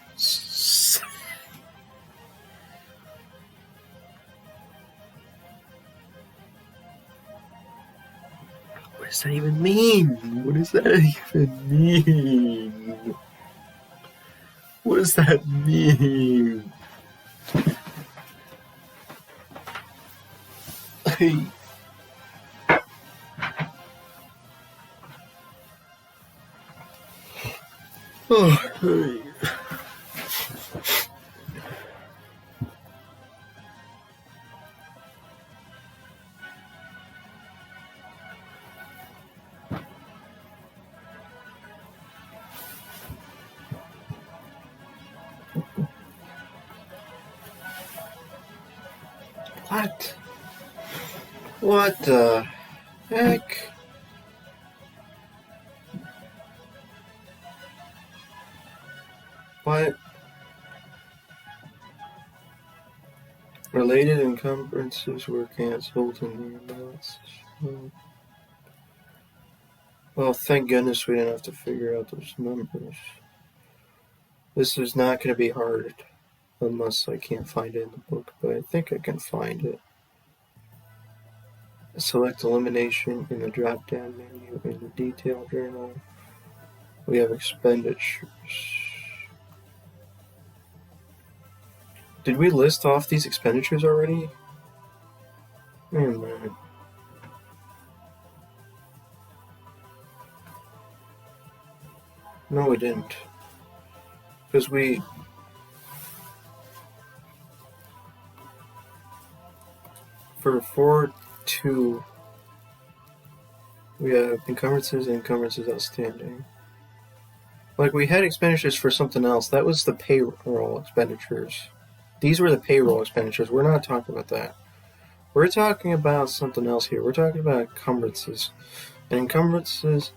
What does that even mean? What does that even mean? What does that mean? Oh, what? What the heck? What? Related encumbrances were cancelled in the amounts. Well, thank goodness we didn't have to figure out those numbers. This is not going to be hard, unless I can't find it in the book, but I think I can find it. Select elimination in the drop-down menu in the detail journal. We have expenditures. Did we list off these expenditures already? Wait a minute. No, we didn't. Because we... For 4.2, we have encumbrances and encumbrances outstanding. Like, we had expenditures for something else. That was the payroll expenditures. These were the payroll expenditures. We're not talking about that. We're talking about something else here. We're talking about encumbrances. And encumbrances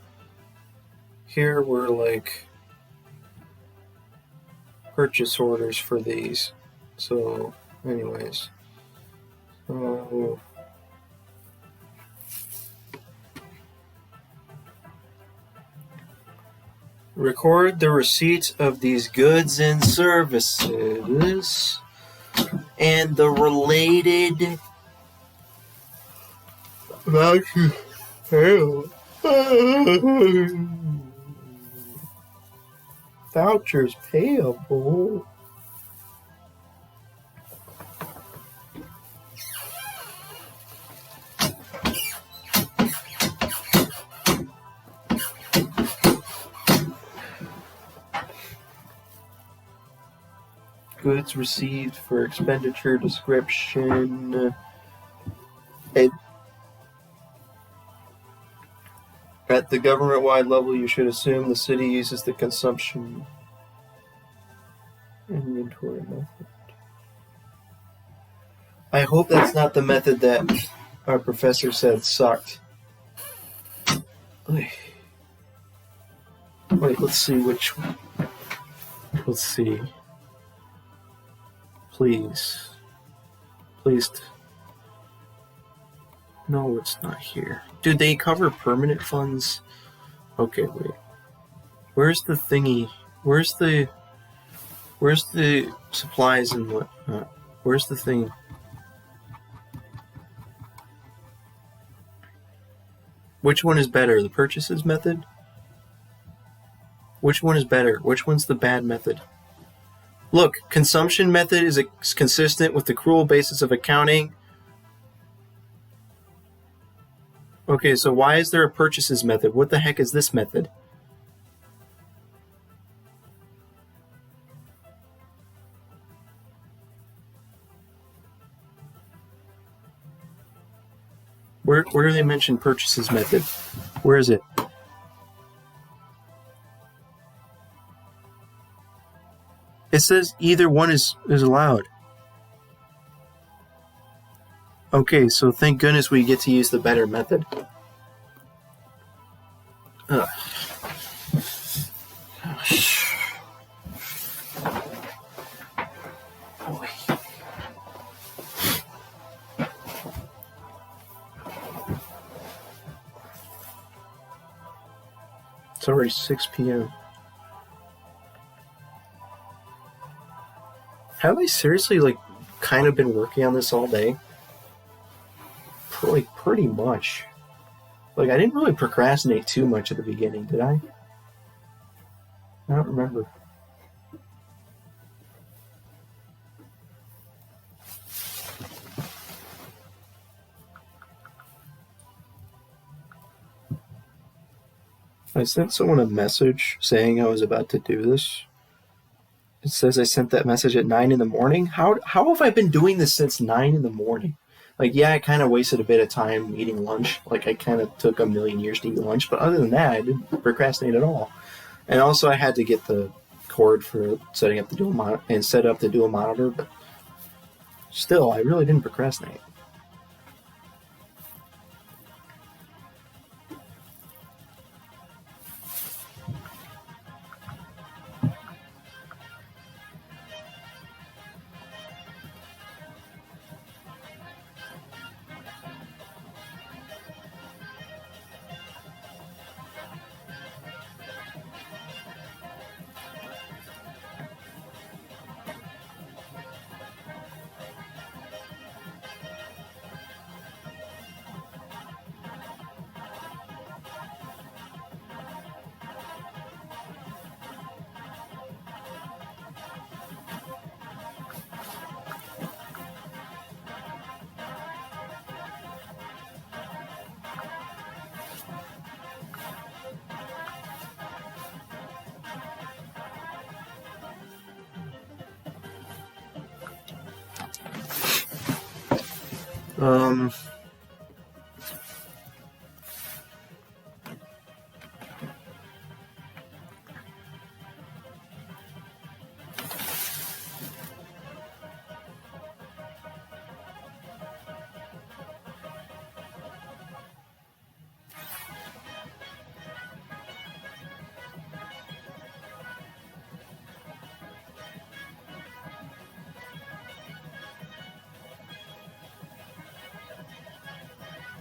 here were like purchase orders for these. So, anyways. Record the receipt of these goods and services and the related vouchers payable. Vouchers payable. Goods received for expenditure description. At the government-wide level, you should assume the city uses the consumption inventory method. I hope that's not the method that our professor said sucked. Wait, let's see which one. Let's see. Please. No, it's not here. Dude, they cover permanent funds? Okay, wait. Where's the thingy? Where's the supplies and whatnot? Where's the thing? Which one is better? The purchases method? Which one is better? Which one's the bad method? Look, consumption method is consistent with the accrual basis of accounting. Okay, so why is there a purchases method? What the heck is this method? Where do they mention purchases method? Where is it? It says either one is allowed. Okay, so thank goodness we get to use the better method. Ugh. Boy. It's already 6 p.m. Have I seriously, like, kind of been working on this all day? Like, pretty much. Like, I didn't really procrastinate too much at the beginning, did I? I don't remember. I sent someone a message saying I was about to do this. It says I sent that message at 9 in the morning. How have I been doing this since 9 in the morning? Like, yeah, I kind of wasted a bit of time eating lunch. Like, I kind of took a million years to eat lunch. But other than that, I didn't procrastinate at all. And also, I had to get the cord for setting up the dual monitor and set up the dual monitor. But still, I really didn't procrastinate. Um,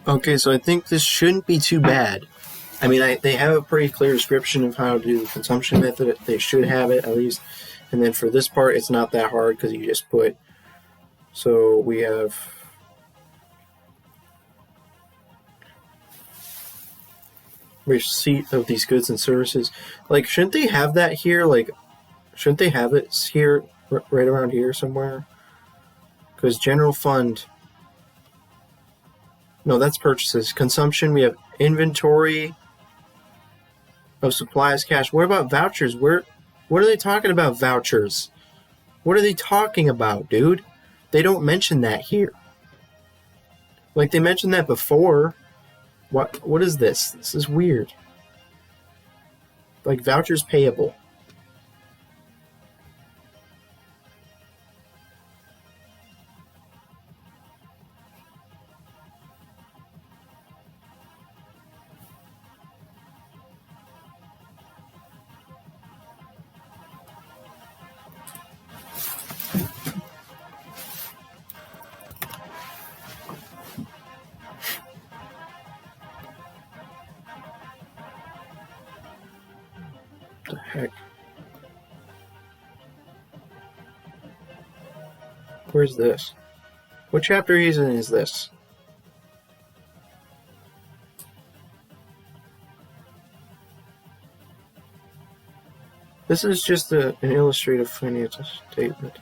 okay, so I think this shouldn't be too bad. I mean, they have a pretty clear description of how to do the consumption method. They should have it, at least. And then for this part, it's not that hard because you just put... So we have... receipt of these goods and services. Like, shouldn't they have that here? Like, shouldn't they have it here, right around here somewhere? Because general fund... No, that's purchases. Consumption, we have inventory of supplies, cash. What about vouchers? What are they talking about, vouchers? What are they talking about, dude? They don't mention that here. Like, they mentioned that before. What is this? This is weird. Like, vouchers payable. What the heck? Where's this? What chapter is this? This is just an illustrative financial statement.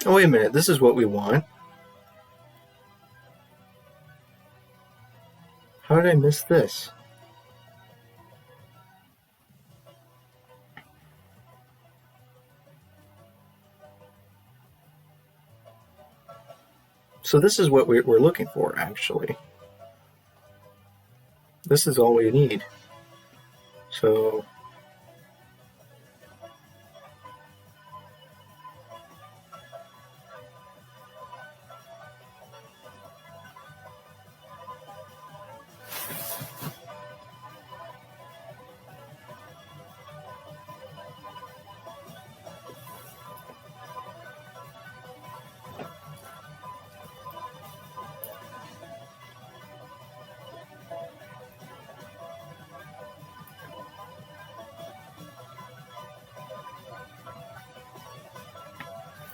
Oh, wait a minute. This is what we want. How did I miss this? So this is what we're looking for, actually. This is all we need. So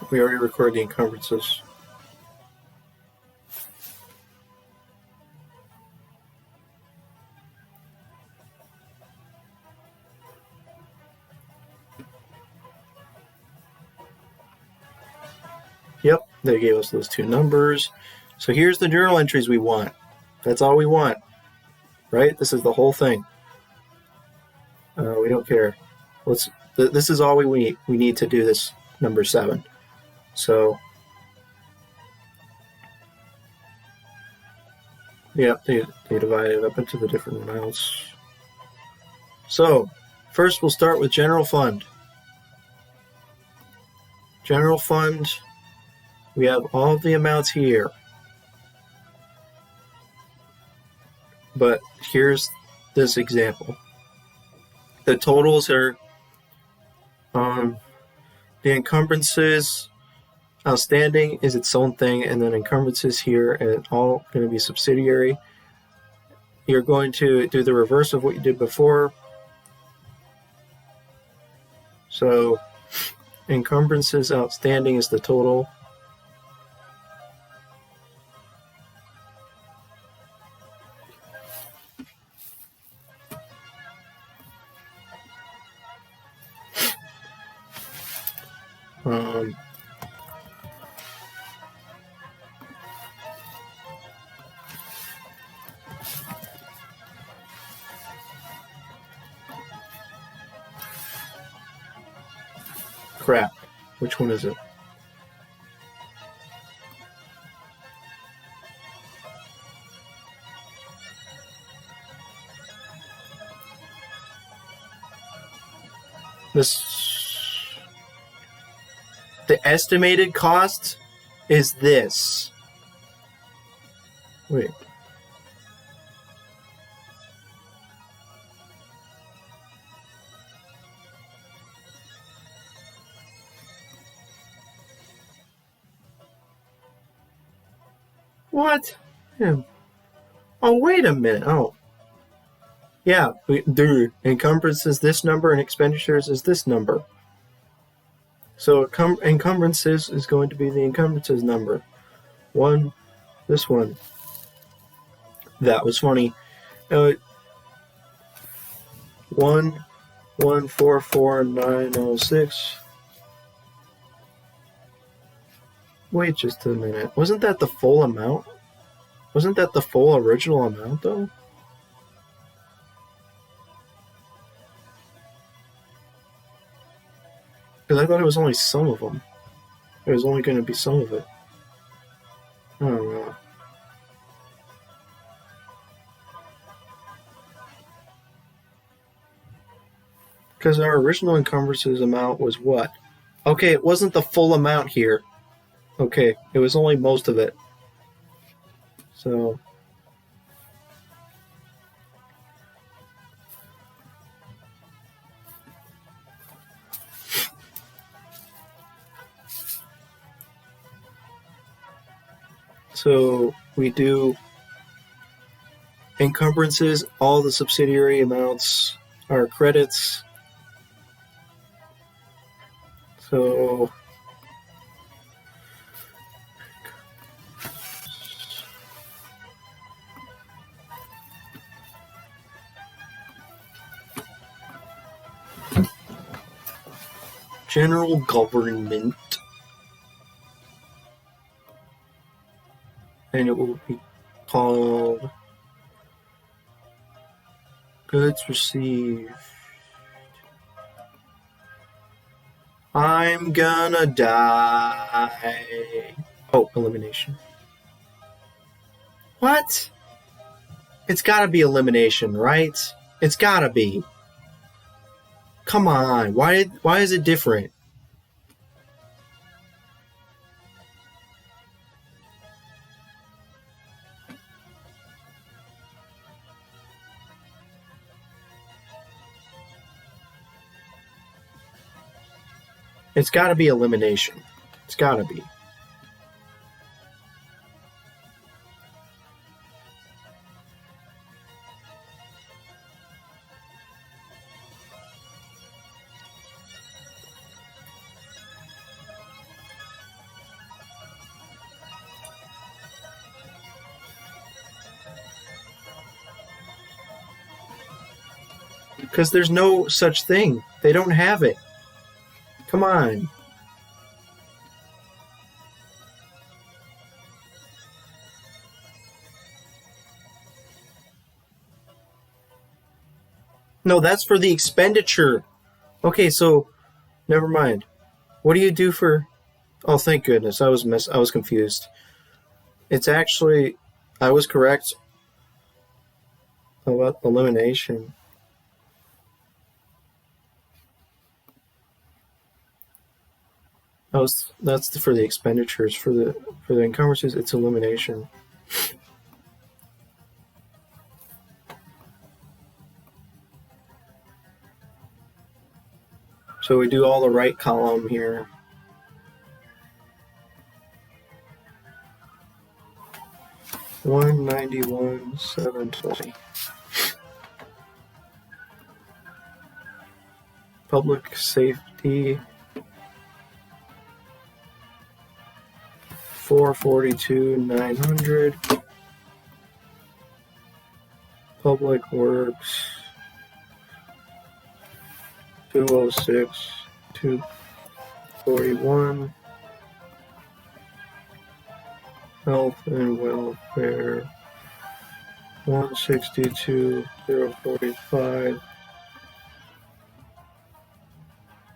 we already recorded the encumbrances. Yep, they gave us those two numbers. So here's the journal entries we want. That's all we want, right? This is the whole thing. We don't care. This is all we need to do this number 7. So, yeah, they divide it up into the different amounts. So, first we'll start with general fund. General fund, we have all of the amounts here. But here's this example. The totals are the encumbrances. Outstanding is its own thing, and then encumbrances here, and all going to be subsidiary. You're going to do the reverse of what you did before. So, encumbrances outstanding is the total. Crap. Which one is it? The estimated cost is this. Wait. What? Yeah. Oh, wait a minute. Oh. Yeah, the encumbrance is this number and expenditures is this number. So encumbrances is going to be the encumbrances number. This one. That was funny. 1144906. Wait just a minute. Wasn't that the full amount? Wasn't that the full original amount, though? Because I thought it was only some of them. It was only going to be some of it. I don't know. Because our original encumbrances amount was what? Okay, it wasn't the full amount here. Okay, it was only most of it. So... So we do encumbrances, all the subsidiary amounts are credits. So general government. and it will be called goods received. I'm gonna die. Oh, elimination. What? It's gotta be elimination, right? It's gotta be. Come on. Why is it different? It's gotta be elimination. It's gotta be. Because there's no such thing. They don't have it. Come on. No, that's for the expenditure. Okay, so never mind. What do you do for? Oh, thank goodness. I was confused. It's actually I was correct about elimination. That's for the expenditures. For the encumbrances, it's elimination. So we do all the right column here. $191,720. Public safety. $442,900. Public works. 206,241. Health and welfare. 162,045.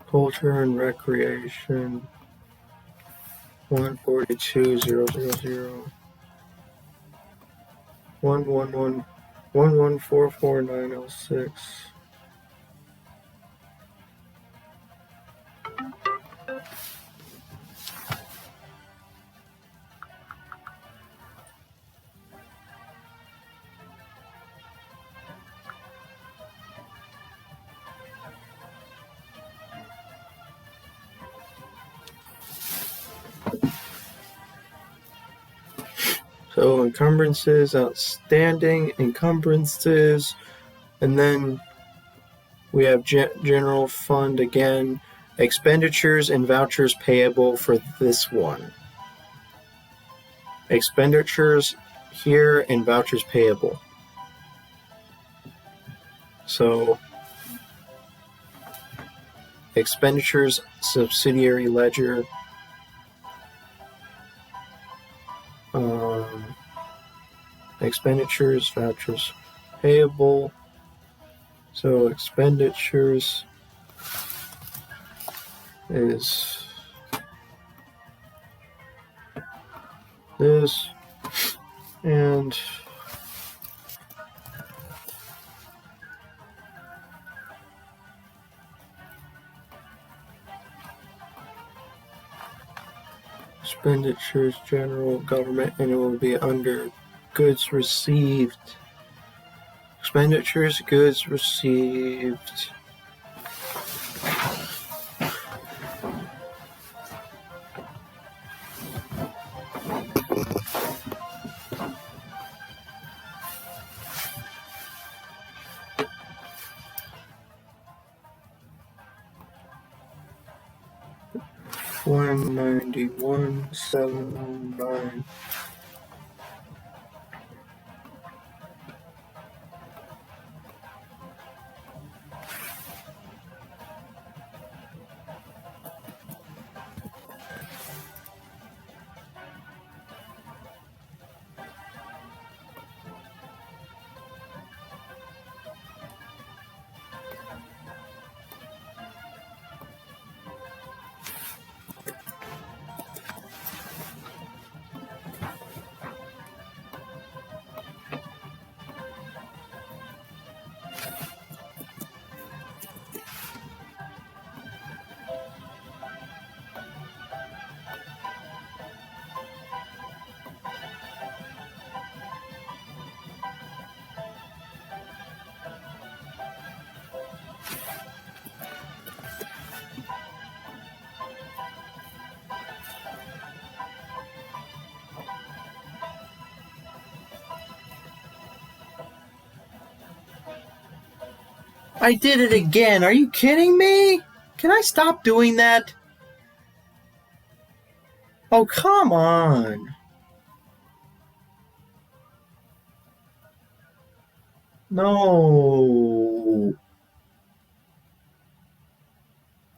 Culture and recreation. 142,000. 1144906. So encumbrances, outstanding encumbrances, and then we have general fund again, expenditures and vouchers payable for this one. Expenditures here and vouchers payable. So expenditures, subsidiary ledger, expenditures, vouchers payable. So expenditures is this, and expenditures, general government, and it will be under goods received. Expenditures, goods received. $191,709. I did it again. Are you kidding me? Can I stop doing that? Oh, come on. No.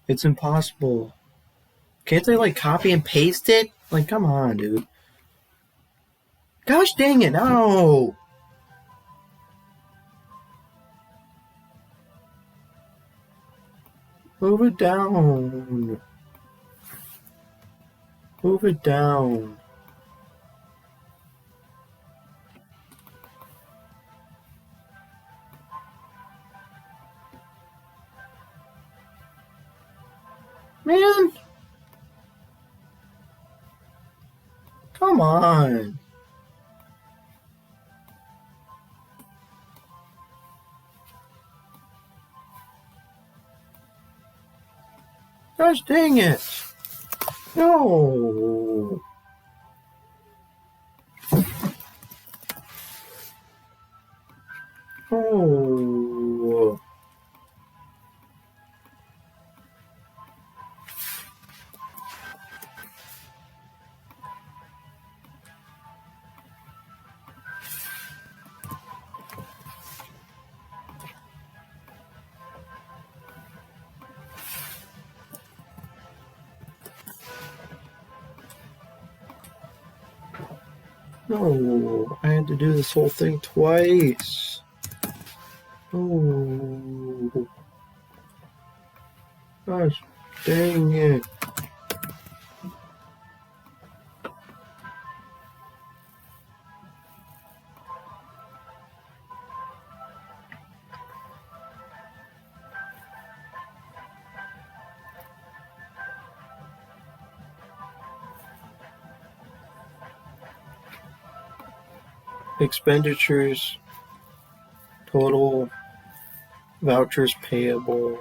It's impossible. Can't they, like, copy and paste it? Like, come on, dude. Gosh dang it, no! Move it down. Move it down. Man! Come on. Gosh dang it. No. Oh. No. I had to do this whole thing twice. Oh. Gosh dang it. Expenditures, total, vouchers payable.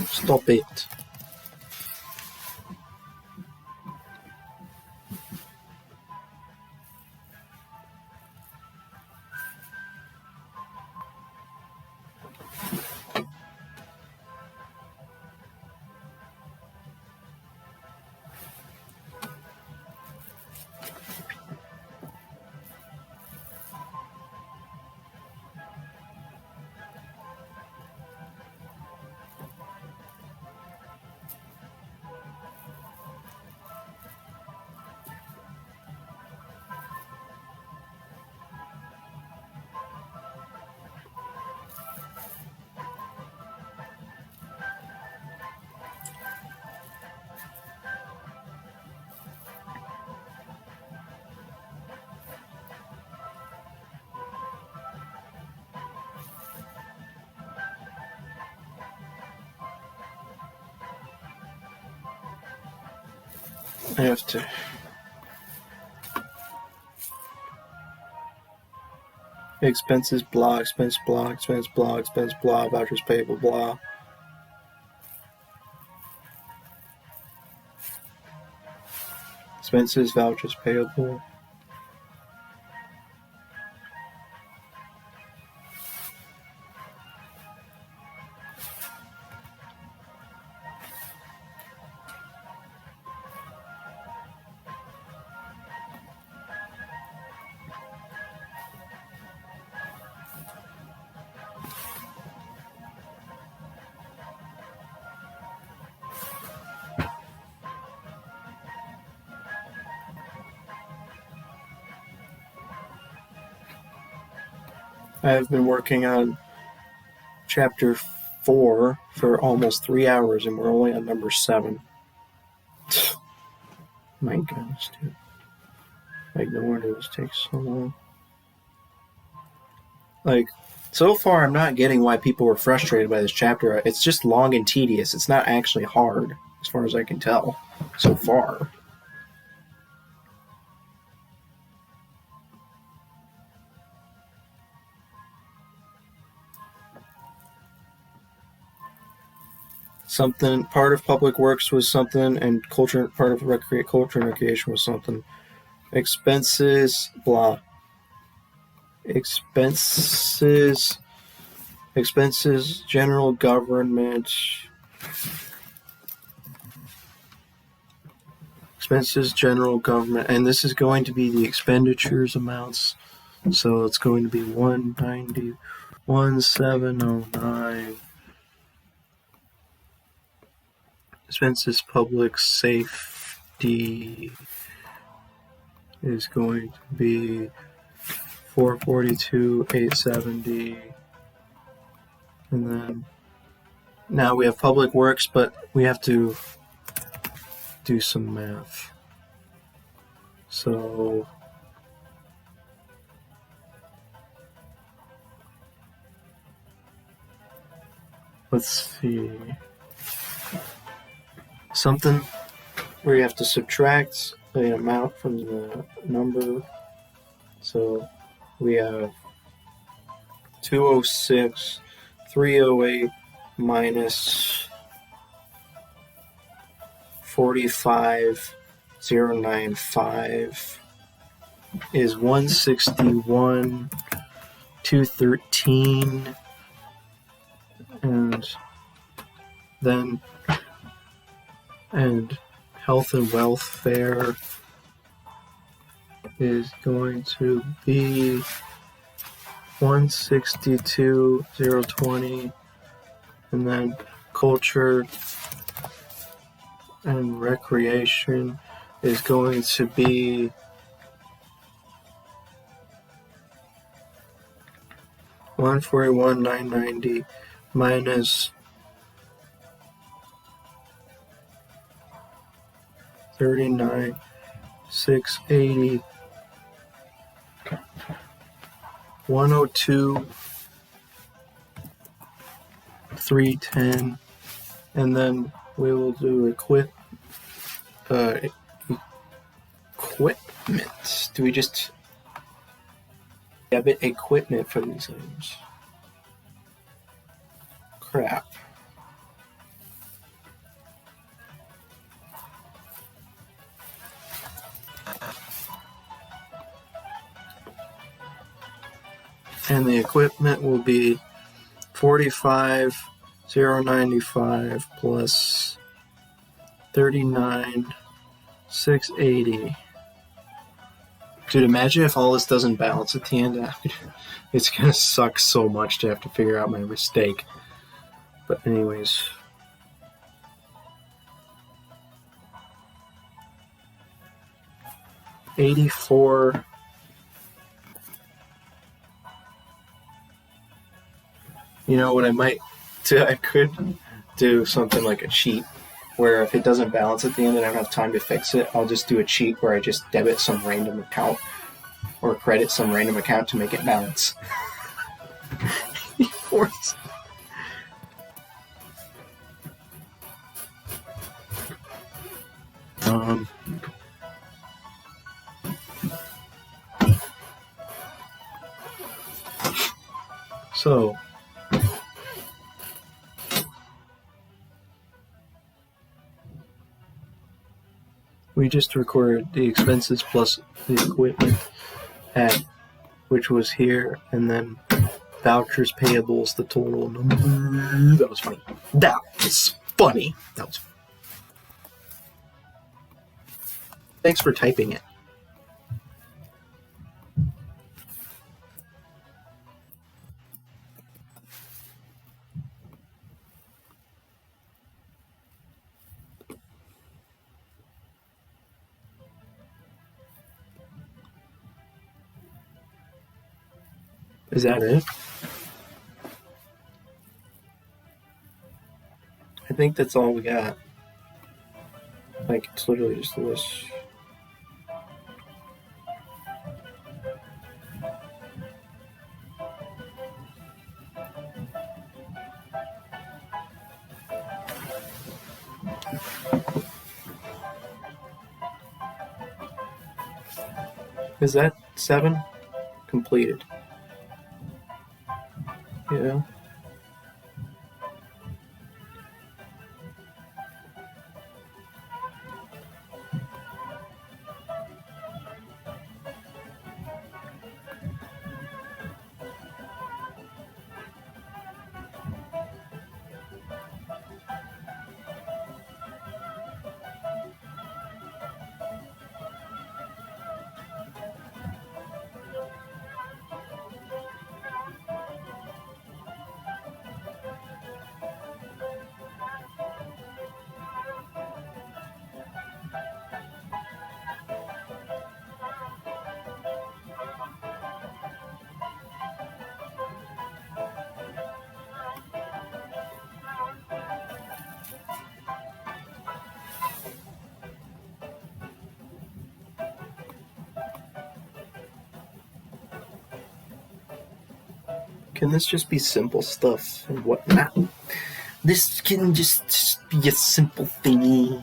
Stop it. I have to. Expenses, blah, expense, blah, expense, blah, expense, blah, vouchers payable, blah. Expenses, vouchers payable. I have been working on chapter 4 for almost 3 hours, and we're only on number 7. My goodness, dude. Like, no wonder this takes so long. Like, so far, I'm not getting why people were frustrated by this chapter. It's just long and tedious. It's not actually hard, as far as I can tell, so far. something. Part of public works was something, and culture. Part of culture and recreation was something. Expenses, blah. Expenses, general government. Expenses, general government, and this is going to be the expenditures amounts. So it's going to be 190,1709. Expenses, public safety is going to be 442,870. And then now we have public works, but we have to do some math. So let's see. Something where you have to subtract the amount from the number. So we have 206, 308 minus 45,095 is 161, 213, and health and welfare is going to be 162,020, and then culture and recreation is going to be 141,990 minus 39,680, 102, 310, and then we will do equipment. Do we just debit equipment for these items? Crap. And the equipment will be 45,095 plus 39,680. Dude, imagine if all this doesn't balance at the end. It's gonna suck so much to have to figure out my mistake. But anyways. $84. You know what I might do? I could do something like a cheat where if it doesn't balance at the end and I don't have time to fix it, I'll just do a cheat where I just debit some random account or credit some random account to make it balance. So we just recorded the expenses plus the equipment at which was here, and then vouchers payables, the total number. That was funny. Thanks for typing it. Is that it? I think that's all we got. Like, it's literally just this. Is that 7? Completed. Yeah. Can this just be simple stuff and whatnot? This can just be a simple thingy.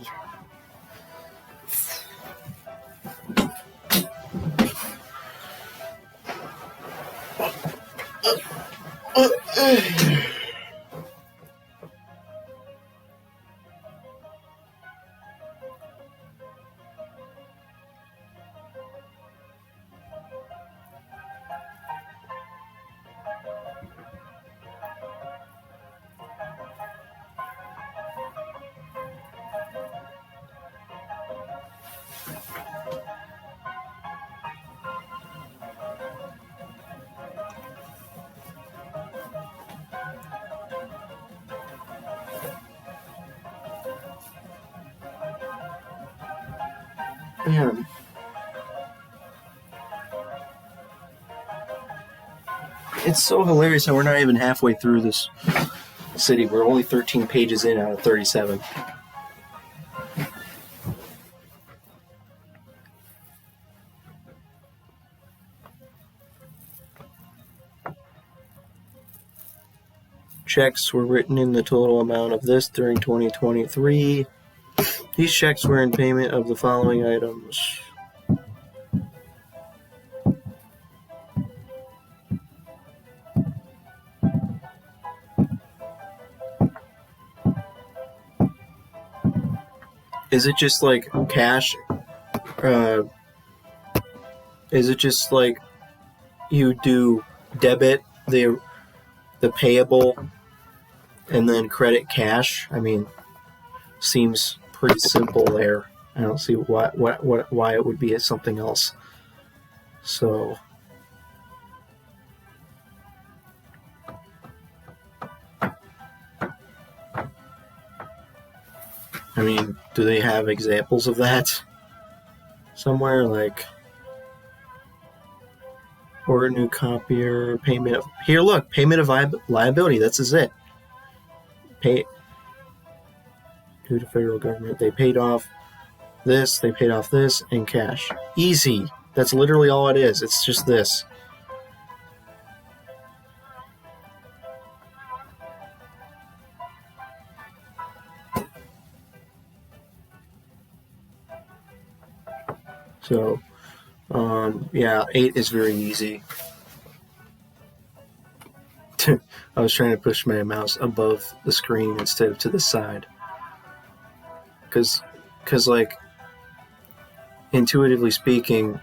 Man. It's so hilarious how we're not even halfway through this city. We're only 13 pages in out of 37. Checks were written in the total amount of this during 2023. These checks were in payment of the following items. Is it just like cash? Is it just like you do debit the payable and then credit cash? I mean, seems pretty simple there. I don't see why it would be something else. So I mean, do they have examples of that somewhere? Like, or a new copier, payment of... Here, look, payment of liability. This is it. Pay due to federal government. They paid off this, they paid off this in cash. Easy. That's literally all it is. It's just this. So, yeah, 8 is very easy. I was trying to push my mouse above the screen instead of to the side. Because like, intuitively speaking,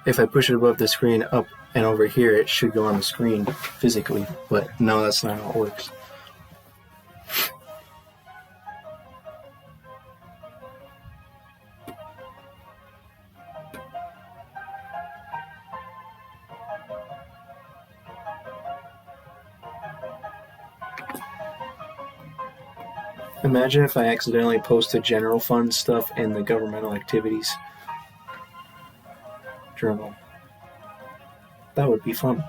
if I push it above the screen, up and over here, it should go on the screen physically. But no, that's not how it works. Imagine if I accidentally posted general fund stuff in the governmental activities journal. That would be fun.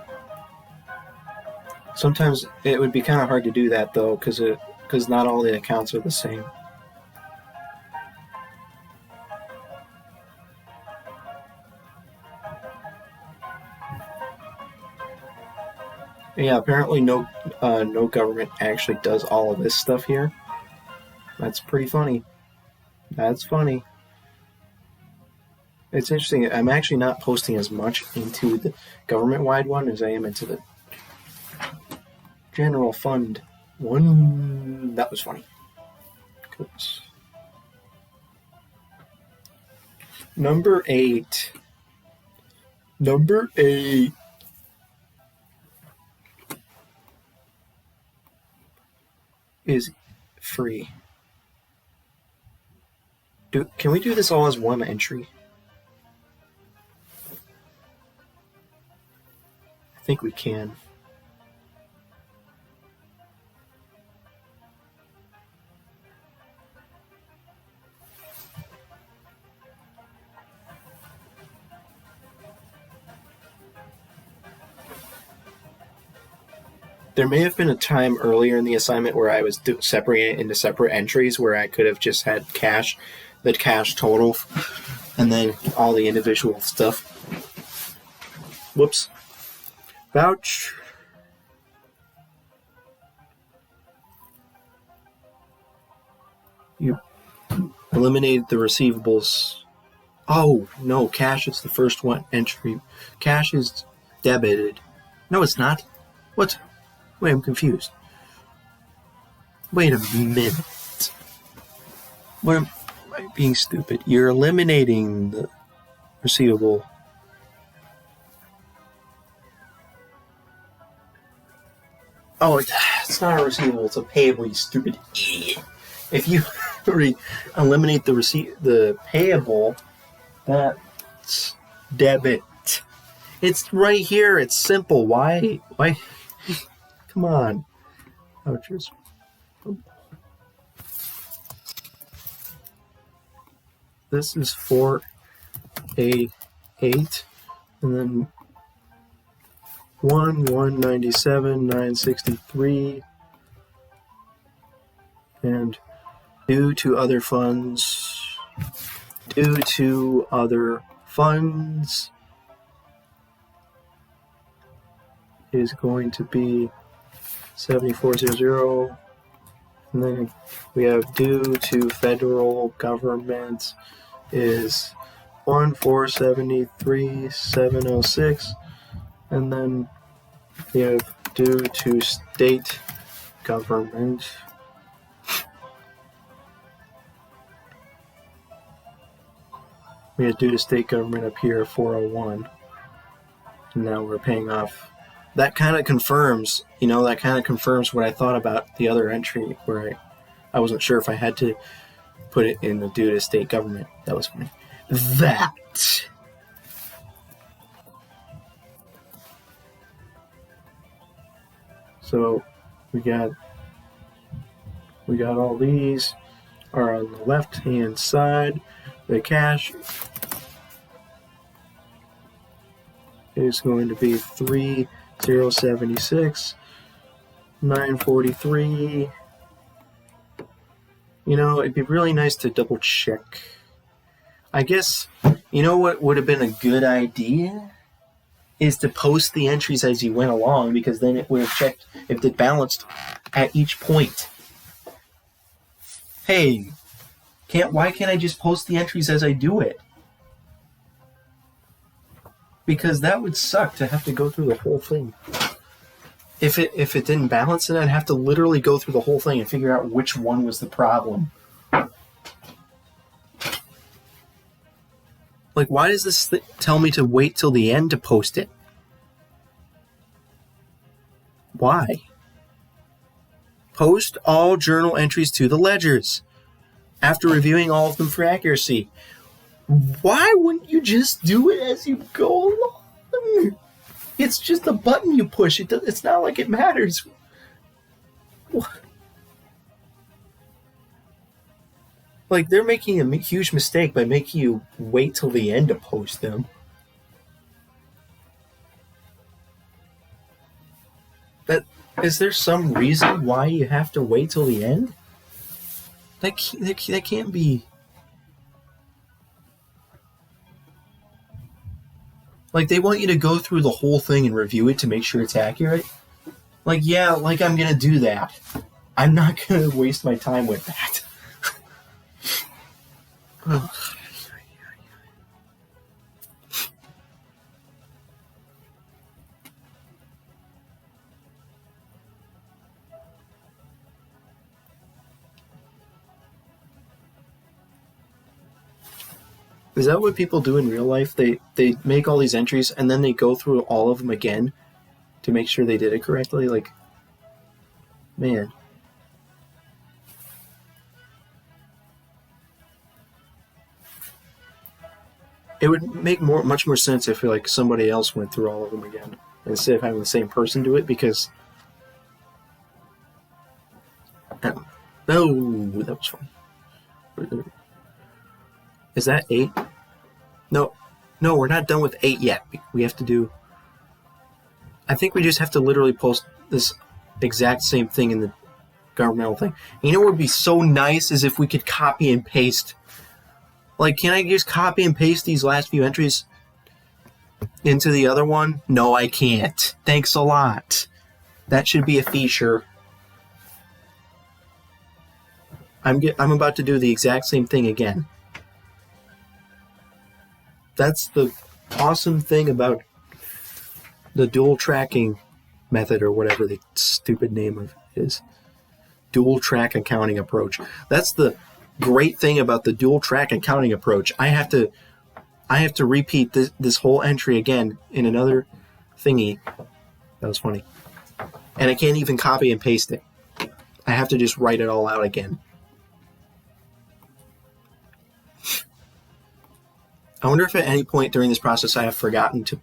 Sometimes it would be kind of hard to do that though, because not all the accounts are the same. Yeah, apparently no government actually does all of this stuff here. That's pretty funny. That's funny. It's interesting. I'm actually not posting as much into the government-wide one as I am into the general fund one. That was funny. Number 8. Number 8. Is free. Can we do this all as one entry? I think we can. There may have been a time earlier in the assignment where I was separating it into separate entries where I could have just had cash, the cash total, and then all the individual stuff. Whoops. Vouch. You eliminated the receivables. Oh, no, cash is the first one entry. Cash is debited. No, it's not. What? Wait, I'm confused. Wait a minute. What am I being stupid? You're eliminating the receivable. Oh, it's not a receivable. It's a payable, you stupid idiot. If you eliminate the payable, that's debit. It's right here. It's simple. Why? Come on. Vouchers. This is 4A8, and then 197 963, and due to other funds is going to be 7400, and then we have due to federal government is 1473706, and then we have due to state government we had due to state government up here 401, and now we're paying off. That kind of confirms, what I thought about the other entry where I wasn't sure if I had to put it in the due to state government. That was funny. That. So we got all these are on the left hand side. The cash is going to be 3076 943. It'd be really nice to double check. I guess, what would have been a good idea is to post the entries as you went along, because then it would have checked if they balanced at each point. Hey, why can't I just post the entries as I do it? Because that would suck to have to go through the whole thing. If it didn't balance, then I'd have to literally go through the whole thing and figure out which one was the problem. Like, why does this tell me to wait till the end to post it? Why? Post all journal entries to the ledgers after reviewing all of them for accuracy. Why wouldn't you just do it as you go along? It's just a button you push. It's not like it matters. Like, they're making a huge mistake by making you wait till the end to post them. Is there some reason why you have to wait till the end? That can't be. Like, they want you to go through the whole thing and review it to make sure it's accurate? Like, yeah, like I'm going to do that. I'm not going to waste my time with that. Is that what people do in real life? They make all these entries and then they go through all of them again to make sure they did it correctly? Like, man. It would make much more sense if like somebody else went through all of them again instead of having the same person do it, because that was fun. Is that 8? No, we're not done with 8 yet. We have to do. I think we just have to literally post this exact same thing in the governmental thing. You know what would be so nice is if we could copy and paste. Like, can I just copy and paste these last few entries into the other one? No, I can't. Thanks a lot. That should be a feature. I'm about to do the exact same thing again. That's the awesome thing about the dual tracking method, or whatever the stupid name of it is. Dual track accounting approach. That's the great thing about the dual track accounting approach. I have to repeat this whole entry again in another thingy. That was funny. And I can't even copy and paste it. I have to just write it all out again. I wonder if at any point during this process I have forgotten to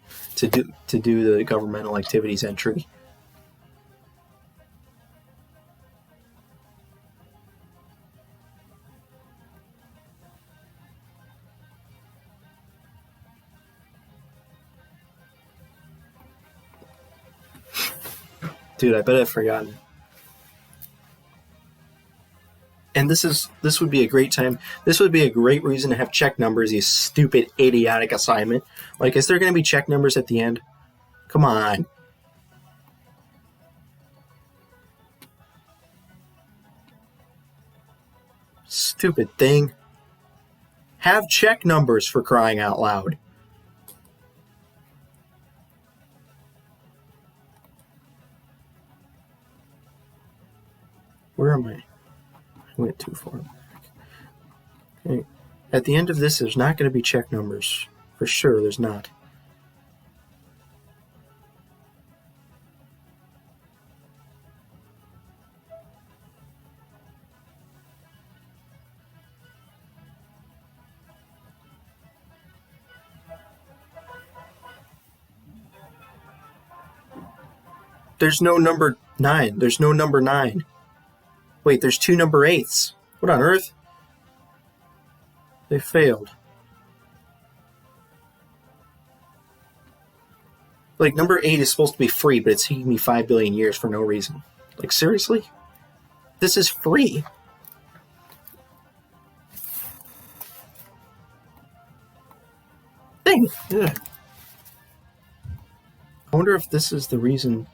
do the governmental activities entry. Dude, I bet I've forgotten. And this would be a great time. This would be a great reason to have check numbers, you stupid, idiotic assignment. Like, is there going to be check numbers at the end? Come on. Stupid thing. Have check numbers, for crying out loud. Where am I? I went too far back. Okay. At the end of this, there's not going to be check numbers. For sure, there's not. There's no number 9. There's no number 9. Wait, there's 2 number 8s. What on earth? They failed. Like, number 8 is supposed to be free, but it's taking me 5 billion years for no reason. Like, seriously? This is free. Dang. Ugh. I wonder if this is the reason.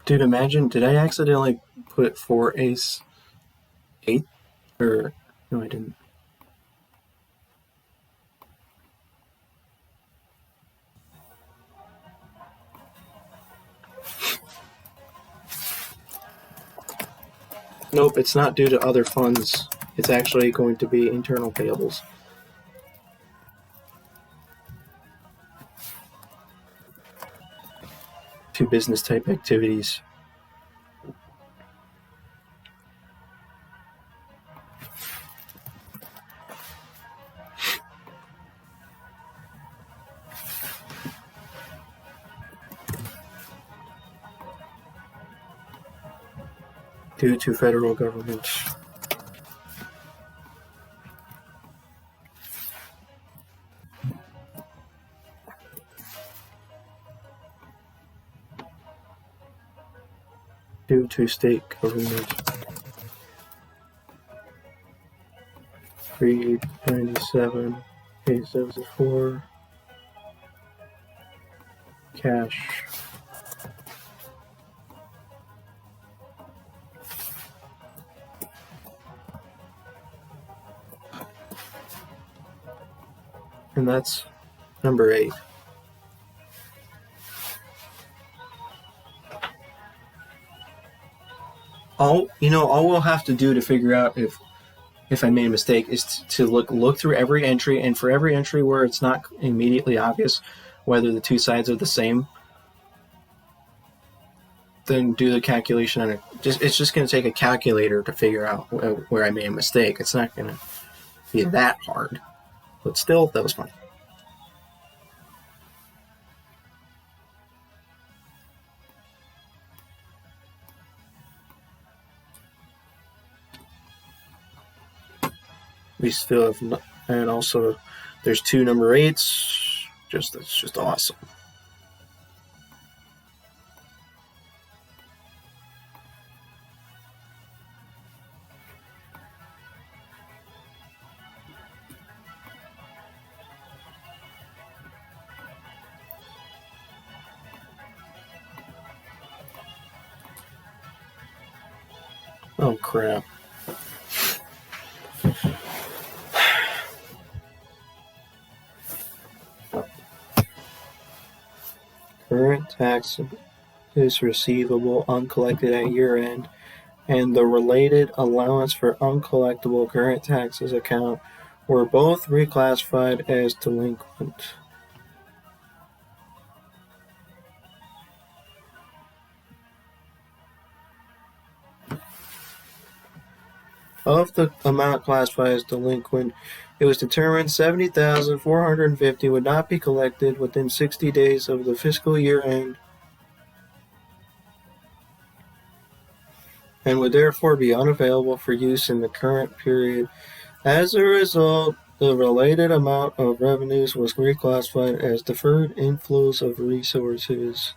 Dude, imagine, did I accidentally put 4 ace 8? Or, no, I didn't. Nope, it's not due to other funds. It's actually going to be internal payables. To business type activities. Due to federal government. Due to state government. 397, A74, cash. And that's number 8. All we'll have to do to figure out if I made a mistake is to look through every entry, and for every entry where it's not immediately obvious whether the two sides are the same, then do the calculation on it. It's just going to take a calculator to figure out where I made a mistake. It's not going to be that hard. But still, that was funny. We still have, and also there's 2 number 8s. That's just awesome. Oh, crap. Current tax is receivable uncollected at year end, and the related allowance for uncollectible current taxes account were both reclassified as delinquent. Of the amount classified as delinquent, it was determined $70,450 would not be collected within 60 days of the fiscal year end and would therefore be unavailable for use in the current period. As a result, the related amount of revenues was reclassified as deferred inflows of resources.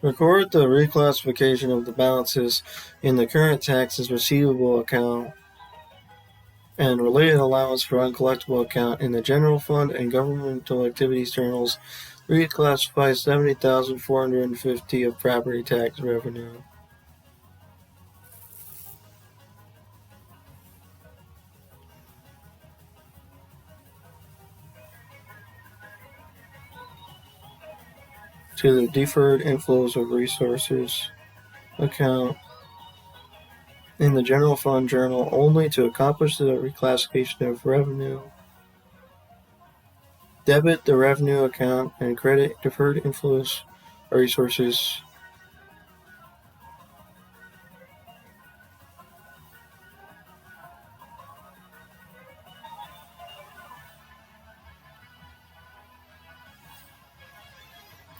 Record the reclassification of the balances in the current taxes receivable account and related allowance for uncollectible account in the general fund and governmental activities journals. Reclassify $70,450 of property tax revenue. To the deferred inflows of resources account in the general fund journal only to accomplish the reclassification of revenue. Debit the revenue account and credit deferred inflows of resources.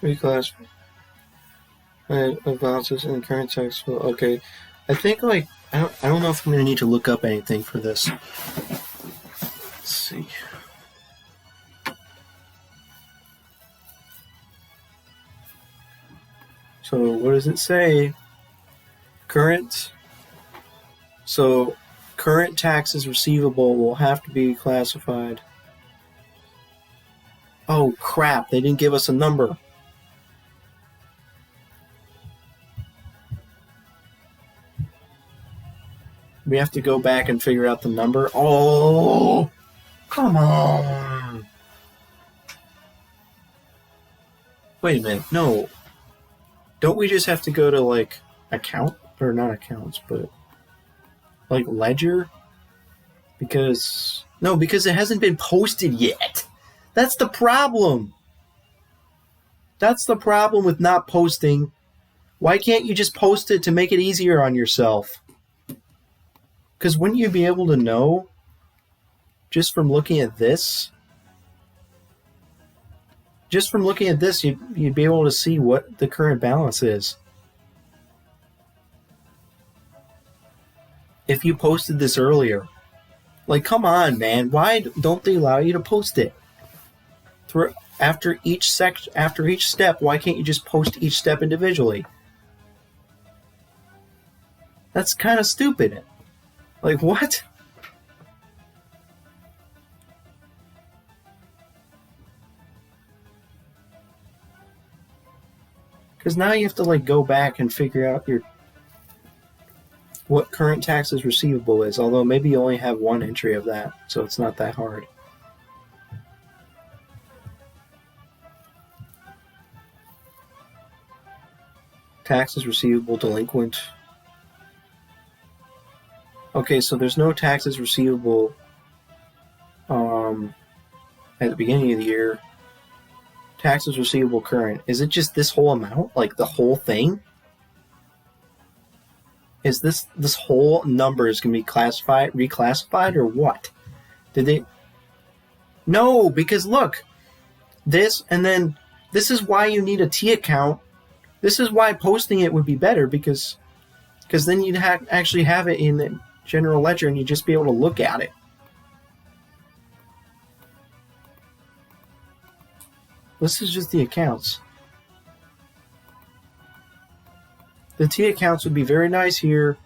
Reclass advances in current tax. Okay, I think I don't know if I'm gonna need to look up anything for this. Let's see. So what does it say? Current taxes receivable will have to be classified. Oh crap! They didn't give us a number. We have to go back and figure out the number. Oh, come on. Wait a minute. No. Don't we just have to go to, like, account? Or not accounts, but, like, ledger? Because it hasn't been posted yet. That's the problem. That's the problem with not posting. Why can't you just post it to make it easier on yourself? Because wouldn't you be able to know just from looking at this? Just from looking at this, you'd be able to see what the current balance is. If you posted this earlier. Like, come on, man. Why don't they allow you to post it? After each step, why can't you just post each step individually? That's kind of stupid. Like, what? Because now you have to, like, go back and figure out what current taxes receivable is, although maybe you only have one entry of that, so it's not that hard. Taxes receivable delinquent. Okay, so there's no taxes receivable at the beginning of the year. Taxes receivable current. Is it just this whole amount? Like the whole thing? Is this whole number is going to be reclassified, or what? Did they? No, because look, this, and then this is why you need a T account. This is why posting it would be better, because then you'd actually have it in the general ledger and you'd just be able to look at it. This is just the accounts. The T accounts would be very nice here.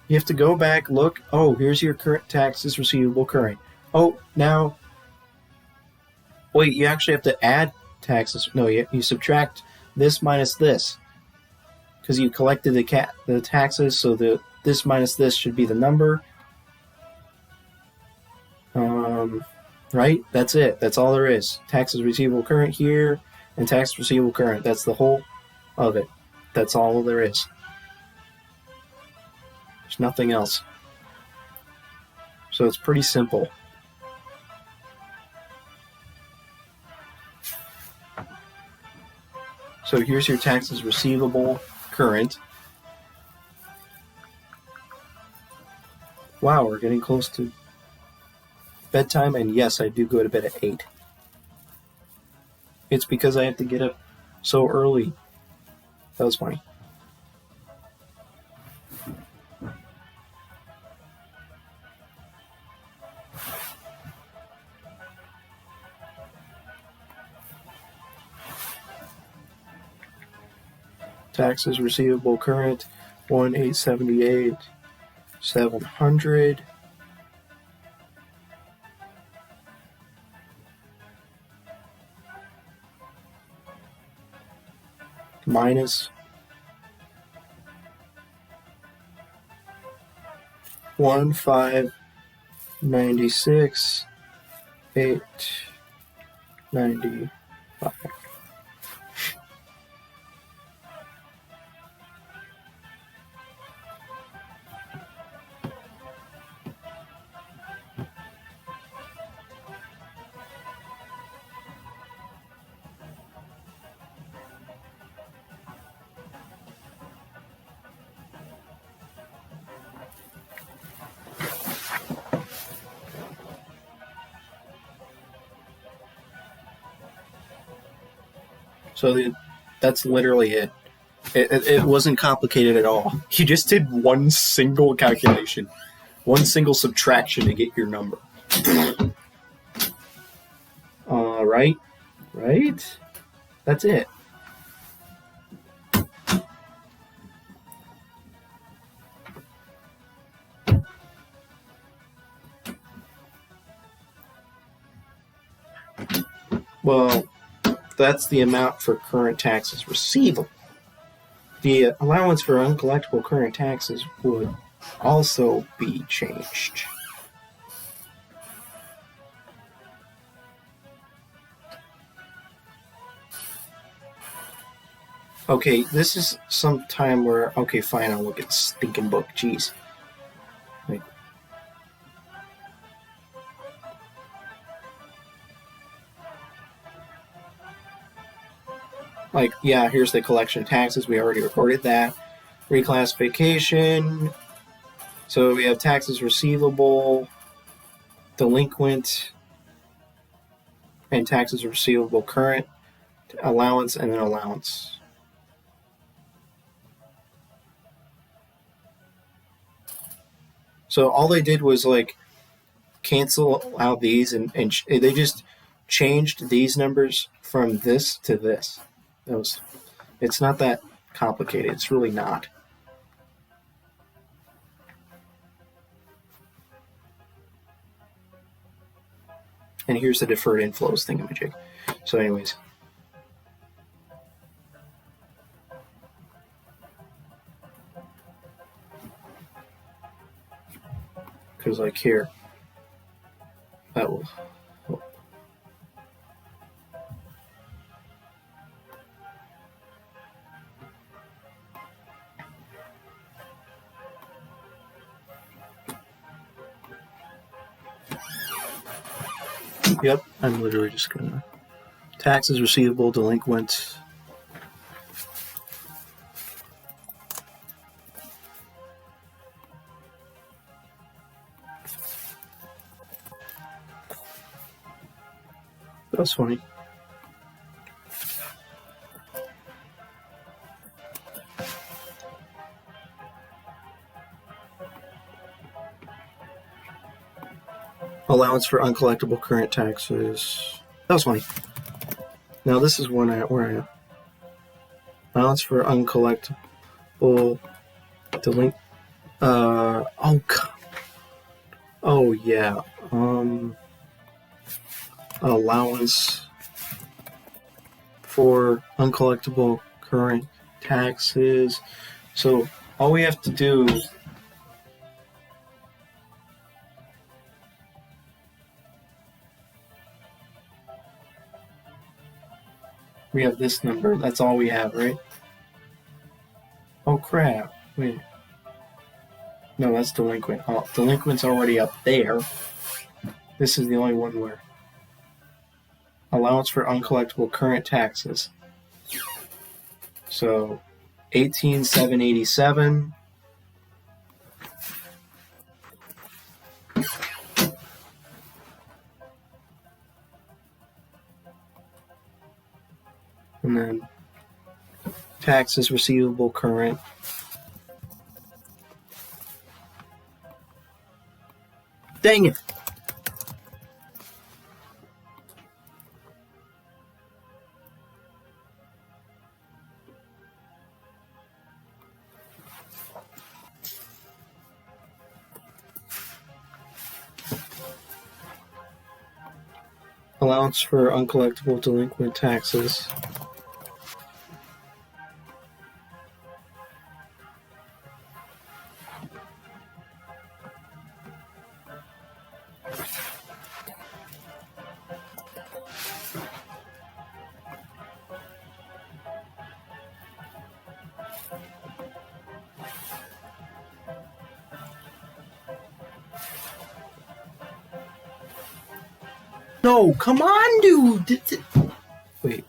You have to go back, look. Oh, here's your current taxes receivable current. Oh, now, wait, you actually have to add taxes. No, you subtract this minus this, because you collected the taxes, so this minus this should be the number. Right? That's it. That's all there is. Taxes receivable current here, and tax receivable current. That's the whole of it. That's all there is. There's nothing else. So it's pretty simple. So here's your taxes receivable current. Wow, we're getting close to bedtime, and yes, I do go to bed at 8. It's because I have to get up so early. That was funny. Taxes receivable current 1,878 700. Minus 1,596 895. So that's literally it. It wasn't complicated at all. You just did one single calculation, one single subtraction to get your number. Right? That's it. Well, that's the amount for current taxes receivable. The allowance for uncollectible current taxes would also be changed. Okay, this is some time where, okay, fine, I'll look at the stinking book. Jeez. Like, yeah, here's the collection of taxes. We already recorded that. Reclassification. So we have taxes receivable, delinquent, and taxes receivable current, allowance, and then allowance. So all they did was like cancel out these, and they just changed these numbers from this to this. It's not that complicated. It's really not. And here's the deferred inflows thingamajig. So anyways. Because like here, that will... Yep, I'm literally just gonna taxes receivable, delinquent. That's funny. Allowance for uncollectible current taxes. That was funny. Now this is where I am. Allowance for uncollectible oh yeah. Allowance for uncollectible current taxes. So all we have to do we have this number. That's all we have, right? Oh crap. Wait. No, that's delinquent. Oh, delinquent's already up there. This is the only one where allowance for uncollectible current taxes. So 18,787. And then taxes receivable current. Dang it. Allowance for uncollectible delinquent taxes. No, come on, dude. Wait.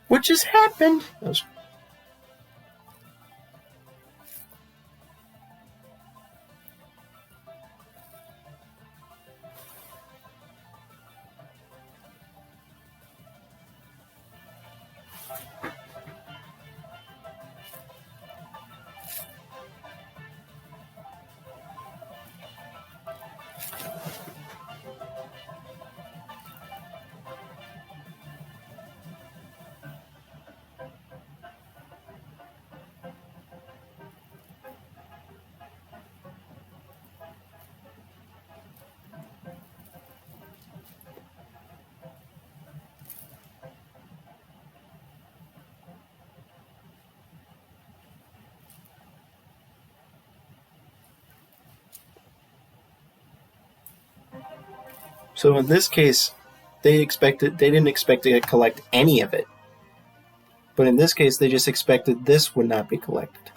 What just happened? So in this case, they didn't expect to collect any of it. But in this case, they just expected this would not be collected.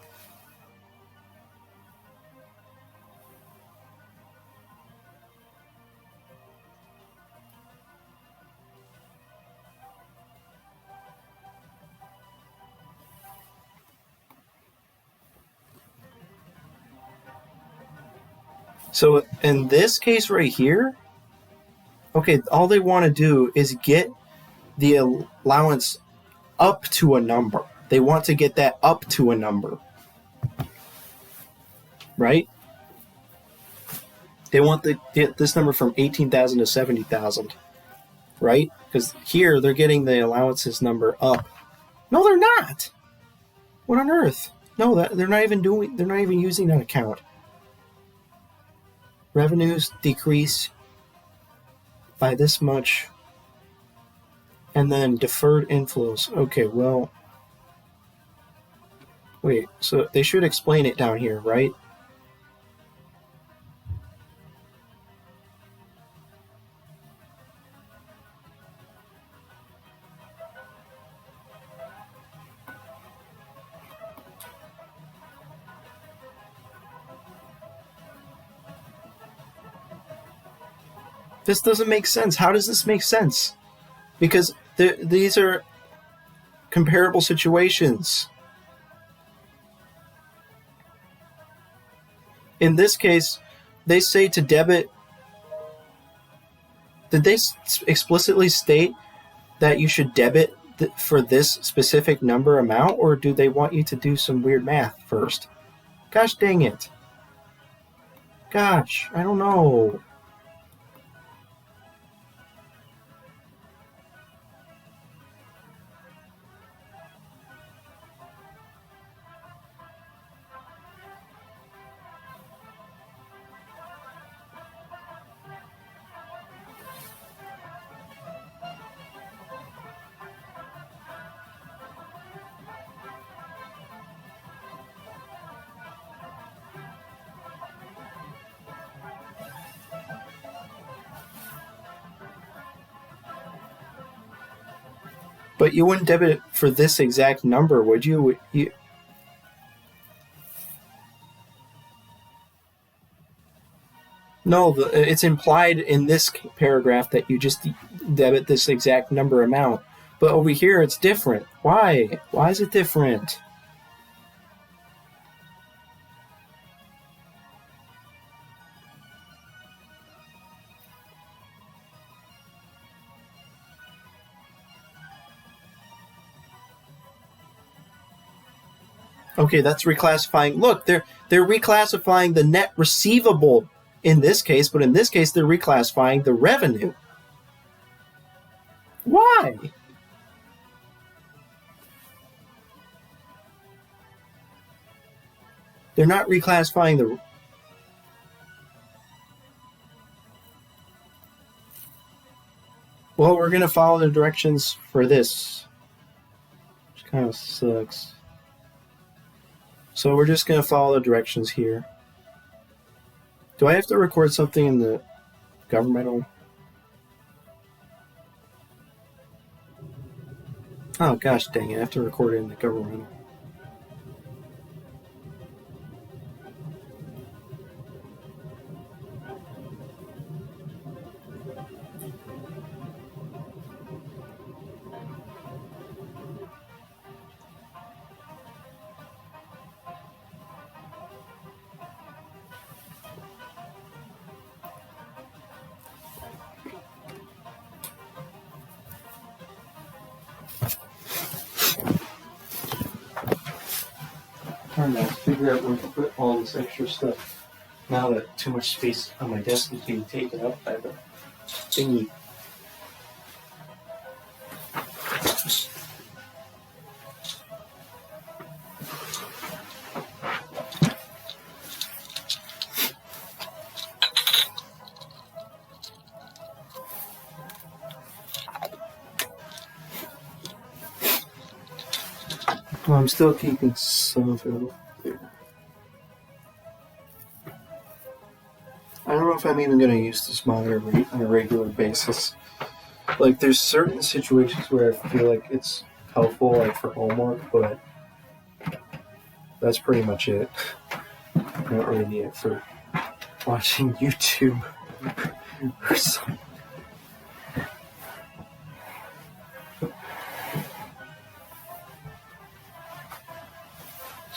So in this case right here, okay, all they want to do is get the allowance up to a number. They want to get that up to a number. Right? They want to get this number from 18,000 to 70,000. Right? Because here they're getting the allowances number up. No, they're not. What on earth? No, they're not even using that account. Revenues decrease by this much. And then deferred inflows. Okay, well, wait, so they should explain it down here, right? This doesn't make sense. How does this make sense? Because these are comparable situations. In this case, they say to debit. Did they explicitly state that you should debit for this specific number amount, or do they want you to do some weird math first? Gosh dang it. Gosh, I don't know. But you wouldn't debit it for this exact number, would you? No, it's implied in this paragraph that you just debit this exact number amount. But over here, it's different. Why? Why is it different? Okay, that's reclassifying. Look, they're reclassifying the net receivable in this case, but in this case, they're reclassifying the revenue. Why? They're not reclassifying the... Well, we're going to follow the directions for this, which kind of sucks. So we're just going to follow the directions here. Do I have to record something in the governmental? Oh gosh dang it, I have to record it in the governmental. Trying to figure out where to put all this extra stuff now that too much space on my desk is being taken up by the thingy. Well, I'm still keeping some of it there. I don't know if I'm even going to use this monitor on a regular basis. Like, there's certain situations where I feel like it's helpful, like for homework, but that's pretty much it. I don't really need it for watching YouTube or something.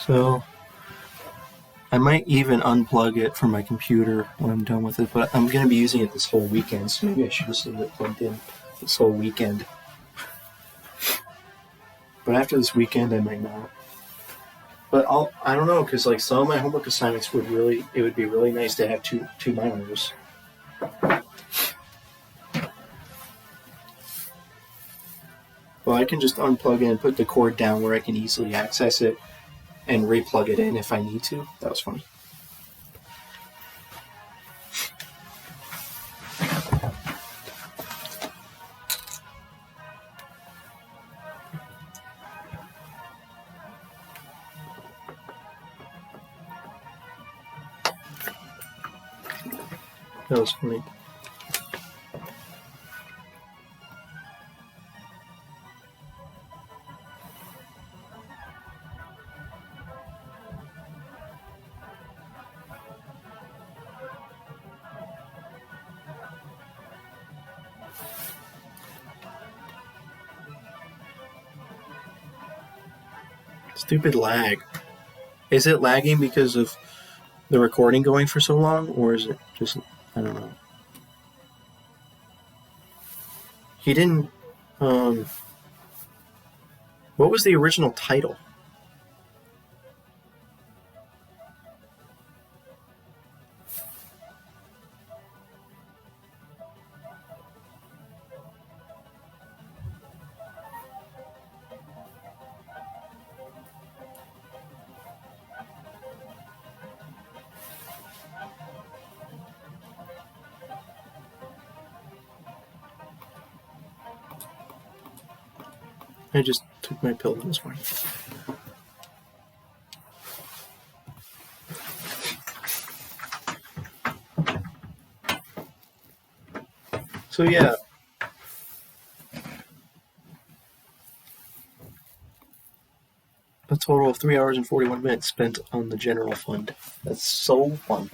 So, I might even unplug it from my computer when I'm done with it, but I'm going to be using it this whole weekend, so maybe I should just leave it plugged in this whole weekend. But after this weekend, I might not. But I don't know, because like some of my homework assignments it would be really nice to have two monitors. Well, I can just unplug it and put the cord down where I can easily access it and replug it in if I need to. That was funny. That was funny. Stupid lag. Is it lagging because of the recording going for so long, or is it just, I don't know. He didn't, what was the original title? I just took my pill this morning. So yeah. total of 3 hours and 41 minutes spent on the general fund. That's so fun.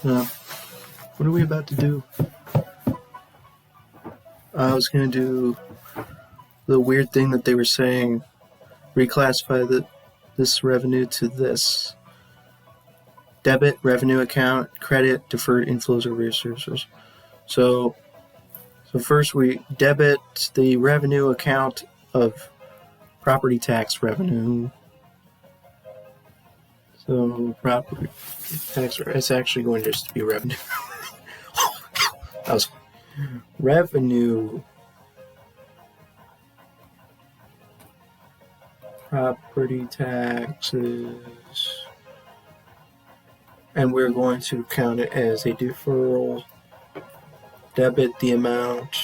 Well, what are we about to do? I was going to do the weird thing that they were saying, reclassify this revenue to this. Debit, revenue account, credit, deferred inflows or resources. So first we debit the revenue account of property tax revenue. So property tax, it's actually going to just be revenue. That was revenue. Property taxes. And we're going to count it as a deferral. Debit the amount.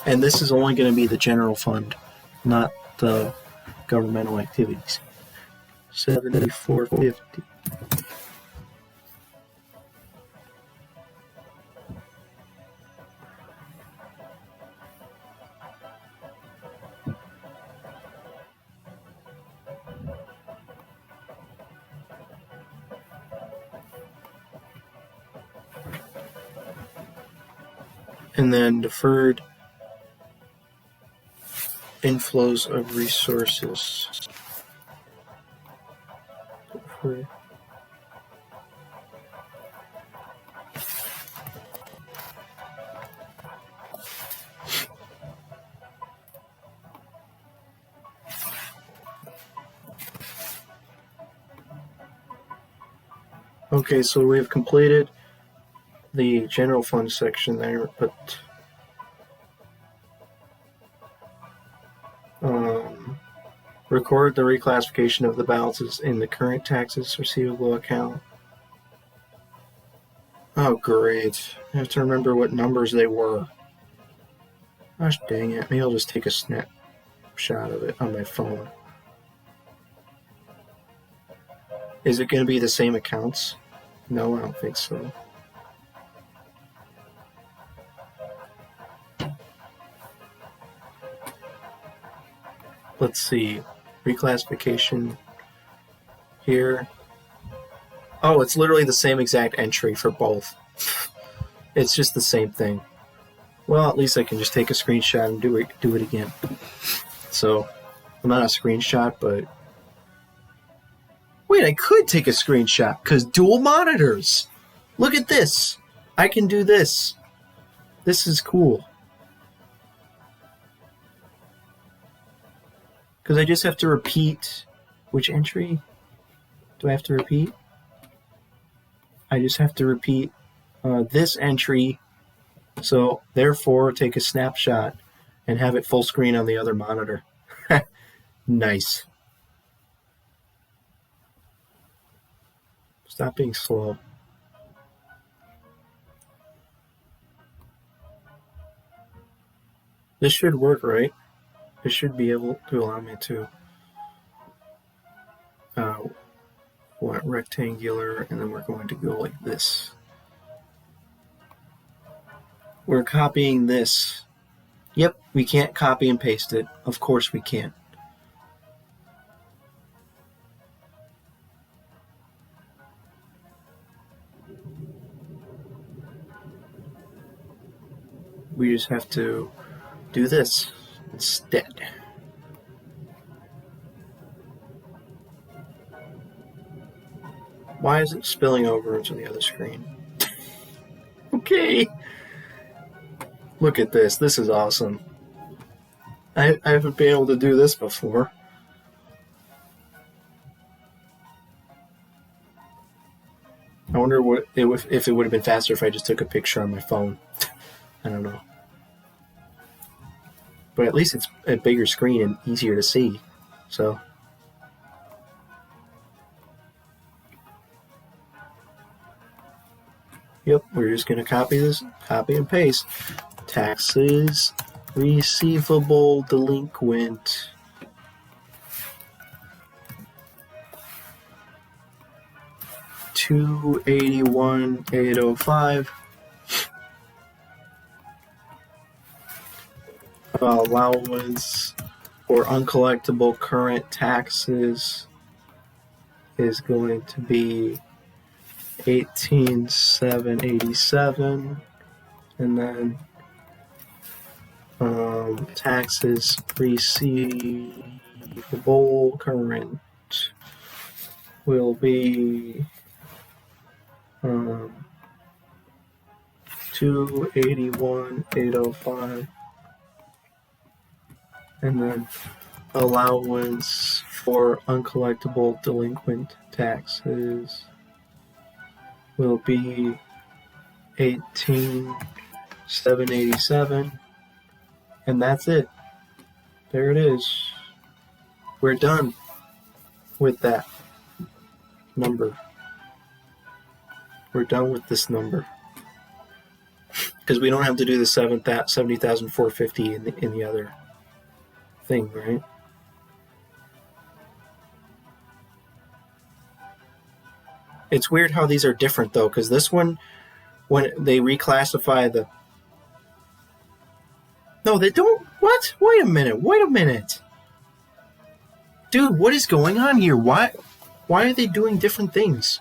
And this is only going to be the general fund, not the governmental activities. 7450. And then deferred inflows of resources. Deferred. Okay, so we have completed the general fund section there, but record the reclassification of the balances in the current taxes receivable account. Oh, great. I have to remember what numbers they were. Gosh dang it. Maybe I'll just take a snapshot of it on my phone. Is it going to be the same accounts? No, I don't think so. Let's see. Reclassification here. Oh, it's literally the same exact entry for both. It's just the same thing. Well, at least I can just take a screenshot and do it again. So, well, not a screenshot, but wait, I could take a screenshot because dual monitors. Look at this. I can do this. This is cool. Because I just have to repeat. Which entry do I have to repeat? I just have to repeat this entry. So, therefore, take a snapshot and have it full screen on the other monitor. Nice. Stop being slow. This should work, right? It should be able to allow me to rectangular, and then we're going to go like this. We're copying this. Yep, we can't copy and paste it. Of course we can't. We just have to do this instead. Why is it spilling over into the other screen? Okay. Look at this. This is awesome. I haven't been able to do this before. I wonder if it would have been faster if I just took a picture on my phone. I don't know. But at least it's a bigger screen and easier to see. So. Yep, we're just going to copy this, copy and paste. Taxes, receivable, delinquent. $281,805. Allowance for uncollectible current taxes is going to be 18,787, and then taxes receivable current will be 281,805, and then allowance for uncollectible delinquent taxes will be 18,787, and that's it. There it is. We're done with that number. We're done with this number because we don't have to do the 70,450 in the other thing, right? It's weird how these are different though, because this one, when they reclassify the... No, they don't. What? Wait a minute. Dude, what is going on here? Why are they doing different things?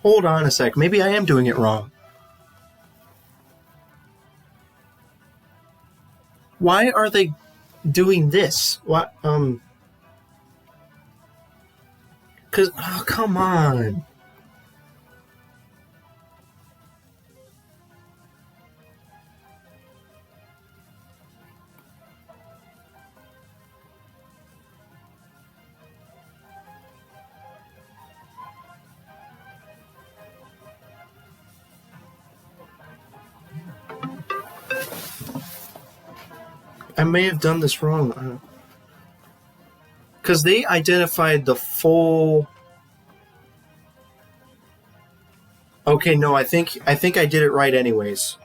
Hold on a sec. Maybe I am doing it wrong. Why are they doing this? What? Because, oh, come on. I may have done this wrong. Because they identified the full... Okay, no, I think I did it right anyways.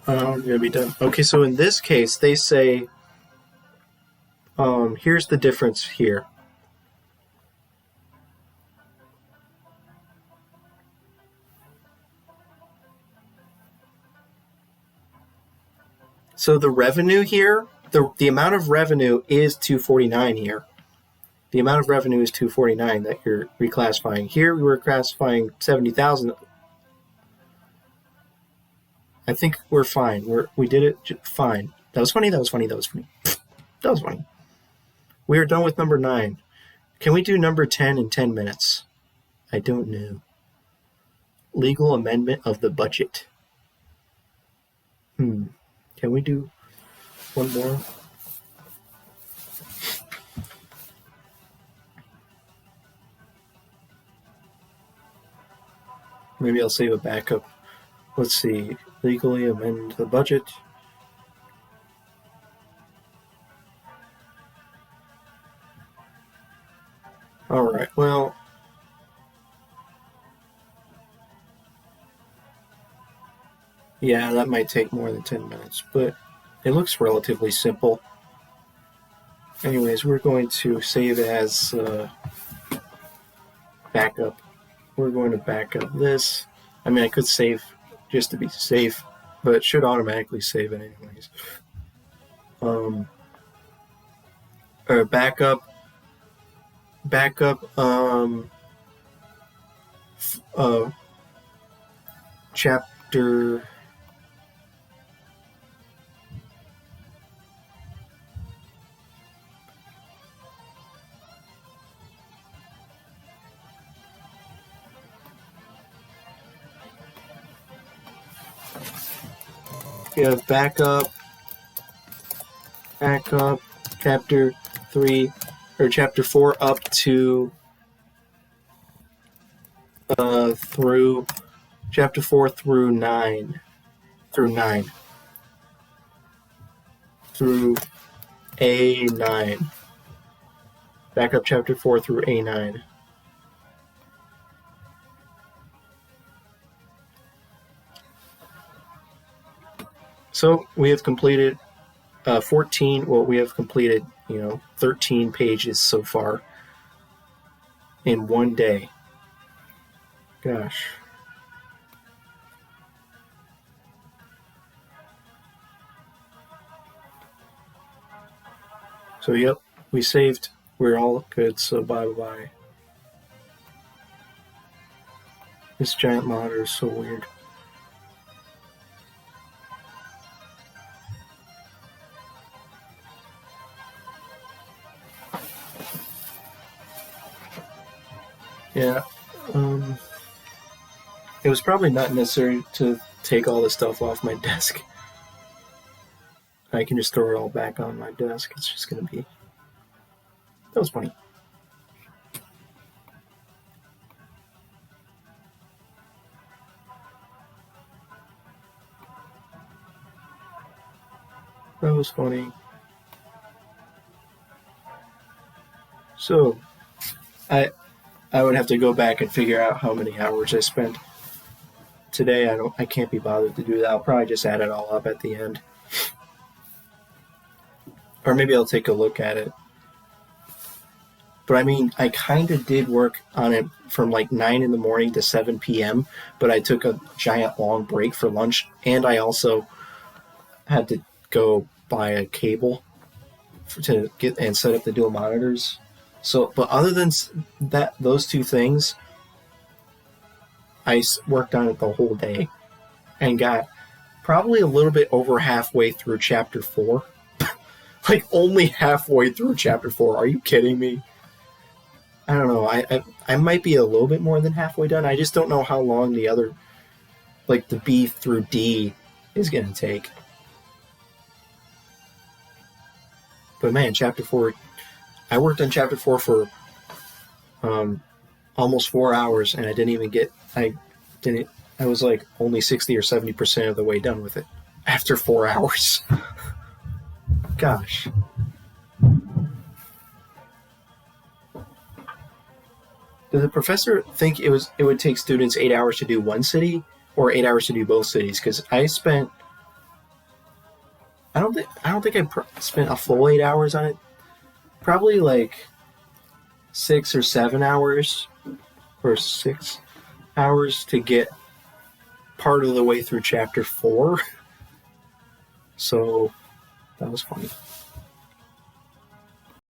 I'm gonna be done. Okay, so in this case, they say, here's the difference here. So the revenue here, the amount of revenue is 249 here. The amount of revenue is 249 that you're reclassifying. Here we were classifying 70,000. I think we're fine. We did it fine. That was funny. That was funny. That was funny. That was funny. We are done with number 9. Can we do number 10 in 10 minutes? I don't know. Legal amendment of the budget. Can we do one more? Maybe I'll save a backup. Let's see. Legally amend the budget. All right. Well, yeah, that might take more than 10 minutes, but it looks relatively simple. Anyways, we're going to save as backup. We're going to back up this. I mean, I could save just to be safe, but it should automatically save it anyways. Backup, chapter. We have backup, chapter 3 or chapter 4 up to through chapter 4 through 9 through A9. Backup chapter 4 through A9. So we have completed 14. Well, we have completed 13 pages so far in one day. Gosh. So yep, we saved. We're all good. So bye. This giant monitor is so weird. Yeah, it was probably not necessary to take all the stuff off my desk. I can just throw it all back on my desk. It's just going to be... That was funny. That was funny. So, I would have to go back and figure out how many hours I spent today. I can't be bothered to do that. I'll probably just add it all up at the end. Or maybe I'll take a look at it. But I mean, I kind of did work on it from like 9 in the morning to 7 p.m., but I took a giant long break for lunch, and I also had to go buy a cable to get and set up the dual monitors. So, but other than that, those two things, I worked on it the whole day and got probably a little bit over halfway through chapter 4. Like only halfway through chapter 4. Are you kidding me? I don't know. I might be a little bit more than halfway done. I just don't know how long the other, like the B through D, is going to take. But man, chapter 4, I worked on chapter 4 for almost 4 hours, and I was like only 60 or 70% of the way done with it after 4 hours. Gosh. Did the professor think it would take students 8 hours to do one city or 8 hours to do both cities? Because I spent I don't think I spent a full 8 hours on it. Probably like 6 or 7 hours, or 6 hours to get part of the way through chapter 4. So that was funny.